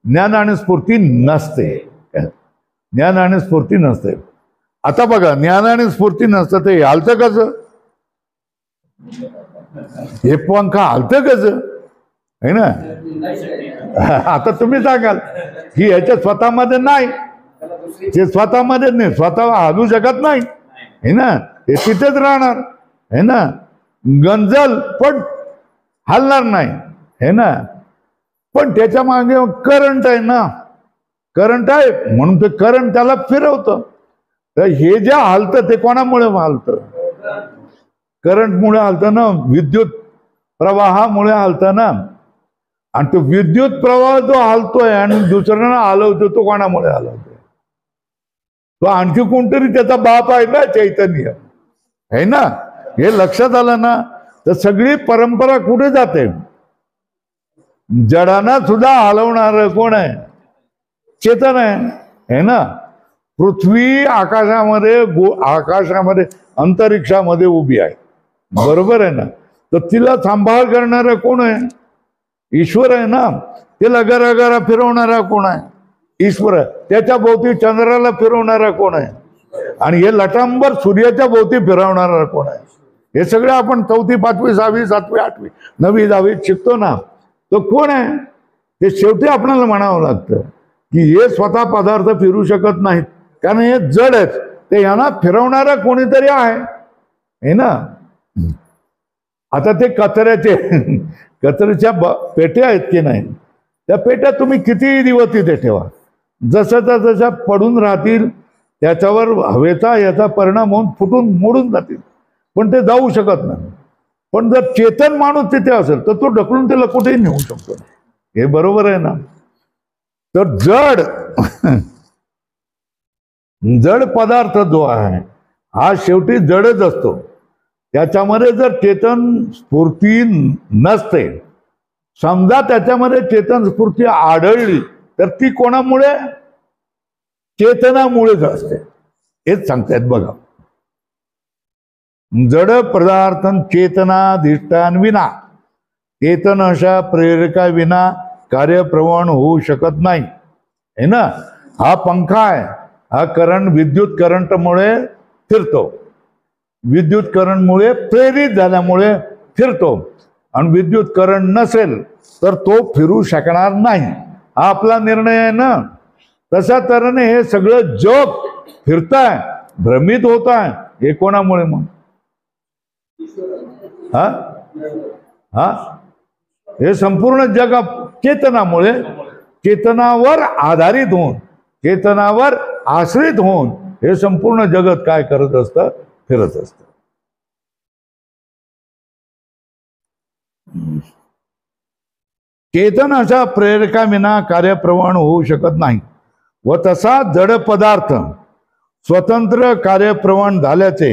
ज्ञान आणि स्फूर्ती नसते. ज्ञान आणि स्फूर्ती नसते. आता बघा, ज्ञान आणि स्फूर्ती नसतं ते हालतं कसं? हे पंखा हालतं कसं, है ना. आता तुम्ही सांगाल की ह्याच्या स्वतःमध्ये नाही, ते स्वतःमध्ये नाही, स्वतः हालू शकत नाही, है ना. ते तिथेच राहणार, है ना. गंजल पण हलणार नाही, है ना. पण त्याच्या मागे करंट आहे ना, करंट आहे म्हणून ते करंट त्याला फिरवतं. तर हे जे हालतं ते कोणामुळे हालतं? करंटमुळे हालतं ना, विद्युत प्रवाहामुळे हालतं ना. आणि तो विद्युत प्रवाह जो हालतोय आणि दुसऱ्यांना हलवतो, तो कोणामुळे हलवतोय? तो आणखी कोणतरी त्याचा बाप आहे ना, चैतन्य, है ना. हे लक्षात आलं ना. तर सगळी परंपरा कुठे जाते? जडांना सुद्धा हलवणार कोण आहे? चेतन आहे, है ना. पृथ्वी आकाशामध्ये अंतरिक्षामध्ये उभी आहे, बरोबर आहे ना. तर तिला सांभाळ करणारा कोण आहे? ईश्वर आहे ना. तिला गरागरा फिरवणारा कोण आहे? ईश्वर आहे. त्याच्या भोवती चंद्राला फिरवणारा कोण आहे? आणि हे लटांबर सूर्याच्या भोवती फिरवणारा कोण आहे? हे सगळं आपण 4वी 5वी 6वी 7वी 8वी 9वी 10वी शिकतो ना. तो कोण आहे? ते शेवटी आपल्याला म्हणावं लागतं की हे स्वतः पदार्थ फिरू शकत नाहीत, कारण हे जड आहेत. ते यांना फिरवणारा कोणीतरी आहे ना. आता ते कचऱ्याच्या पेट्या आहेत की नाही, त्या पेट्या तुम्ही किती दिवस तिथे ठेवा, जशा पडून राहतील त्याच्यावर हवेचा याचा परिणाम होऊन फुटून मोडून जातील, पण ते जाऊ शकत नाही. पण जर चेतन माणूस तिथे असेल तर तो ढकलून त्याला कुठेही नेऊ शकतो. हे बरोबर आहे ना. तर जड पदार्थ जो आहे हा शेवटी जडच असतो. त्याच्यामध्ये जर चेतन स्फूर्ती नसते, समजा त्याच्यामध्ये चेतन स्फूर्ती आढळली तर ती कोणामुळे? चेतनामुळेच असते. हेच सांगतायत बघा. जड पदार्थ चेतनाधिष्ठान विना, चेतन अशा प्रेरका विना कार्यप्रवण होऊ शकत नाही. है ना. हा पंखा आहे, हा करंट विद्युत करंटमुळे फिरतो, विद्युत करंटमुळे प्रेरित झाल्यामुळे फिरतो. आणि विद्युत करंट नसेल तर तो फिरू शकणार नाही. हा आपला निर्णय आहे ना. तशा तऱ्हेने हे सगळं जग फिरताय, भ्रमित होत आहे, हे कोणामुळे? मग हा हे संपूर्ण जग चेतनामुळे, चेतनावर आधारित होऊन, चेतनावर आश्रित होऊन हे संपूर्ण जगत काय करत असतं? फिरत असतं. चेतन अशा प्रेरका विना कार्यप्रवण होऊ शकत नाही. व तसा जड पदार्थ स्वतंत्र कार्यप्रवण झाल्याचे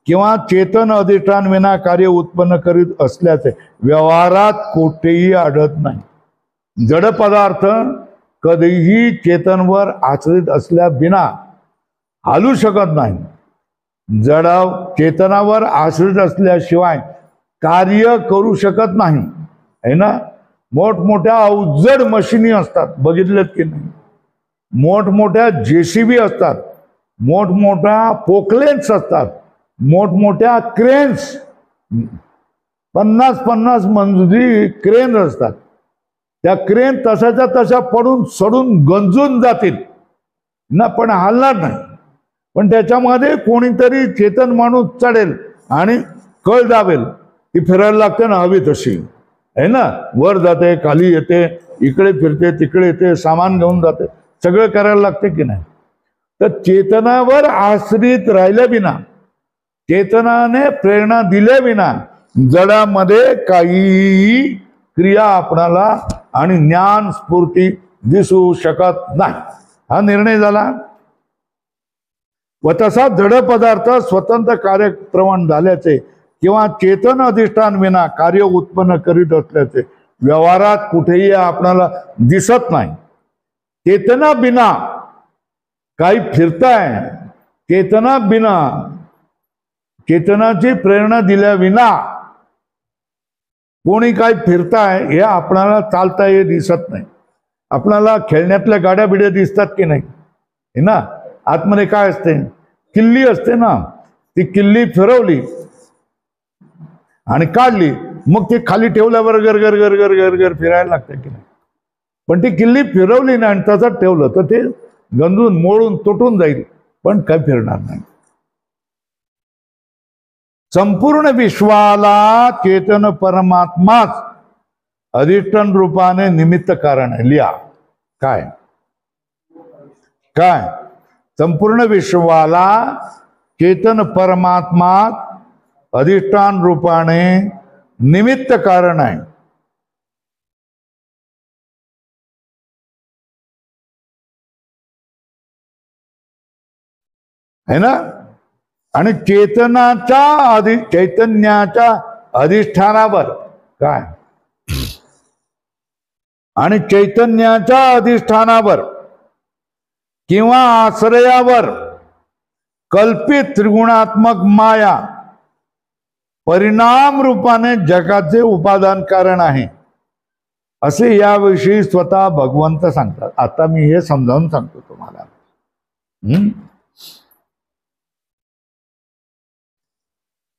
किंवा चेतन अधिष्ठान विना कार्य उत्पन्न करीत असल्याचे व्यवहारात कोठेही आढळत नाही. जड पदार्थ कधीही चेतनवर आश्रित असल्या बिना हालू शकत नाही. चेतनावर आश्रित असल्याशिवाय कार्य करू शकत नाही. है ना. मोठमोठ्या अवजड मशिनी असतात, बघितलेत की नाही? मोठमोठ्या JCB असतात, मोठमोठ्या पोकलेन्स असतात, मोठमोठ्या क्रेन्स, 50-50 मंजुरी क्रेन असतात. त्या क्रेन तशाच्या तशा पडून सडून गंजून जातील ना, पण हलणार नाही. पण त्याच्यामध्ये कोणीतरी चेतन माणूस चढेल आणि कळ दाबेल, ती फिरायला लागते ना हवी तशी. है ना. वर जाते, खाली येते, इकडे फिरते, तिकडे येते, सामान घेऊन जाते, सगळं करायला लागते की नाही. तर चेतनावर आश्रित राहिल्या विना, चेतनाने प्रेरणा दिल्या विना जडामध्ये काहीही क्रिया आपणाला आणि ज्ञान स्फूर्ती दिसू शकत नाही. हा निर्णय झाला. व तसा जड पदार्थ स्वतंत्र कार्यप्रवण झाल्याचे किंवा चेतन अधिष्ठान विना कार्य उत्पन्न करीत असल्याचे व्यवहारात कुठेही आपणाला दिसत नाही. चेतना बिना काही फिरताय, चेतना बिना, चेतनाची प्रेरणा दिल्या विना कोणी काय फिरताय हे आपणाला चालता हे दिसत नाही. आपणाला खेळण्यातल्या गाड्या बिड्या दिसतात की नाही? हे ना. आतमध्ये काय असते? किल्ली असते ना. ती किल्ली फिरवली आणि काढली, मग ती खाली ठेवल्यावर गर गर गर गर गर गर फिरायला लागते की नाही? पण ती किल्ली फिरवली नाही आणि तसंच ठेवलं तर ते गंजून मोडून तुटून जाईल, पण काय फिरणार नाही. संपूर्ण विश्वाला चेतन परमात्माच अधिष्ठान रूपाने निमित्त कारण आहे. लिहा काय काय संपूर्ण विश्वाला चेतन परमात्मा अधिष्ठान रूपाने निमित्त कारण आहे. है ना. आणि चैतन्याच्या अधिष्ठानावर काय, आणि चैतन्याच्या अधिष्ठानावर किंवा आश्रयावर कल्पित त्रिगुणात्मक माया परिणाम रूपाने जगाचे उपादान कारण आहे असे याविषयी स्वतः भगवंत सांगतात. आता मी हे समजावून सांगतो तुम्हाला.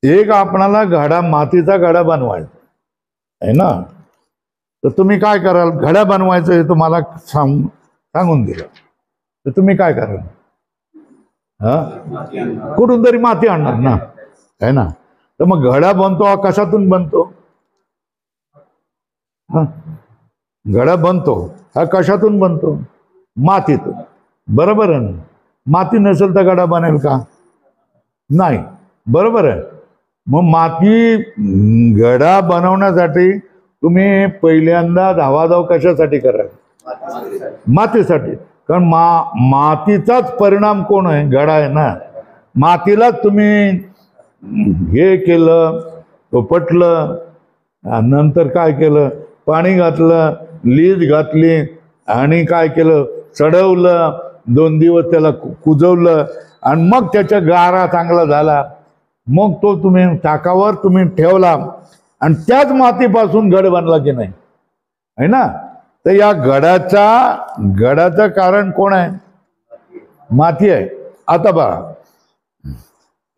एक आपणाला घडा, मातीचा घडा बनवायचा आहे ना, तर तुम्ही काय कराल? घडा बनवायचं हे तुम्हाला सांगून दिलं तर तुम्ही काय कराल? कुठून तरी माती आणणार ना, आहे ना. तर मग घडा बनतो हा कशातून बनतो? घडा बनतो हा कशातून बनतो? मातीतून. बरोबर आहे ना. माती नसेल तर घडा बनेल का? नाही. बरोबर आहे. मग माती घडा बनवण्यासाठी तुम्ही पहिल्यांदा धावाधाव कशासाठी कराल? मातीसाठी. कारण मातीचाच परिणाम कोण आहे? घडा आहे ना. मातीलाच तुम्ही हे केलं, उपटलं, नंतर काय केलं? पाणी घातलं, लीज घातली आणि काय केलं? चढवलं, 2 दिवस त्याला कुजवलं आणि मग त्याच्या गारा चांगला झाला. मग तो तुम्ही टाकावर तुम्ही ठेवला आणि त्याच मातीपासून घड बनला की नाही, आहे ना. तर या घडाचं कारण कोण आहे? माती आहे. आता बघा,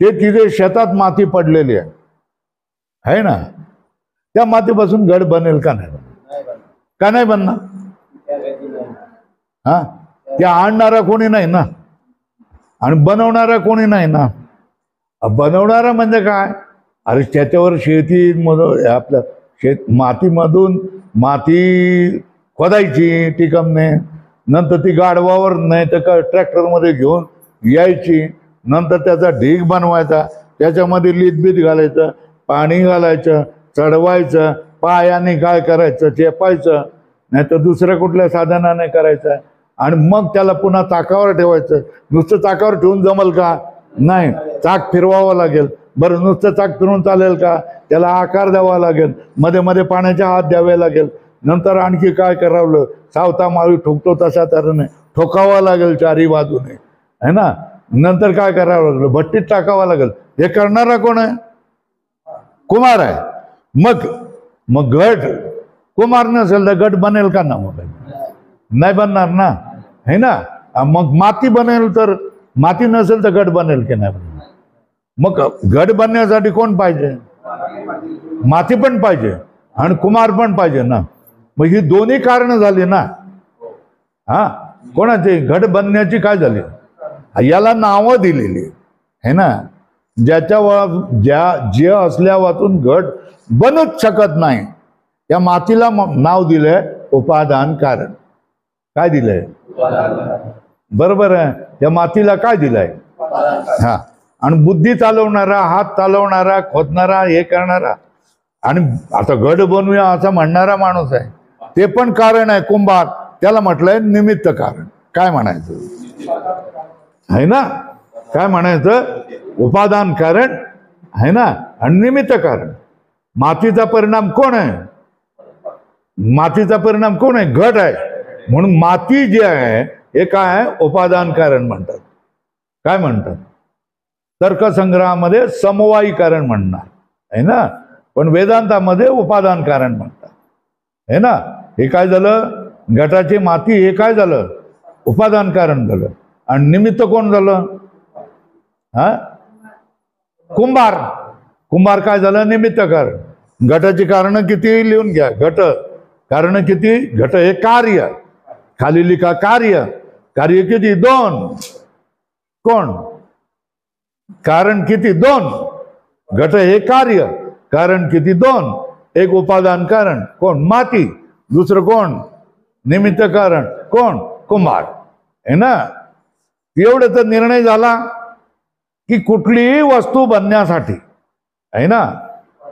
ते तिथे शेतात माती पडलेली आहे ना, त्या मातीपासून घड बनेल का नाही? का नाही बनणार? हा, त्या आणणारा कोणी नाही ना आणि बनवणारा कोणी नाही ना. बनवणारा म्हणजे काय? अरे त्याच्यावर शेतीमधून आपलं मातीमधून माती खोदायची टिकमने, नंतर ती गाढवावर नाही तर ट्रॅक्टरमध्ये घेऊन यायची, नंतर त्याचा ढीग बनवायचा, त्याच्यामध्ये लीतबीत घालायचं, पाणी घालायचं, चढवायचं, पायाने काय करायचं? चेपायचं, नाही तर दुसऱ्या कुठल्या साधनाने करायचं आणि मग त्याला पुन्हा चाकावर ठेवायचं. नुसतं चाकावर ठेवून जमल का? नाही. चाक फिरवावं लागेल. बरं, नुसतं चाक फिरवून चालेल का? त्याला आकार द्यावा लागेल, मध्ये मध्ये पाण्याचा हात द्यावे लागेल, नंतर आणखी काय करावं? सावता माळी ठोकतो तशा तऱ्हेने ठोकावा लागेल चारी बाजूने, है ना. नंतर काय करावं लागलं? भट्टीत टाकावं लागेल. हे करणारा कोण आहे? कुमार आहे. मग घट कुमार नसेल तर घट बनेल का ना? मग नाही बनणार ना, है ना. मग माती बनेल तर, माती नसेल तर घट बनेल की नाही? मग घट बनण्यासाठी कोण पाहिजे? माती पण पाहिजे आणि कुमार पण पाहिजे ना. मग ही दोन्ही कारण झाली ना. हा, कोणाची? घट बनण्याची काय झाली? याला नावं दिलेली है ना. जे असल्या वाचून घट बनूच शकत नाही, त्या मातीला नाव दिलंय उपादान कारण. काय दिलंय? बरोबर आहे. त्या मातीला काय दिलंय? हा. आणि बुद्धी चालवणारा, हात चालवणारा, खोदणारा, हे करणारा आणि आता घट बनवूया असं म्हणणारा माणूस आहे, ते पण कारण आहे कुंभार. त्याला म्हटलंय निमित्त कारण. काय म्हणायचं? है ना. काय म्हणायचं? उपादान कारण है ना आणि निमित्त कारण. मातीचा परिणाम कोण आहे? मातीचा परिणाम कोण आहे? घट आहे. म्हणून माती जी आहे हे काय आहे? उपादान कारण म्हणतात. काय म्हणतात? तर्कसंग्रहामध्ये समवायी कारण म्हणणार आहे ना, पण वेदांतामध्ये उपादान कारण म्हणतात, है ना. हे काय झालं? घटाची माती हे काय झालं? उपादान कारण झालं. आणि निमित्त कोण झालं? हा, कुंभार. कुंभार काय झालं? निमित्त कारण. घटाची कारण किती लिहून घ्या. घट कारण किती? घट हे कार्य, खाली लिखा कार्य. कार्य किती? 2. कोण? कारण किती? 2. घट हे कार्य, कारण किती? 2. एक उपादान कारण कोण? माती. दुसरं कोण? निमित्त कारण कोण? कुंभार, है ना. एवढं तर निर्णय झाला की कुठलीही वस्तू बनण्यासाठी आहे ना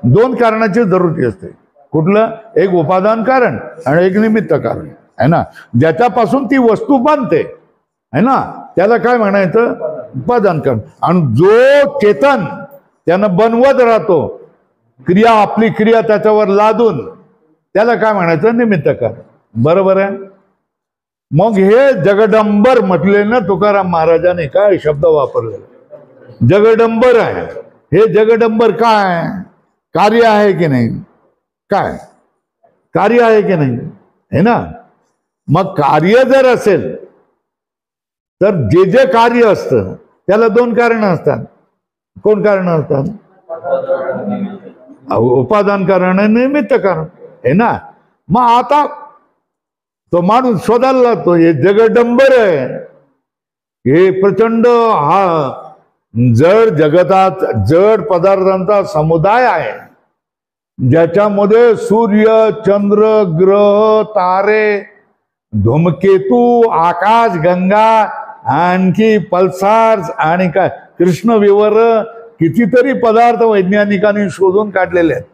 2 कारणाची जरुरी असते. कुठलं? एक उपादान कारण आणि एक निमित्त कारण, है ना. ज्याच्यापासून ती वस्तू बनते, है ना, त्याला काय म्हणायचं? उपादान कारण. आणि जो चेतन त्यानं बनवत राहतो, क्रिया, आपली क्रिया त्याच्यावर लादून, त्याला काय म्हणायचं? निमित्त कारण. बरोबर आहे. मग हे जगदंबर म्हटले ना तुकाराम महाराजांनी. काय शब्द वापरले? जगदंबर आहे. हे जगदंबर काय? कार्य आहे की नाही? काय कार्य आहे की नाही? है ना? मग कार्य जर असेल तर जे जे कार्य असतं त्याला दोन कारण असतात. कोण कारण असतात? उपादान कारण आणि निमित्त कारण, है ना? मग आता तो माणूस शोधायला लागतो, हे जगडंबर आहे, हे प्रचंड हा जड जगतात जड पदार्थांचा समुदाय आहे, ज्याच्यामध्ये सूर्य, चंद्र, ग्रह, तारे, धूमकेतू, आकाश गंगा, आणखी पल्सार्स आणि काय कृष्णविवर, कितीतरी पदार्थ वैज्ञानिकांनी शोधून काढलेले आहेत.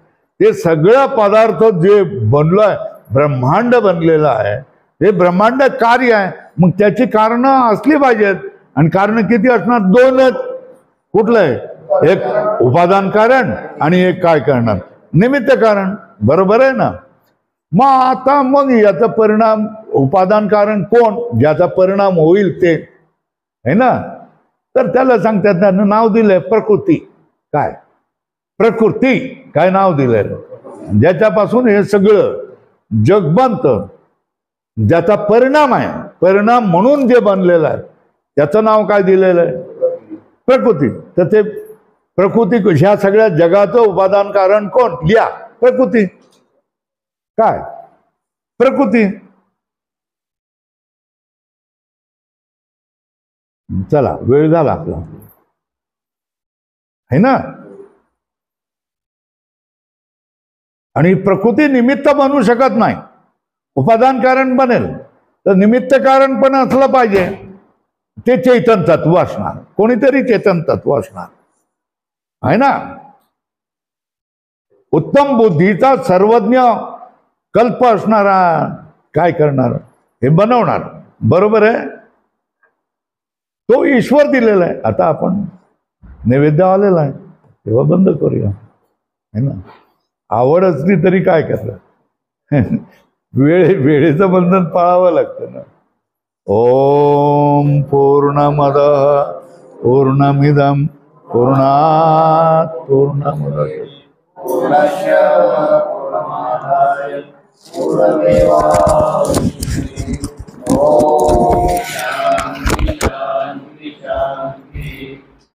ते सगळं पदार्थ जे बनलंय, ब्रह्मांड बनलेलं आहे, हे ब्रह्मांड कार्य आहे. मग त्याची कारणं असली पाहिजेत, आणि कारण किती असणार? दोनच. कुठलं आहे? एक उपादान कारण आणि एक काय करणार? निमित्त कारण. बरोबर आहे ना? मग आता मग याचा परिणाम, उपादान कारण कोण? ज्याचा परिणाम होईल ते, है ना? तर त्याला सांगतात, त्यानं नाव दिलंय प्रकृती. काय? प्रकृती. काय नाव दिलंय? ज्याच्यापासून हे सगळं जग बनतं, ज्याचा परिणाम आहे, परिणाम म्हणून जे बनलेलं आहे, त्याचं नाव काय दिलेलं आहे? प्रकृती. तर ते प्रकृती, ह्या सगळ्या जगाचं उपादान कारण कोण? लिहा, प्रकृती. काय? प्रकृती. चला, वेळ झाला आपला, है ना? आणि प्रकृती निमित्त बनू शकत नाही. उपादान कारण बनेल तर निमित्त कारण पण असलं पाहिजे. ते चैतन तत्व असणार, कोणीतरी चेतन तत्व असणार, आहे ना? उत्तम बुद्धीचा सर्वज्ञ कल्प असणारा काय करणार? हे बनवणार. बरोबर आहे? तो ईश्वर दिलेला आहे. आता आपण नैवेद्य आलेला आहे, तेव्हा बंद करूया, है ना? आवड असली तरी काय करणार? वेळेचं बंधन पाळावं लागतं ना. ओम पूर्णमद पूर्णमिदं पूर्णात् पूर्णमुदच्यते पूर्णस्य पूर्णमादाय पूर्णमेवावशिष्यते.